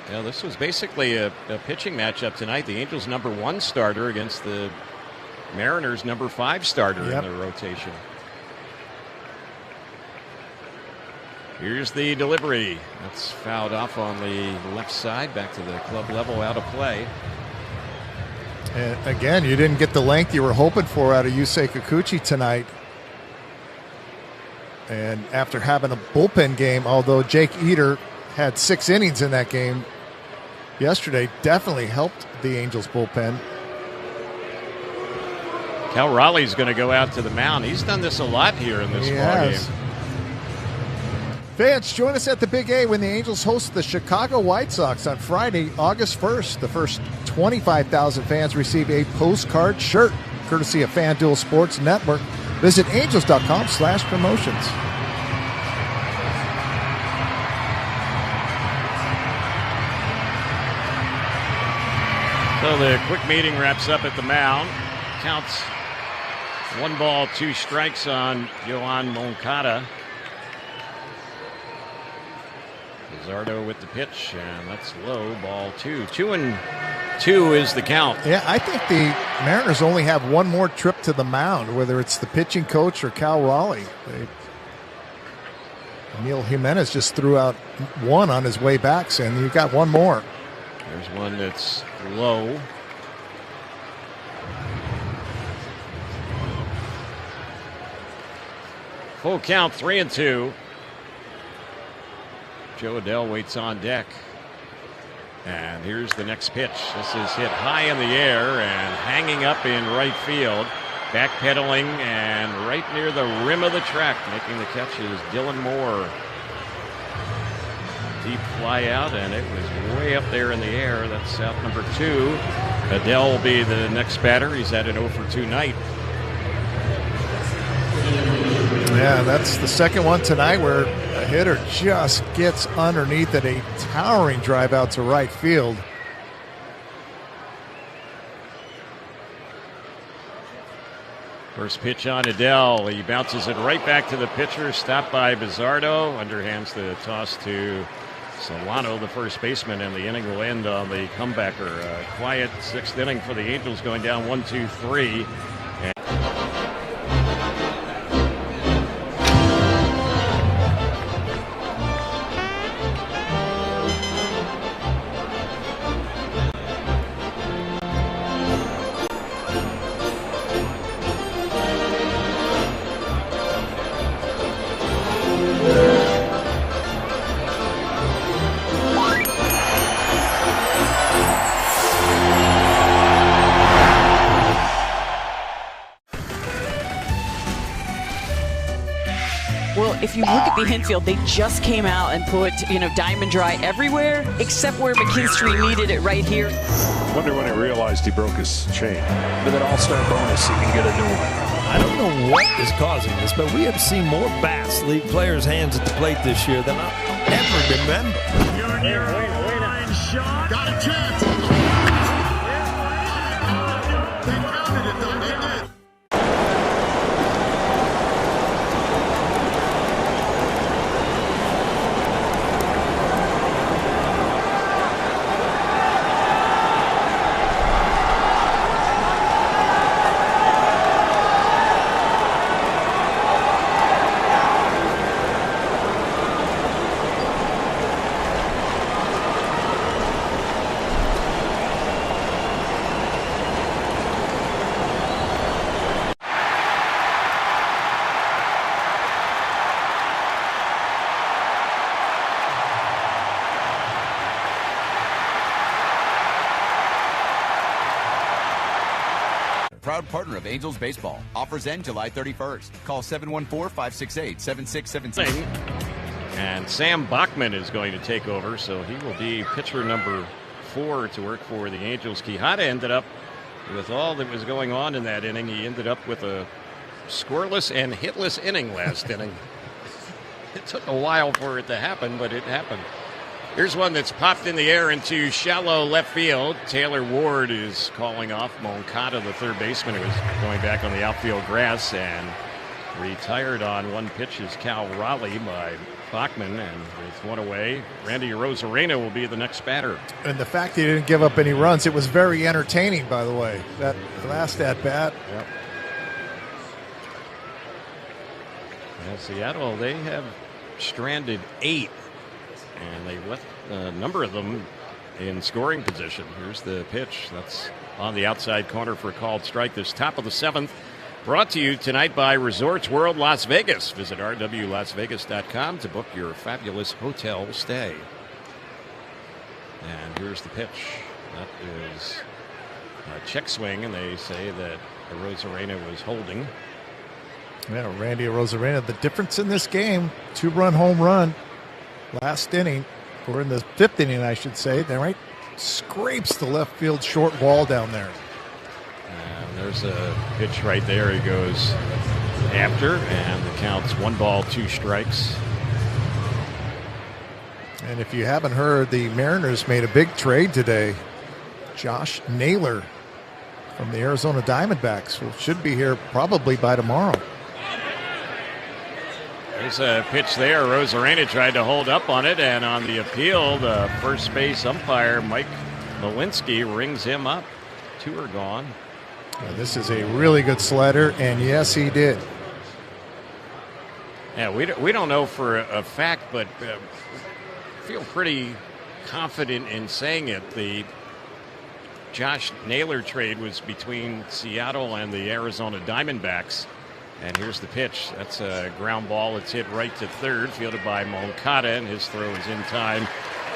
Yeah, this was basically a pitching matchup tonight. The Angels' number 1 starter against the Mariners' number 5 starter in the rotation. Here's the delivery. That's fouled off on the left side, back to the club level, out of play. And again, you didn't get the length you were hoping for out of Yusei Kikuchi tonight. And after having a bullpen game, although Jake Eder had 6 innings in that game yesterday, definitely helped the Angels bullpen. Cal Raleigh's going to go out to the mound. He's done this a lot here in this ball game. Fans, join us at the Big A when the Angels host the Chicago White Sox on Friday, August 1st. The first 25,000 fans receive a postcard shirt, courtesy of FanDuel Sports Network. Visit angels.com/promotions. So the quick meeting wraps up at the mound. Counts 1 ball, 2 strikes on Yohan Moncada. Bizardo with the pitch, and that's low, ball 2. 2-2 is the count. Yeah, I think the Mariners only have 1 more trip to the mound, whether it's the pitching coach or Cal Raleigh. Emil Jimenez just threw out 1 on his way back, and you got 1 more. There's one that's low. Full count, 3-2. Joe Adell waits on deck. And here's the next pitch. This is hit high in the air and hanging up in right field. Backpedaling and right near the rim of the track. Making the catch is Dylan Moore. Deep fly out, and it was way up there in the air. That's out number 2. Adell will be the next batter. He's had an 0-for-2 night. Yeah, that's the second one tonight where a hitter just gets underneath at a towering drive out to right field. First pitch on Adele. He bounces it right back to the pitcher. Stopped by Bizzardo. Underhands the toss to Solano, the first baseman, and the inning will end on the comebacker. Quiet sixth inning for the Angels, going down 1-2-3. Well, if you look at the infield, they just came out and put, Diamond Dry everywhere, except where McKinstry needed it right here. Wonder when he realized he broke his chain. With an all-star bonus, he can get a new one. I don't know what is causing this, but we have seen more bats leave players' hands at the plate this year than I ever remember. You're near a line shot. Got a chance. They counted it, though. They did. Proud partner of Angels Baseball. Offers end July 31st. Call 714-568-7676. And Sam Bachman is going to take over, so he will be pitcher number 4 to work for the Angels. Quijada ended up, with all that was going on in that inning, he ended up with a scoreless and hitless inning last inning. It took a while for it to happen, but it happened. Here's one that's popped in the air into shallow left field. Taylor Ward is calling off Moncada, the third baseman, who was going back on the outfield grass, and retired on one pitch is Cal Raleigh by Bachman, and with one away, Randy Arozarena will be the next batter. And the fact that he didn't give up any runs, it was very entertaining, by the way, that last at-bat. Yep. And Seattle, they have stranded 8. And they left a number of them in scoring position. Here's the pitch. That's on the outside corner for a called strike. This top of the 7th. Brought to you tonight by Resorts World Las Vegas. Visit rwlasvegas.com to book your fabulous hotel stay. And here's the pitch. That is a check swing, and they say that Arozarena was holding. Yeah, Randy Arozarena, the difference in this game, 2-run home run. Last inning, or in the 5th inning, I should say, then right scrapes the left field short wall down there. And there's a pitch right there. He goes after, and the count's 1 ball, 2 strikes. And if you haven't heard, the Mariners made a big trade today. Josh Naylor from the Arizona Diamondbacks should be here probably by tomorrow. There's a pitch there. Arozarena tried to hold up on it, and on the appeal, the first base umpire, Mike Malinsky, rings him up. 2 are gone. This is a really good slider, and yes, he did. Yeah, we don't know for a fact, but feel pretty confident in saying it. The Josh Naylor trade was between Seattle and the Arizona Diamondbacks. And here's the pitch. That's a ground ball. It's hit right to third, fielded by Moncada, and his throw is in time.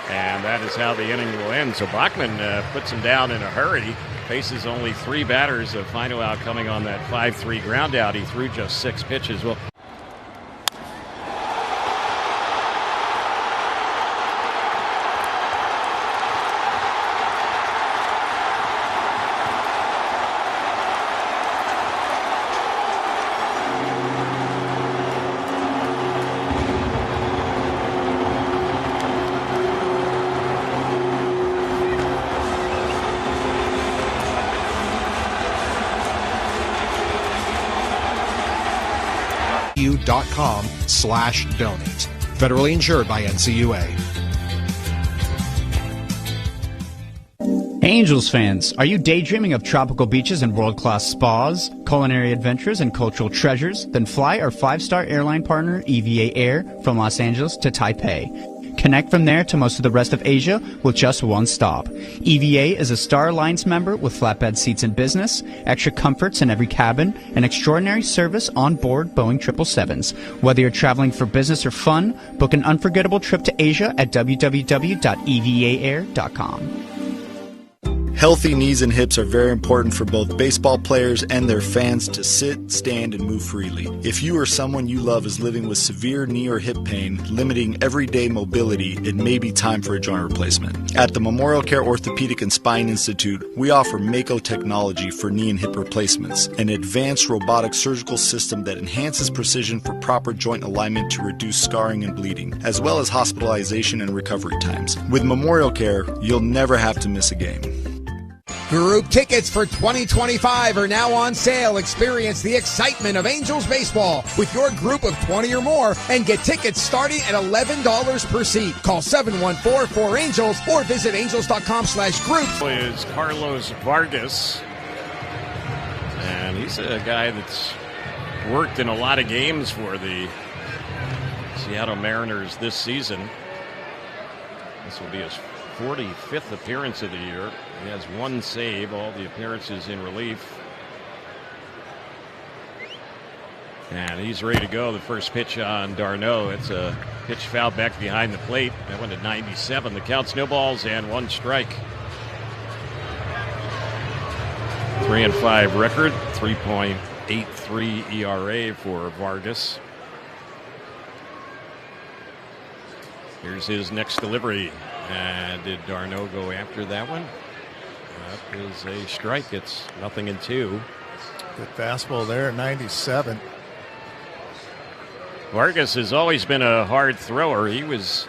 And that is how the inning will end. So Bachman puts him down in a hurry. Faces only 3 batters. A final out coming on that 5-3 ground out. He threw just 6 pitches. Well, NCU.com/donate. Federally insured by NCUA. Angels fans, are you daydreaming of tropical beaches and world-class spas, culinary adventures, and cultural treasures? Then fly our 5-star airline partner EVA Air from Los Angeles to Taipei. Connect from there to most of the rest of Asia with just one stop. EVA is a Star Alliance member with flatbed seats in business, extra comforts in every cabin, and extraordinary service on board Boeing 777s. Whether you're traveling for business or fun, book an unforgettable trip to Asia at www.evaair.com. Healthy knees and hips are very important for both baseball players and their fans to sit, stand, and move freely. If you or someone you love is living with severe knee or hip pain, limiting everyday mobility, it may be time for a joint replacement. At the Memorial Care Orthopedic and Spine Institute, we offer Mako technology for knee and hip replacements, an advanced robotic surgical system that enhances precision for proper joint alignment to reduce scarring and bleeding, as well as hospitalization and recovery times. With Memorial Care, you'll never have to miss a game. Group tickets for 2025 are now on sale. Experience the excitement of Angels baseball with your group of 20 or more and get tickets starting at $11 per seat. Call 714-4ANGELS or visit angels.com/groups. Is Carlos Vargas, and he's a guy that's worked in a lot of games for the Seattle Mariners this season. This will be his 45th appearance of the year. He has one save, all the appearances in relief. And he's ready to go. The first pitch on d'Arnaud. It's a pitch foul back behind the plate. That went at 97. The count's no balls and 1 strike. 3-5 record, 3.83 ERA for Vargas. Here's his next delivery. And did d'Arnaud go after that one? That is a strike. It's 0-2. Good fastball there at 97. Vargas has always been a hard thrower. He was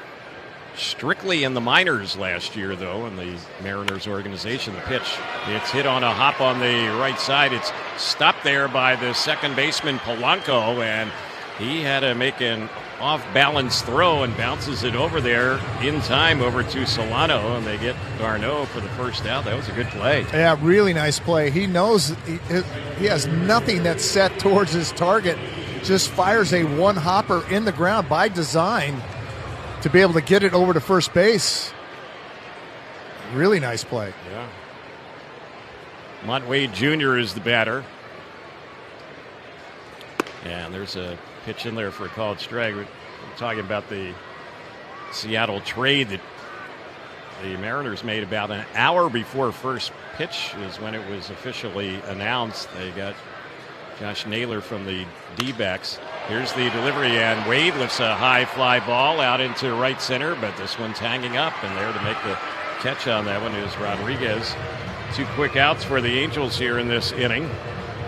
strictly in the minors last year, though, in the Mariners organization. The pitch, it's hit on a hop on the right side. It's stopped there by the second baseman, Polanco, and he had to make an off-balance throw and bounces it over there in time over to Solano, and they get d'Arnaud for the first out. That was a good play. Yeah, really nice play. He knows he has nothing that's set towards his target. Just fires a one-hopper in the ground by design to be able to get it over to first base. Really nice play. Yeah. Montwade Jr. is the batter. And there's a pitch in there for a called strike. We're talking about the Seattle trade that the Mariners made about an hour before first pitch is when it was officially announced. They got Josh Naylor from the D-backs. Here's the delivery, and Wade lifts a high fly ball out into right center, but this one's hanging up, and there to make the catch on that one is Rodriguez. 2 quick outs for the Angels here in this inning.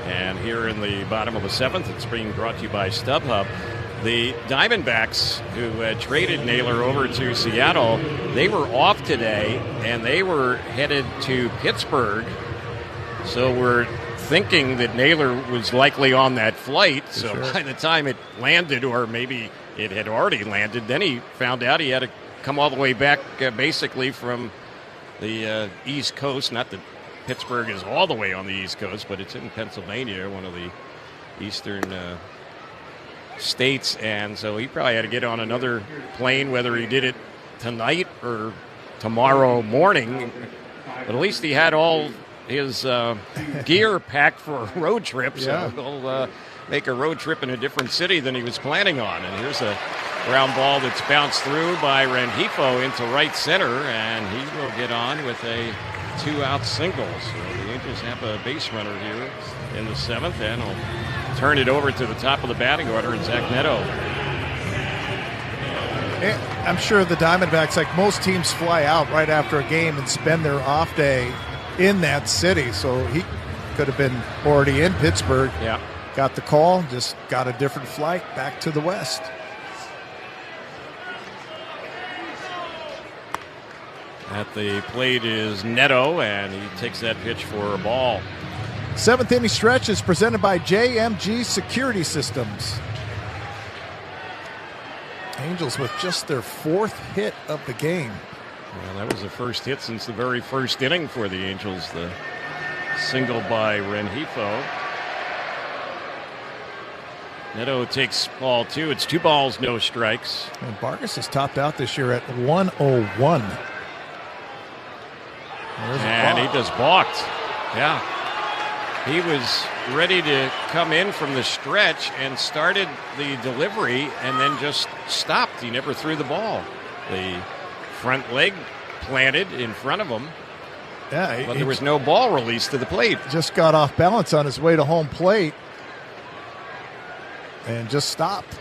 And here in the bottom of the 7th, it's being brought to you by StubHub. The Diamondbacks, who had traded Naylor over to Seattle, they were off today, and they were headed to Pittsburgh. So we're thinking that Naylor was likely on that flight. So by the time it landed, or maybe it had already landed, then he found out he had to come all the way back basically from the East Coast. Not that Pittsburgh is all the way on the East Coast, but it's in Pennsylvania, one of the eastern states, and so he probably had to get on another plane, whether he did it tonight or tomorrow morning. But at least he had all his gear packed for a road trip, so he'll make a road trip in a different city than he was planning on. And here's a ground ball that's bounced through by Rengifo into right center, and he will get on with a 2-out single. So the Angels have a base runner here in the 7th, and will turn it over to the top of the batting order, and Zach Neto. I'm sure the Diamondbacks, like most teams, fly out right after a game and spend their off day in that city. So he could have been already in Pittsburgh. Yeah. Got the call, just got a different flight back to the West. At the plate is Neto, and he takes that pitch for a ball. 7th inning stretch is presented by JMG Security Systems. Angels with just their 4th hit of the game. Well, that was the first hit since the very first inning for the Angels. The single by Rengifo. Neto takes ball 2. It's 2 balls, no strikes. And Vargas has topped out this year at 101. And he just balked. Yeah. He was ready to come in from the stretch and started the delivery and then just stopped. He never threw the ball. The front leg planted in front of him. Yeah, but there was no ball released to the plate. Just got off balance on his way to home plate and just stopped.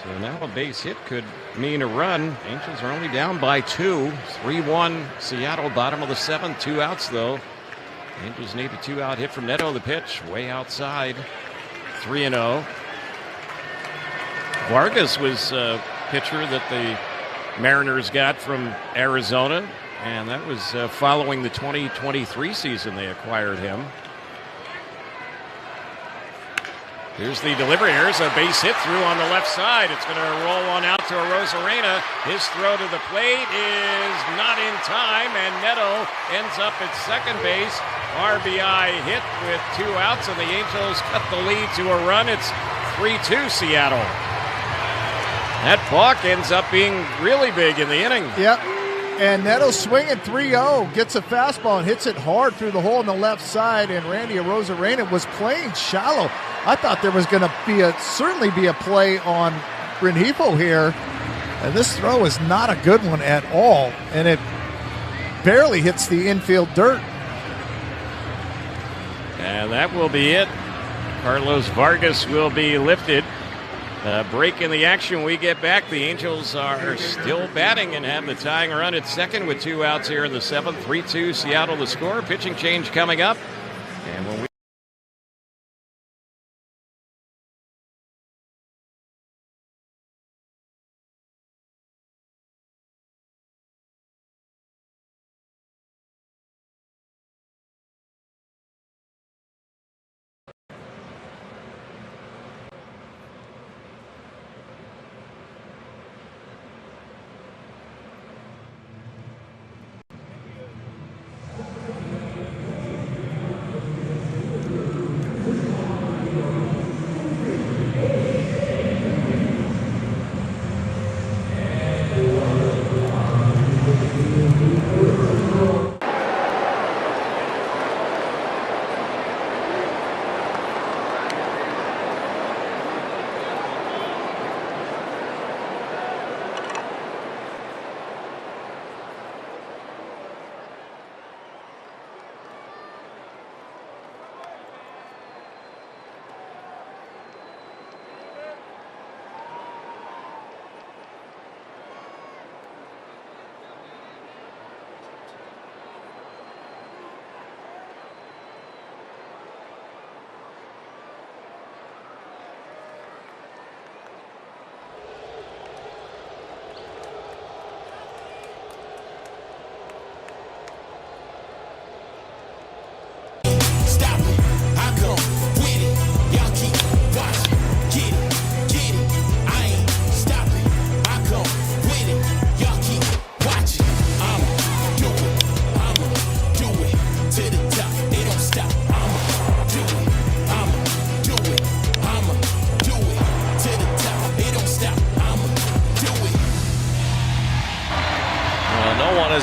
So now a base hit could mean a run. Angels are only down by 2. 3-1 Seattle, bottom of the 7th. 2 outs, though. Angels need a 2-out hit from Neto. The pitch way outside. 3-0. Vargas was a pitcher that the Mariners got from Arizona, and that was following the 2023 season they acquired him. Here's the delivery. Here's a base hit through on the left side. It's going to roll on out to Arozarena. His throw to the plate is not in time, and Neto ends up at second base. RBI hit with 2 outs, and the Angels cut the lead to a run. It's 3-2 Seattle. That balk ends up being really big in the inning. Yep. And Neto swinging 3-0, gets a fastball and hits it hard through the hole on the left side, and Randy Arozarena was playing shallow. I thought there was going to be certainly be a play on Rengifo here, and this throw is not a good one at all, and it barely hits the infield dirt. And that will be it. Carlos Vargas will be lifted. Break in the action. We get back. The Angels are still batting and have the tying run at second with 2 outs here in the 7th. 3-2 Seattle the score. Pitching change coming up. And when we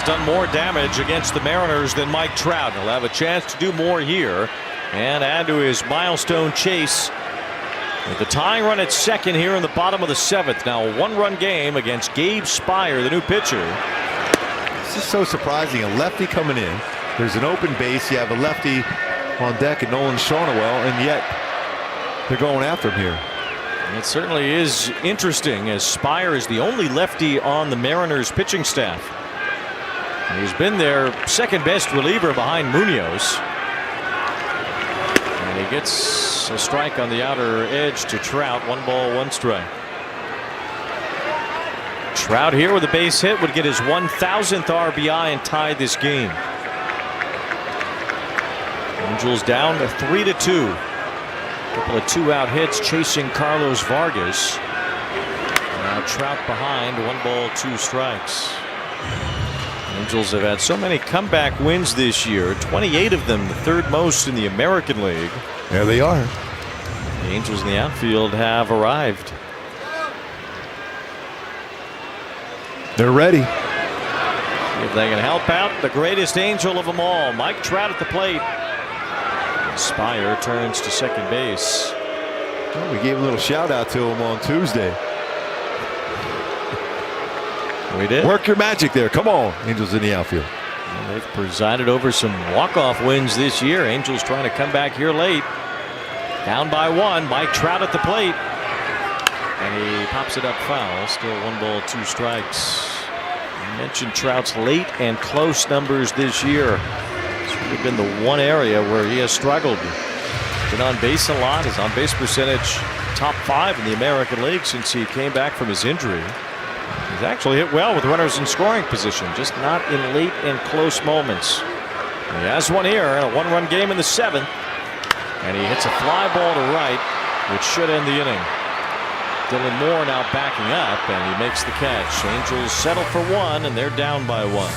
done more damage against the Mariners than Mike Trout. He'll have a chance to do more here and add to his milestone chase with the tying run at second here in the bottom of the 7th. Now a 1-run game against Gabe Spire, the new pitcher. This is so surprising. A lefty coming in. There's an open base. You have a lefty on deck and Nolan Sharnwell, and yet they're going after him here. It certainly is interesting, as Spire is the only lefty on the Mariners pitching staff. He's been their second best reliever behind Munoz. And he gets a strike on the outer edge to Trout. 1 ball, 1 strike. Trout here with a base hit would get his 1,000th RBI and tie this game. Angels down to 3-2. Couple of 2-out hits chasing Carlos Vargas. Trout behind, 1 ball, 2 strikes. Angels have had so many comeback wins this year, 28 of them, the 3rd most in the American League. There they are. The Angels in the outfield have arrived. They're ready. If they can help out the greatest Angel of them all, Mike Trout at the plate. Spire turns to second base. Well, we gave a little shout out to him on Tuesday. We did. Work your magic there. Come on, Angels in the outfield. And they've presided over some walk-off wins this year. Angels trying to come back here late. Down by 1. Mike Trout at the plate. And he pops it up foul. Still 1 ball, 2 strikes. You mentioned Trout's late and close numbers this year. It's really been the one area where he has struggled. Been on base a lot. His on-base percentage top 5 in the American League since he came back from his injury. He's actually hit well with runners in scoring position, just not in late and close moments. And he has one here in a 1-run game in the 7th. And he hits a fly ball to right, which should end the inning. Dylan Moore now backing up, and he makes the catch. Angels settle for 1, and they're down by 1.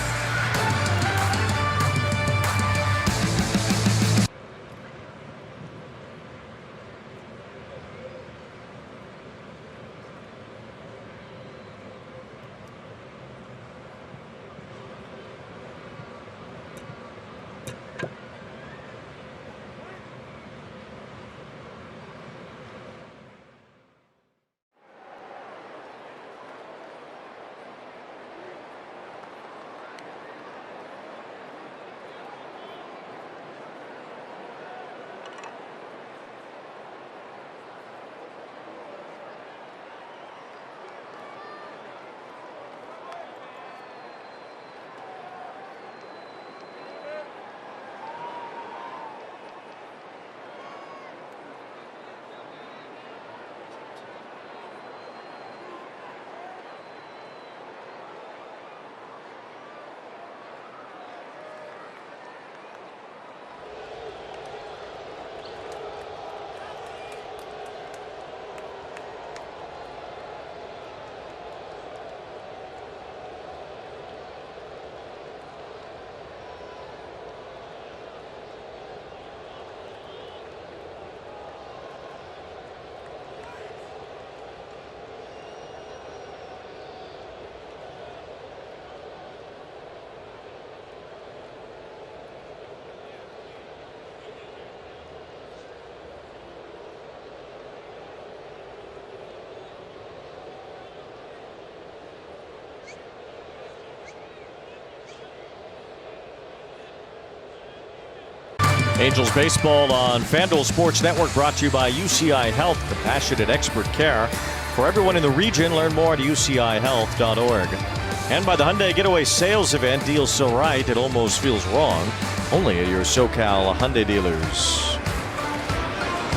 Angels baseball on FanDuel Sports Network, brought to you by UCI Health, compassionate expert care for everyone in the region. Learn more at ucihealth.org. And by the Hyundai Getaway Sales Event, deals so right it almost feels wrong. Only at your SoCal Hyundai dealers.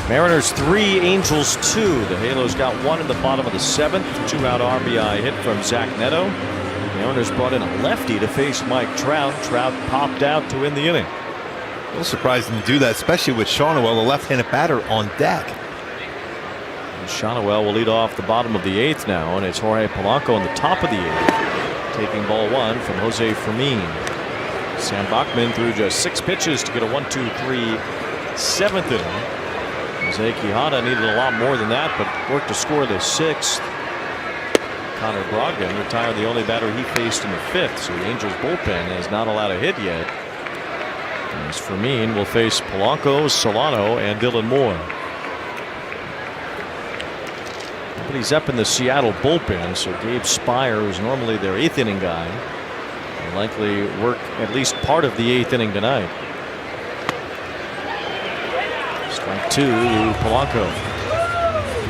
Mariners 3, Angels 2. The Halos got 1 in the bottom of the 7th. 2-out RBI hit from Zach Neto. The Mariners brought in a lefty to face Mike Trout. Trout popped out to win the inning. A little surprising to do that, especially with Shonowell, the left-handed batter, on deck. And Shonowell will lead off the bottom of the 8th now, and it's Jorge Polanco in the top of the 8th, taking ball 1 from Jose Fermin. Sam Bachman threw just 6 pitches to get a 1-2-3 7th inning. Jose Quijada needed a lot more than that, but worked to score the 6th. Connor Brogdon retired the only batter he faced in the 5th, so the Angels bullpen has not allowed a hit yet. As Fermin will face Polanco, Solano, and Dylan Moore. Nobody's up in the Seattle bullpen, so Gabe Spire, who's normally their 8th inning guy, will likely work at least part of the 8th inning tonight. Strike 2, Polanco.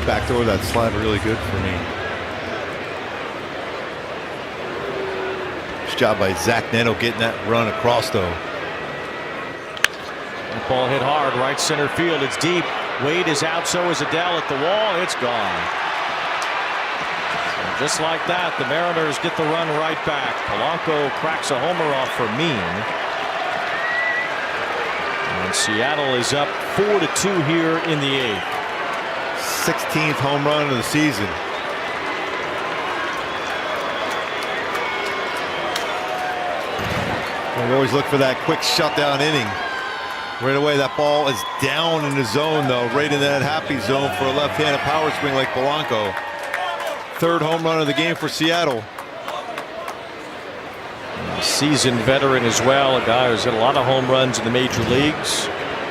Backdoor that slider really good for me. Nice job by Zach Neto getting that run across, though. That ball hit hard, right center field. It's deep. Wade is out, so is Adele at the wall. It's gone. So just like that, the Mariners get the run right back. Polanco cracks a homer off for Mean. And Seattle is up 4-2 here in the 8th. 16th home run of the season. We always look for that quick shutdown inning. Right away, that ball is down in the zone, though, right in that happy zone for a left-handed power swing like Polanco. Third home run of the game for Seattle. Seasoned veteran as well, a guy who's hit a lot of home runs in the major leagues.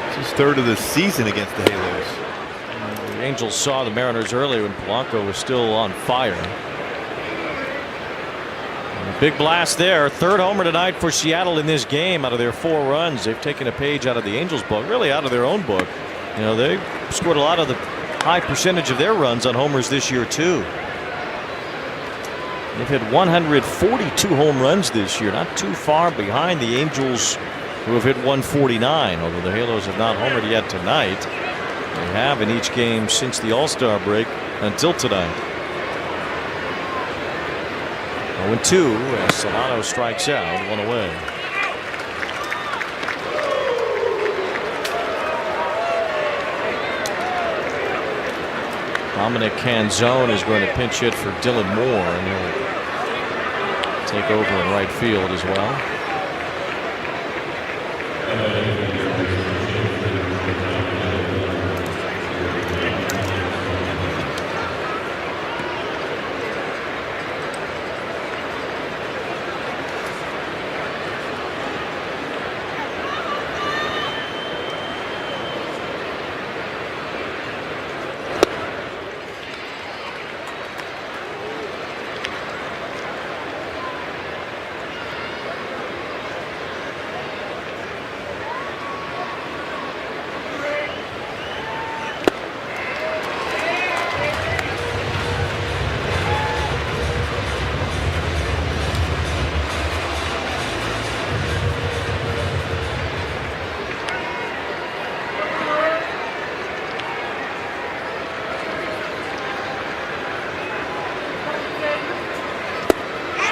It's his third of the season against the Halos. The Angels saw the Mariners early when Polanco was still on fire. Big blast there. Third homer tonight for Seattle in this game out of their 4 runs. They've taken a page out of the Angels' book, really out of their own book. You know, they scored a lot of the high percentage of their runs on homers this year, too. They've hit 142 home runs this year, not too far behind the Angels, who have hit 149, although the Halos have not homered yet tonight. They have in each game since the All-Star break until tonight. 0-2 as Solano strikes out, 1 away. Dominic Canzone is going to pinch hit for Dylan Moore, and he'll take over in right field as well.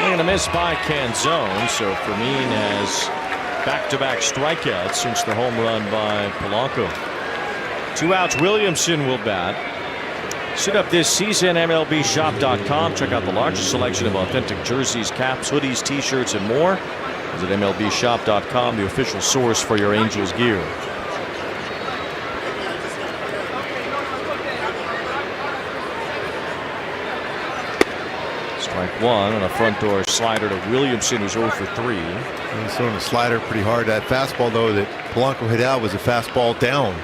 And a miss by Canzone, so Fermin has back-to-back strikeouts since the home run by Polanco. 2 outs. Williamson will bat. Sit up this season, MLBshop.com. Check out the largest selection of authentic jerseys, caps, hoodies, t-shirts, and more. Visit MLBshop.com, the official source for your Angels gear. Strike 1 on a front door slider to Williamson, who's 0 for 3. He's throwing the slider pretty hard. That fastball, though, that Polanco hit out was a fastball down.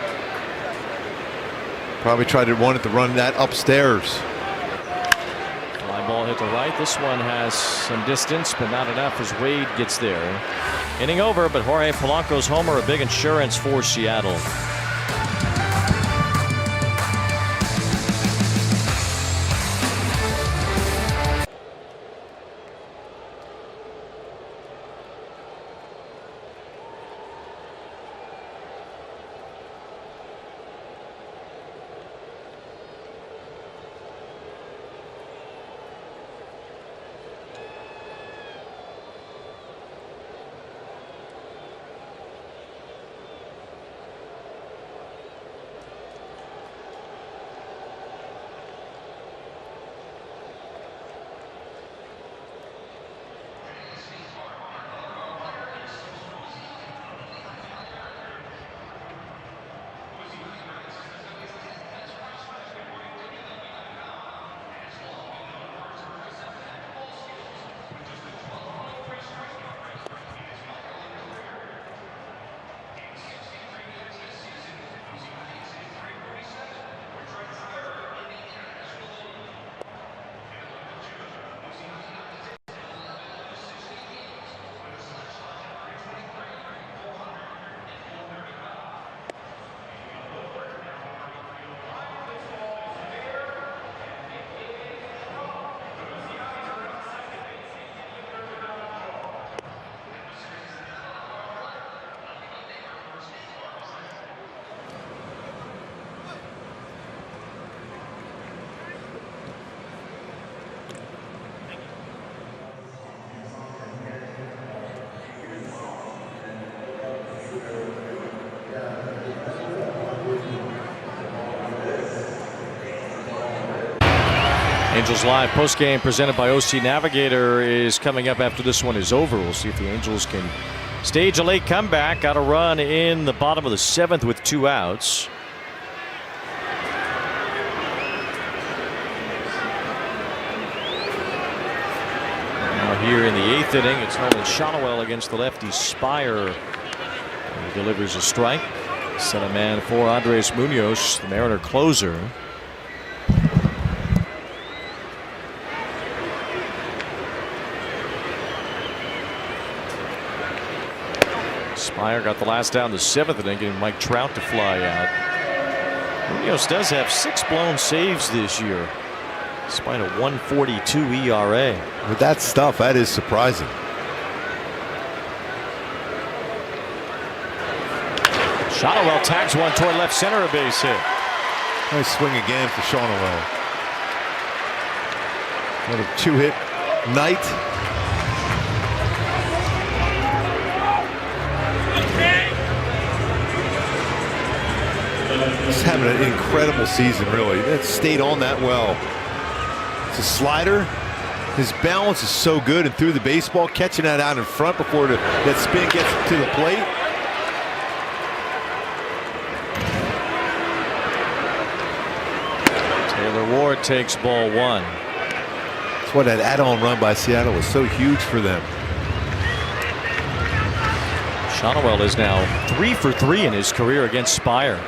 Probably tried to run that upstairs. Fly ball hit to right. This one has some distance, but not enough as Wade gets there. Inning over, but Jorge Polanco's homer, a big insurance for Seattle. Angels Live postgame presented by OC Navigator is coming up after this one is over. We'll see if the Angels can Stage a late comeback. Got a run in the bottom of the 7th with 2 outs. Now here in the 8th inning, it's Nolan Shotwell against the lefty Spire. He delivers a strike. Set a man for Andres Munoz, the Mariner closer. Spire got the last down the 7th inning, getting Mike Trout to fly out. Munoz does have 6 blown saves this year, despite a 1.42 ERA. With that stuff, that is surprising. Shotwell tags one toward left center, a base hit. Nice swing again for Shotwell. Another 2-hit night. He's having an incredible season, really. That stayed on that well. It's a slider. His balance is so good, and threw the baseball, catching that out in front before that spin gets to the plate. Taylor Ward takes ball 1. That's why that add-on run by Seattle was so huge for them. Shotwell is now 3 for 3 in his career against Spire.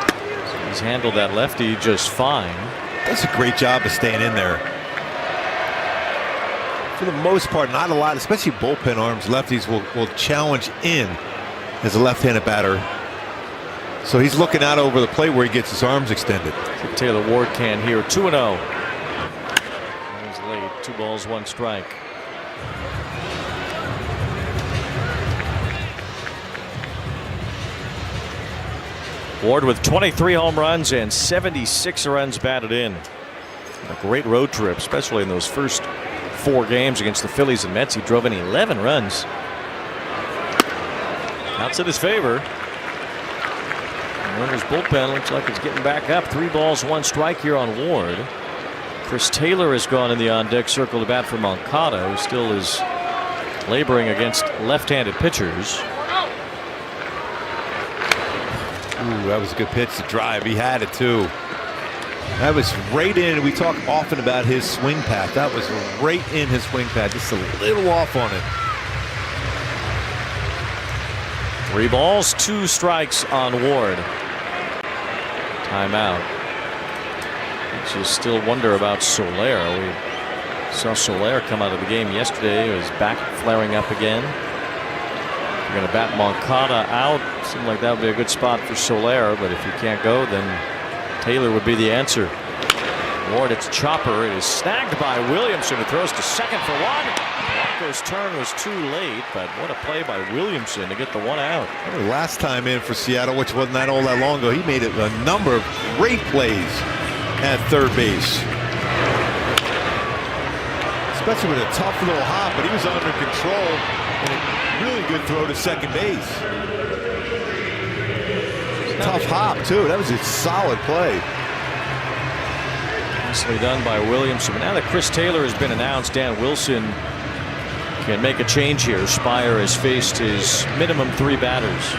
So he's handled that lefty just fine. Does a great job of staying in there. For the most part, not a lot, especially bullpen arms. Lefties will challenge in as a left-handed batter. So he's looking out over the plate where he gets his arms extended. Taylor Ward can here. 2-0. He's late. 2 balls, 1 strike. Ward with 23 home runs and 76 runs batted in. A great road trip, especially in those first 4 games against the Phillies and Mets. He drove in 11 runs. Counts in his favor. Runner's bullpen looks like it's getting back up. 3 balls, 1 strike here on Ward. Chris Taylor has gone in the on-deck circle to bat for Moncada, who still is laboring against left-handed pitchers. Ooh, that was a good pitch to drive. He had it too. That was right in. We talk often about his swing path. That was right in his swing path. Just a little off on it. 3 balls, 2 strikes on Ward. Timeout. Just still wonder about Soler. We saw Soler come out of the game yesterday. His back flaring up again. You're going to bat Moncada out. Seemed like that would be a good spot for Soler, but if he can't go, then Taylor would be the answer. Ward, it's chopper. It is snagged by Williamson, who throws to second for 1. Blanco's turn was too late, but what a play by Williamson to get the 1 out. Last time in for Seattle, which wasn't all that long ago, he made a number of great plays at third base. Especially with a tough little hop, but he was under control. And a really good throw to second base. Tough hop, too. That was a solid play. Nicely done by Williamson. But now that Chris Taylor has been announced, Dan Wilson can make a change here. Spire has faced his minimum 3 batters.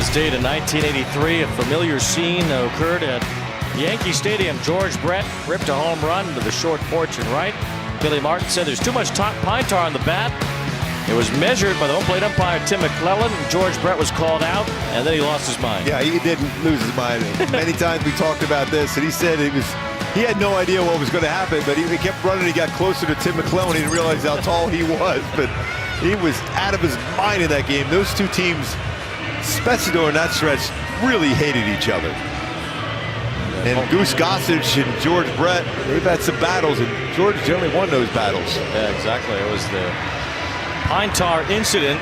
this date in 1983, a familiar scene occurred at Yankee Stadium. George Brett ripped a home run to the short porch and right. Billy Martin said there's too much pine tar on the bat. It was measured by the home plate umpire Tim McClellan. George Brett was called out, and then he lost his mind. Yeah, he didn't lose his mind. Many times we talked about this, and he said he had no idea what was going to happen, but he kept running. He got closer to Tim McClellan. He didn't realize how tall he was, but he was out of his mind in that game. Those two teams, especially during that stretch, really hated each other. And Goose Gossage and George Brett, they've had some battles, and George generally won those battles. Yeah, exactly. It was the pine tar incident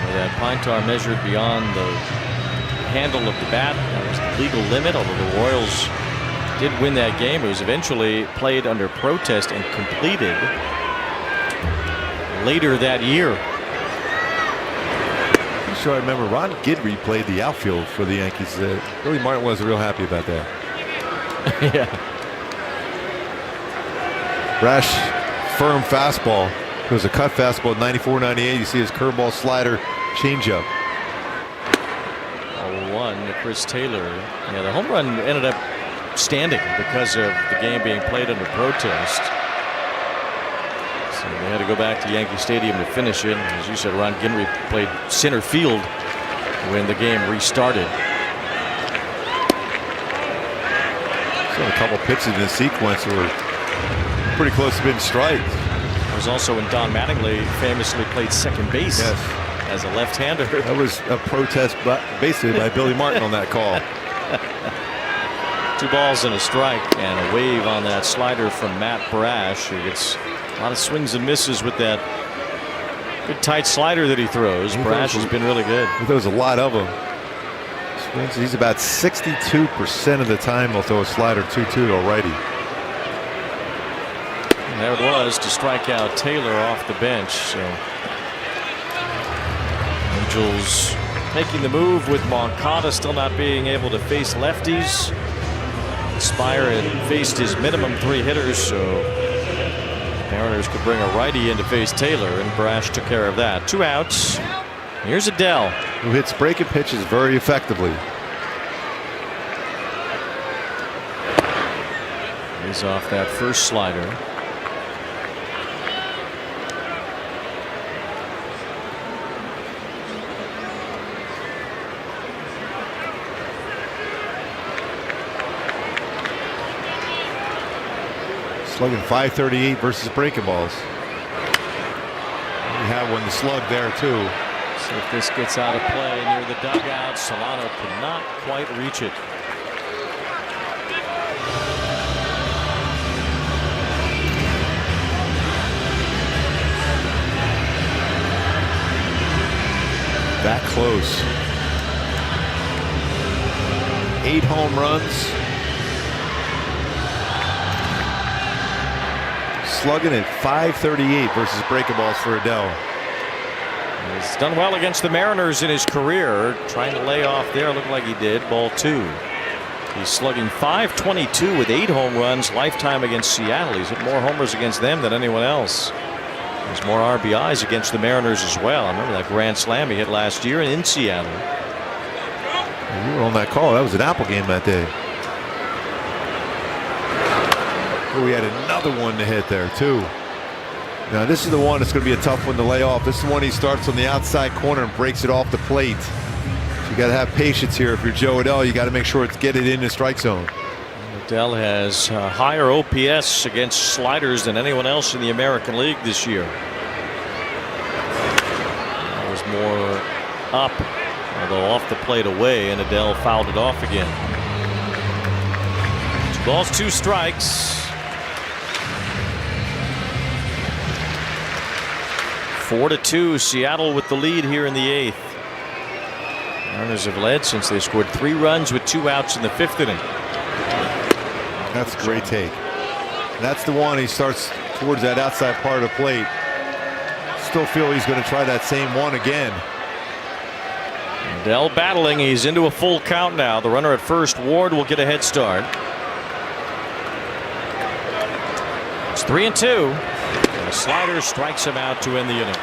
where that pine tar measured beyond the handle of the bat. That was the legal limit, although the Royals did win that game. It was eventually played under protest and completed later that year. I'm sure I remember Ron Guidry played the outfield for the Yankees. Billy Martin wasn't real happy about that. Yeah. Brash, firm fastball. It was a cut fastball at 94, 98. You see his curveball, slider, changeup. 0-1 to Chris Taylor. Yeah, the home run ended up standing because of the game being played under protest. So they had to go back to Yankee Stadium to finish it. As you said, Ron Guidry played center field when the game restarted. So a couple pitches in the sequence were pretty close to being striked. It was also when Don Mattingly famously played second base as a left-hander. That was a protest basically by Billy Martin on that call. 2 balls and a strike, and a wave on that slider from Matt Brash, who gets a lot of swings and misses with that good tight slider that he throws. Brash has been really good. He throws a lot of them. He's about 62% of the time he'll throw a slider 2-2 to a righty. And there it was to strike out Taylor off the bench. So Angels making the move with Moncada still not being able to face lefties. Spire had faced his minimum 3 hitters, so Mariners could bring a righty in to face Taylor, and Brash took care of that. 2 outs. Here's Adele, who hits breaking pitches very effectively. He's off that first slider. Slugging .538 versus breaking balls. We have one to slug there too. See if this gets out of play near the dugout. Solano could not quite reach it. That close. 8 home runs. Slugging at .538 versus breaking balls for Adele. He's done well against the Mariners in his career. Trying to lay off there, looked like he did. Ball 2. He's slugging .522 with 8 home runs lifetime against Seattle. He's hit more homers against them than anyone else. There's more RBIs against the Mariners as well. I remember that grand slam he hit last year in Seattle. You were on that call. That was an Apple game that day. We had another one to hit there too. Now this is the one that's going to be a tough one to lay off. This is the one he starts on the outside corner and breaks it off the plate. So you got to have patience here. If you're Joe Adele, you got to make sure it's get it in the strike zone. Adele has higher OPS against sliders than anyone else in the American League this year. That was more up, although off the plate away, and Adele fouled it off again. 2 balls, 2 strikes. 4-2, Seattle with the lead here in the 8th. Mariners have led since they scored 3 runs with 2 outs in the 5th inning. That's a great take. That's the one he starts towards that outside part of the plate. Still feel he's going to try that same one again. Adele battling. He's into a full count now. The runner at first, Ward, will get a head start. It's 3-2. And a slider strikes him out to end the inning.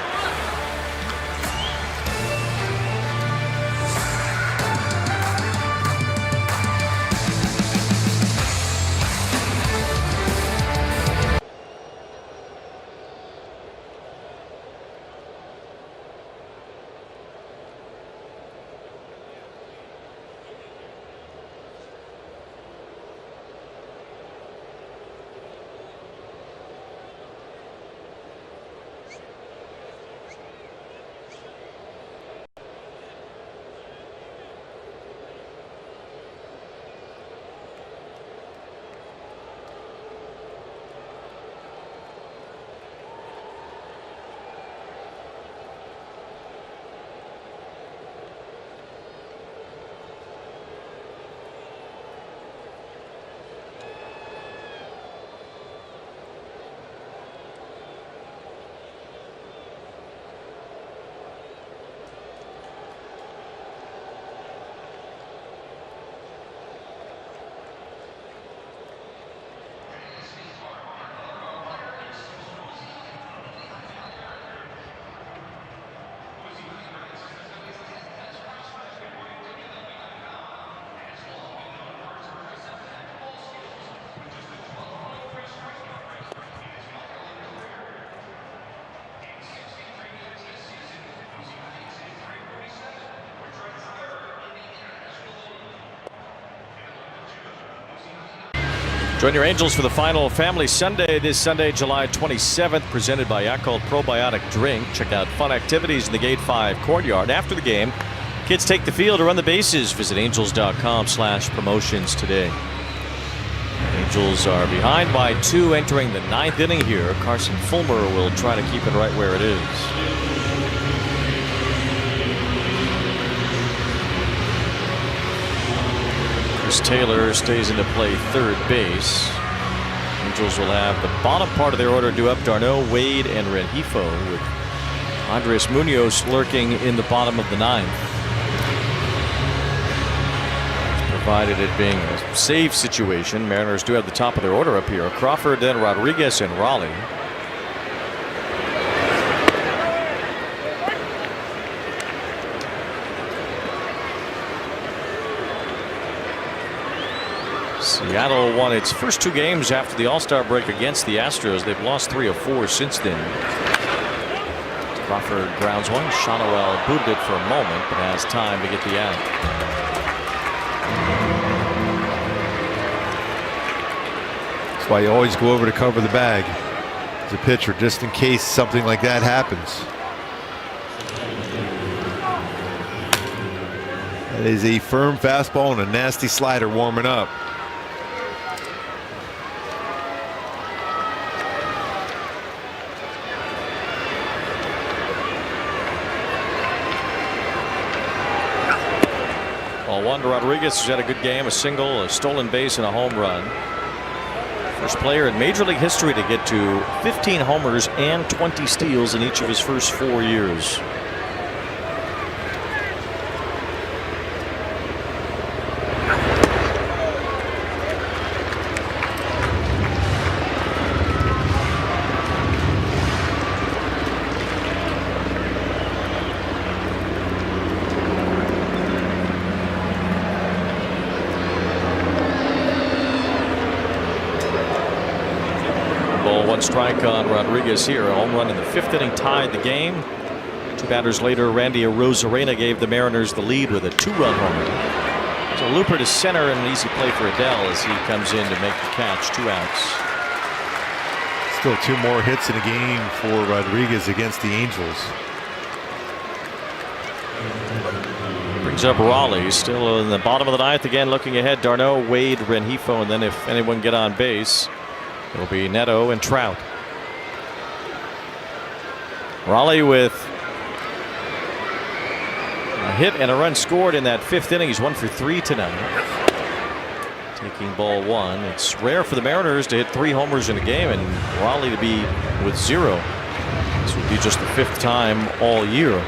Join your Angels for the final Family Sunday this Sunday, July 27th, presented by Yakult Probiotic Drink. Check out fun activities in the Gate 5 courtyard. After the game, kids take the field to run the bases. Visit angels.com/promotions today. Angels are behind by 2 entering the 9th inning here. Carson Fulmer will try to keep it right where it is. Taylor stays into play third base. Angels will have the bottom part of their order due up. D'Arnaud, Wade, and Rengifo, with Andres Munoz lurking in the bottom of the 9th. Provided it being a save situation, Mariners do have the top of their order up here. Crawford, then Rodriguez, and Raleigh. Seattle won its first 2 games after the All-Star break against the Astros. They've lost 3 of 4 since then. Crawford grounds one. Shonowell booted it for a moment, but has time to get the out. That's why you always go over to cover the bag as a pitcher, just in case something like that happens. That is a firm fastball and a nasty slider warming up. One to Rodriguez, who's had a good game, a single, a stolen base, and a home run. First player in Major League history to get to 15 homers and 20 steals in each of his first 4 years. Strike on Rodriguez here. A home run in the 5th inning tied the game. 2 batters later, Randy Arozarena gave the Mariners the lead with a 2-run homer. So looper to center and an easy play for Adele as he comes in to make the catch. 2 outs. Still 2 more hits in a game for Rodriguez against the Angels. Brings up Raleigh, still in the bottom of the 9th again, looking ahead. D'Arnaud, Wade, Rengifo, and then if anyone get on base, it'll be Neto and Trout. Raleigh with a hit and a run scored in that 5th inning. He's 1 for 3 tonight. Taking ball 1. It's rare for the Mariners to hit 3 homers in a game, and Raleigh to be with 0. This would be just the 5th time all year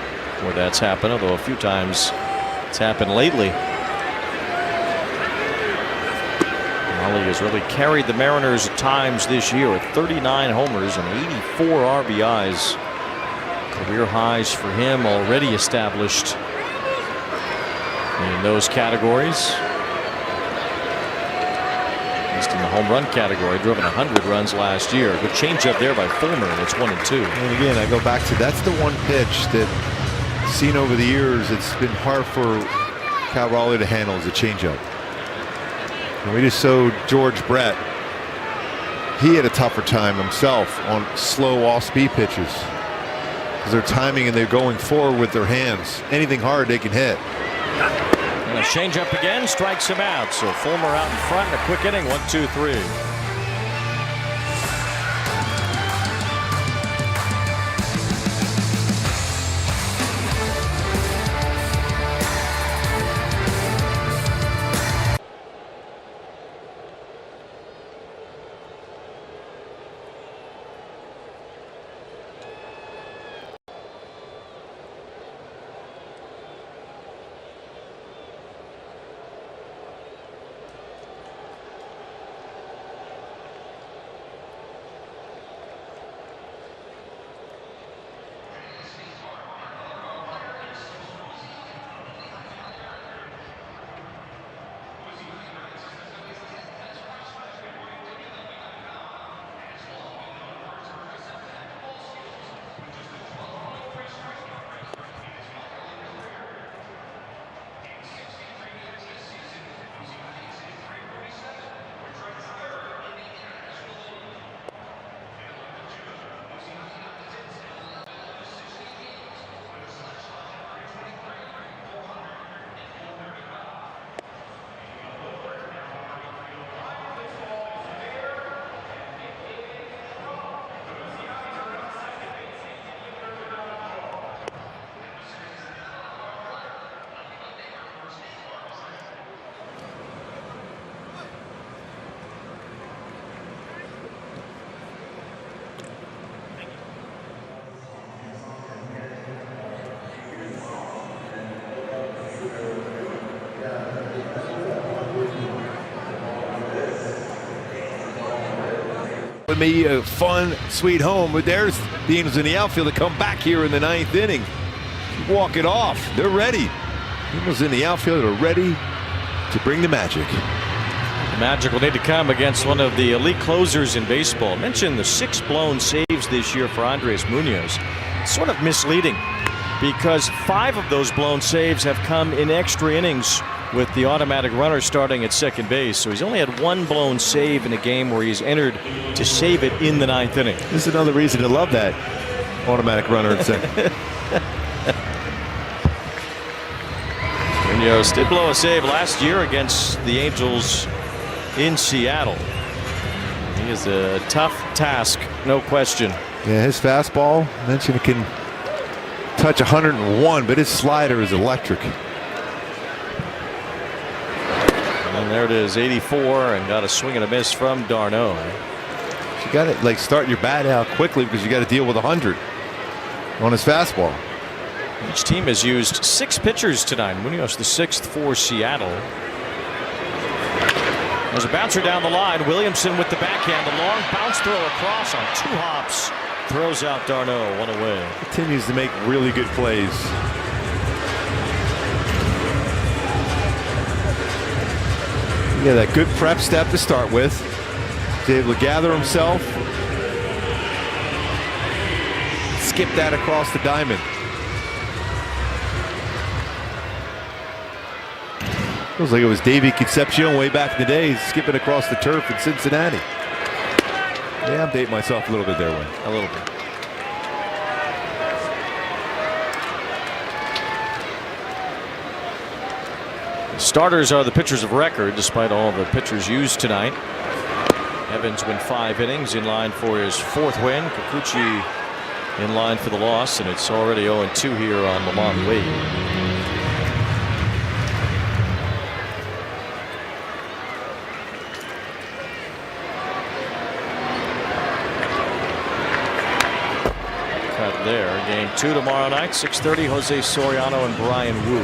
where that's happened, although a few times it's happened lately. Raleigh has really carried the Mariners at times this year with 39 homers and 84 RBIs. Career highs for him already established in those categories. At least in the home run category, driven 100 runs last year. Good changeup there by Fulmer, and it's 1-2. And again, I go back to that's the one pitch that, seen over the years, it's been hard for Cal Raleigh to handle as a changeup. And we just saw George Brett. He had a tougher time himself on slow off-speed pitches because they're timing and they're going forward with their hands. Anything hard they can hit. And a changeup again strikes him out. So Fulmer out in front in a quick inning. 1-2-3. With me a fun, sweet home, but there's the Angels in the outfield to come back here in the 9th inning. Walk it off. They're ready. Angels in the outfield are ready to bring the magic. The magic will need to come against one of the elite closers in baseball. I mentioned the 6 blown saves this year for Andres Munoz. It's sort of misleading because 5 of those blown saves have come in extra innings with the automatic runner starting at second base. So he's only had 1 blown save in a game where he's entered to save it in the 9th inning. This is another reason to love that automatic runner at second. Munoz did blow a save last year against the Angels in Seattle. He is a tough task, no question. Yeah, his fastball, mentioned it can touch 101, but his slider is electric. And there it is, 84, and got a swing and a miss from d'Arnaud. You got to like start your bat out quickly because you got to deal with 100 on his fastball. Each team has used 6 pitchers tonight. Munoz the 6th for Seattle. There's a bouncer down the line. Williamson with the backhand. The long bounce throw across on 2 hops. Throws out d'Arnaud, 1 away. Continues to make really good plays. Yeah, that good prep step to start with. He's able to gather himself. Skip that across the diamond. Feels like it was Davey Concepcion way back in the day, skipping across the turf in Cincinnati. Yeah, I'm dating myself a little bit there, Wayne. A little bit. The starters are the pitchers of record, despite all the pitchers used tonight. Evans went 5 innings, in line for his 4th win. Kikuchi in line for the loss, and it's already 0-2 here on Lamont Wade. There. Game 2 tomorrow night, 6:30. Jose Soriano and Brian Wu.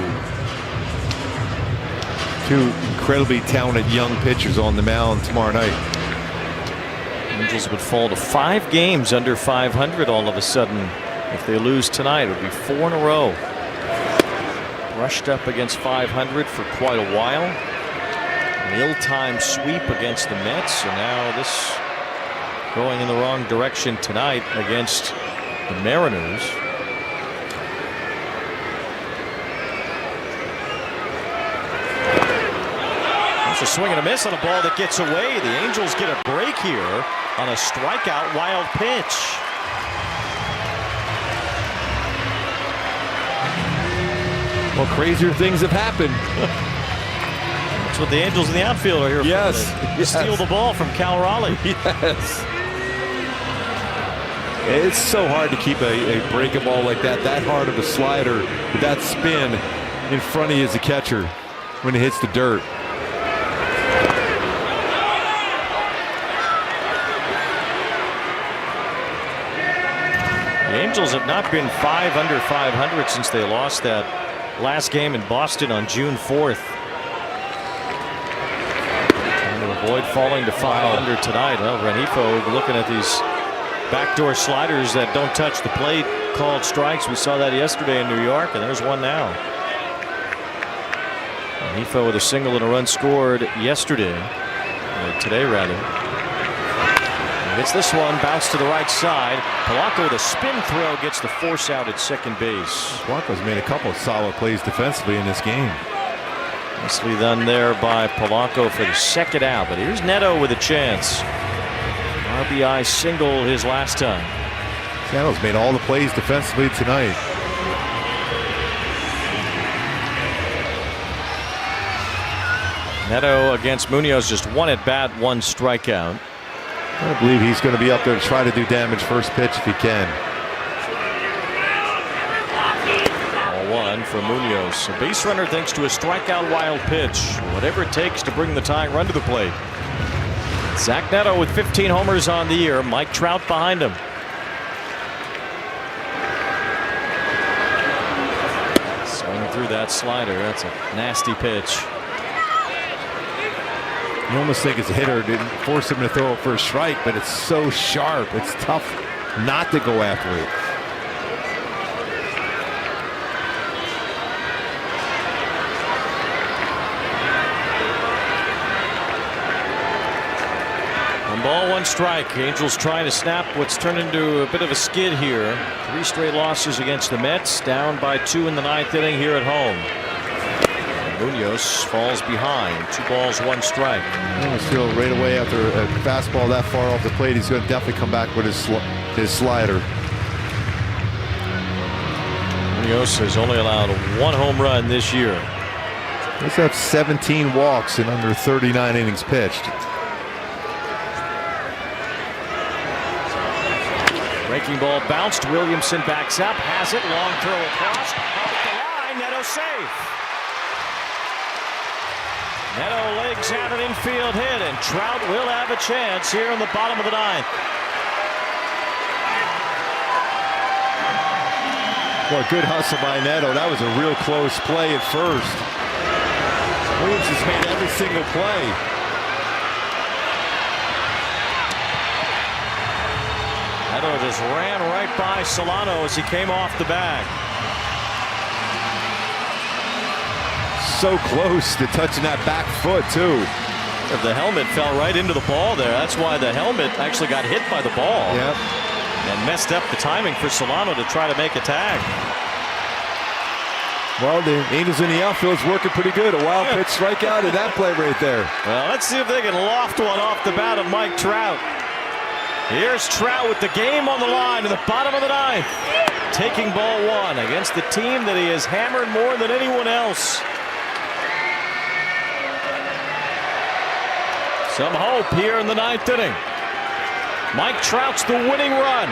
2 incredibly talented young pitchers on the mound tomorrow night. Angels would fall to 5 games under 500 all of a sudden. If they lose tonight, it would be 4 in a row. Brushed up against 500 for quite a while. An ill-timed sweep against the Mets, and now this going in the wrong direction tonight against the Mariners. That's a swing and a miss on a ball that gets away. The Angels get a break here on a strikeout wild pitch. Well, crazier things have happened. That's what the Angels in the outfield are here for. Yes. Steal the ball from Cal Raleigh. Yes. It's so hard to keep a breaking ball like that hard of a slider with that spin in front of you as a catcher when it hits the dirt. The Angels have not been 5 under 500 since they lost that last game in Boston on June 4th. And to avoid falling to 500 tonight. Well, Rengifo looking at these backdoor sliders that don't touch the plate, called strikes. We saw that yesterday in New York, and there's one now. Rengifo with a single and a run scored yesterday, or today rather. And gets this one, bounce to the right side. Polanco with a spin throw gets the force out at second base. Polanco's made a couple of solid plays defensively in this game. Nicely done there by Polanco for the 2nd out, but here's Neto with a chance. RBI single his last time. Seattle's made all the plays defensively tonight. Neto against Munoz, just 1 at bat, 1 strikeout. I believe he's going to be up there to try to do damage first pitch if he can. 0-1 for Munoz. A base runner thanks to a strikeout wild pitch. Whatever it takes to bring the tying run to the plate. Zach Neto with 15 homers on the year. Mike Trout behind him. Swing through that slider. That's a nasty pitch. You almost think his hitter didn't force him to throw it for a strike, but it's so sharp. It's tough not to go after it. One ball, one strike. Angels trying to snap what's turned into a bit of a skid here. 3 straight losses against the Mets, down by 2 in the 9th inning here at home. Munoz falls behind. 2 balls, 1 strike. I almost feel right away after a fastball that far off the plate, he's going to definitely come back with his slider. Munoz has only allowed 1 home run this year. He's had 17 walks in under 39 innings pitched. Breaking ball bounced. Williamson backs up, has it. Long throw across. Off the line. Neto safe. Neto legs out an infield hit, and Trout will have a chance here in the bottom of the 9th. Well, good hustle by Neto. That was a real close play at first. Williams has made every single play. Neto just ran right by Solano as he came off the bag. So close to touching that back foot, too. The helmet fell right into the ball there. That's why the helmet actually got hit by the ball. Yep. And messed up the timing for Solano to try to make a tag. Well, the Angels in the outfield's working pretty good. A wild pitch strikeout in that play right there. Well, let's see if they can loft one off the bat of Mike Trout. Here's Trout with the game on the line in the bottom of the 9th. Taking ball 1 against the team that he has hammered more than anyone else. Some hope here in the 9th inning. Mike Trout's the winning run.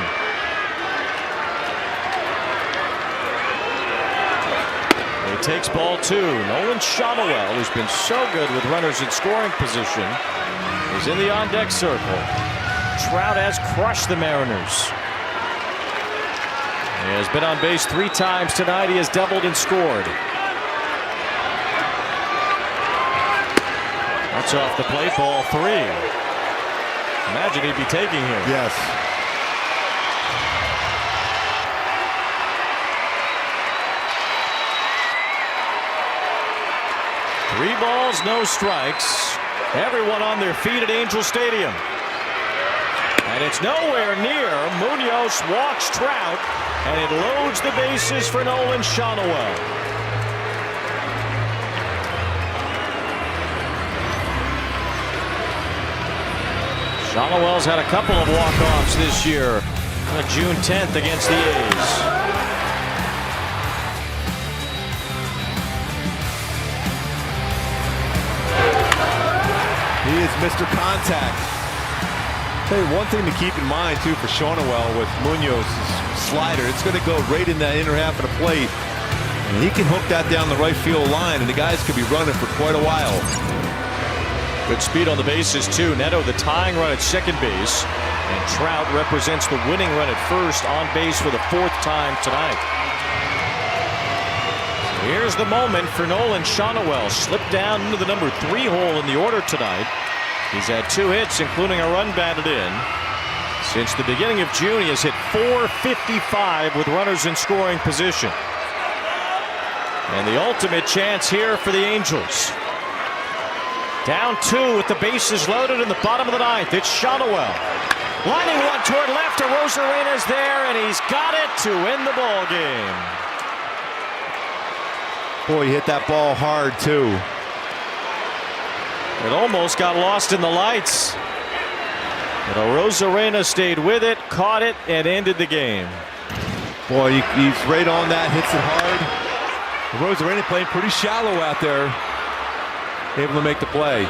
He takes ball 2. Nolan Shotwell, who's been so good with runners in scoring position, is in the on-deck circle. Trout has crushed the Mariners. He has been on base 3 times tonight. He has doubled and scored. That's off the plate, ball 3. Imagine he'd be taking here. Yes. Three balls, no strikes. Everyone on their feet at Angel Stadium. And it's nowhere near. Munoz walks Trout, and it loads the bases for Nolan Shotwell. Shotwell's had a couple of walk-offs this year. June 10th against the A's. He is Mr. Contact. Tell you one thing to keep in mind too for Shotwell with Munoz's slider, it's going to go right in that inner half of the plate, and he can hook that down the right field line, and the guys could be running for quite a while. Good speed on the bases too. Neto the tying run at second base, and Trout represents the winning run at first, on base for the 4th time tonight. Here's the moment for Nolan Shotwell. Slipped down into the number 3 hole in the order tonight. He's had 2 hits, including a run batted in. Since the beginning of June, he has hit .455 with runners in scoring position. And the ultimate chance here for the Angels. Down 2 with the bases loaded in the bottom of the 9th. It's Shotwell. Lining one toward left. Arozarena's there, and he's got it to win the ball game. Boy, he hit that ball hard too. It almost got lost in the lights. But Arozarena stayed with it, caught it, and ended the game. Boy, he's right on that, hits it hard. Arozarena playing pretty shallow out there. Able to make the play.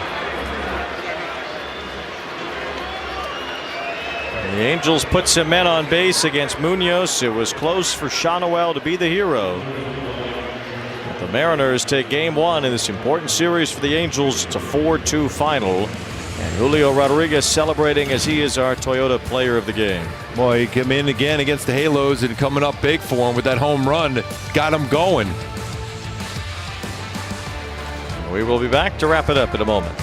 The Angels put some men on base against Munoz. It was close for Shotwell to be the hero. The Mariners take game 1 in this important series for the Angels. It's a 4-2 final. And Julio Rodriguez celebrating as he is our Toyota player of the game. Boy, he came in again against the Halos and coming up big for him with that home run. Got him going. We will be back to wrap it up in a moment.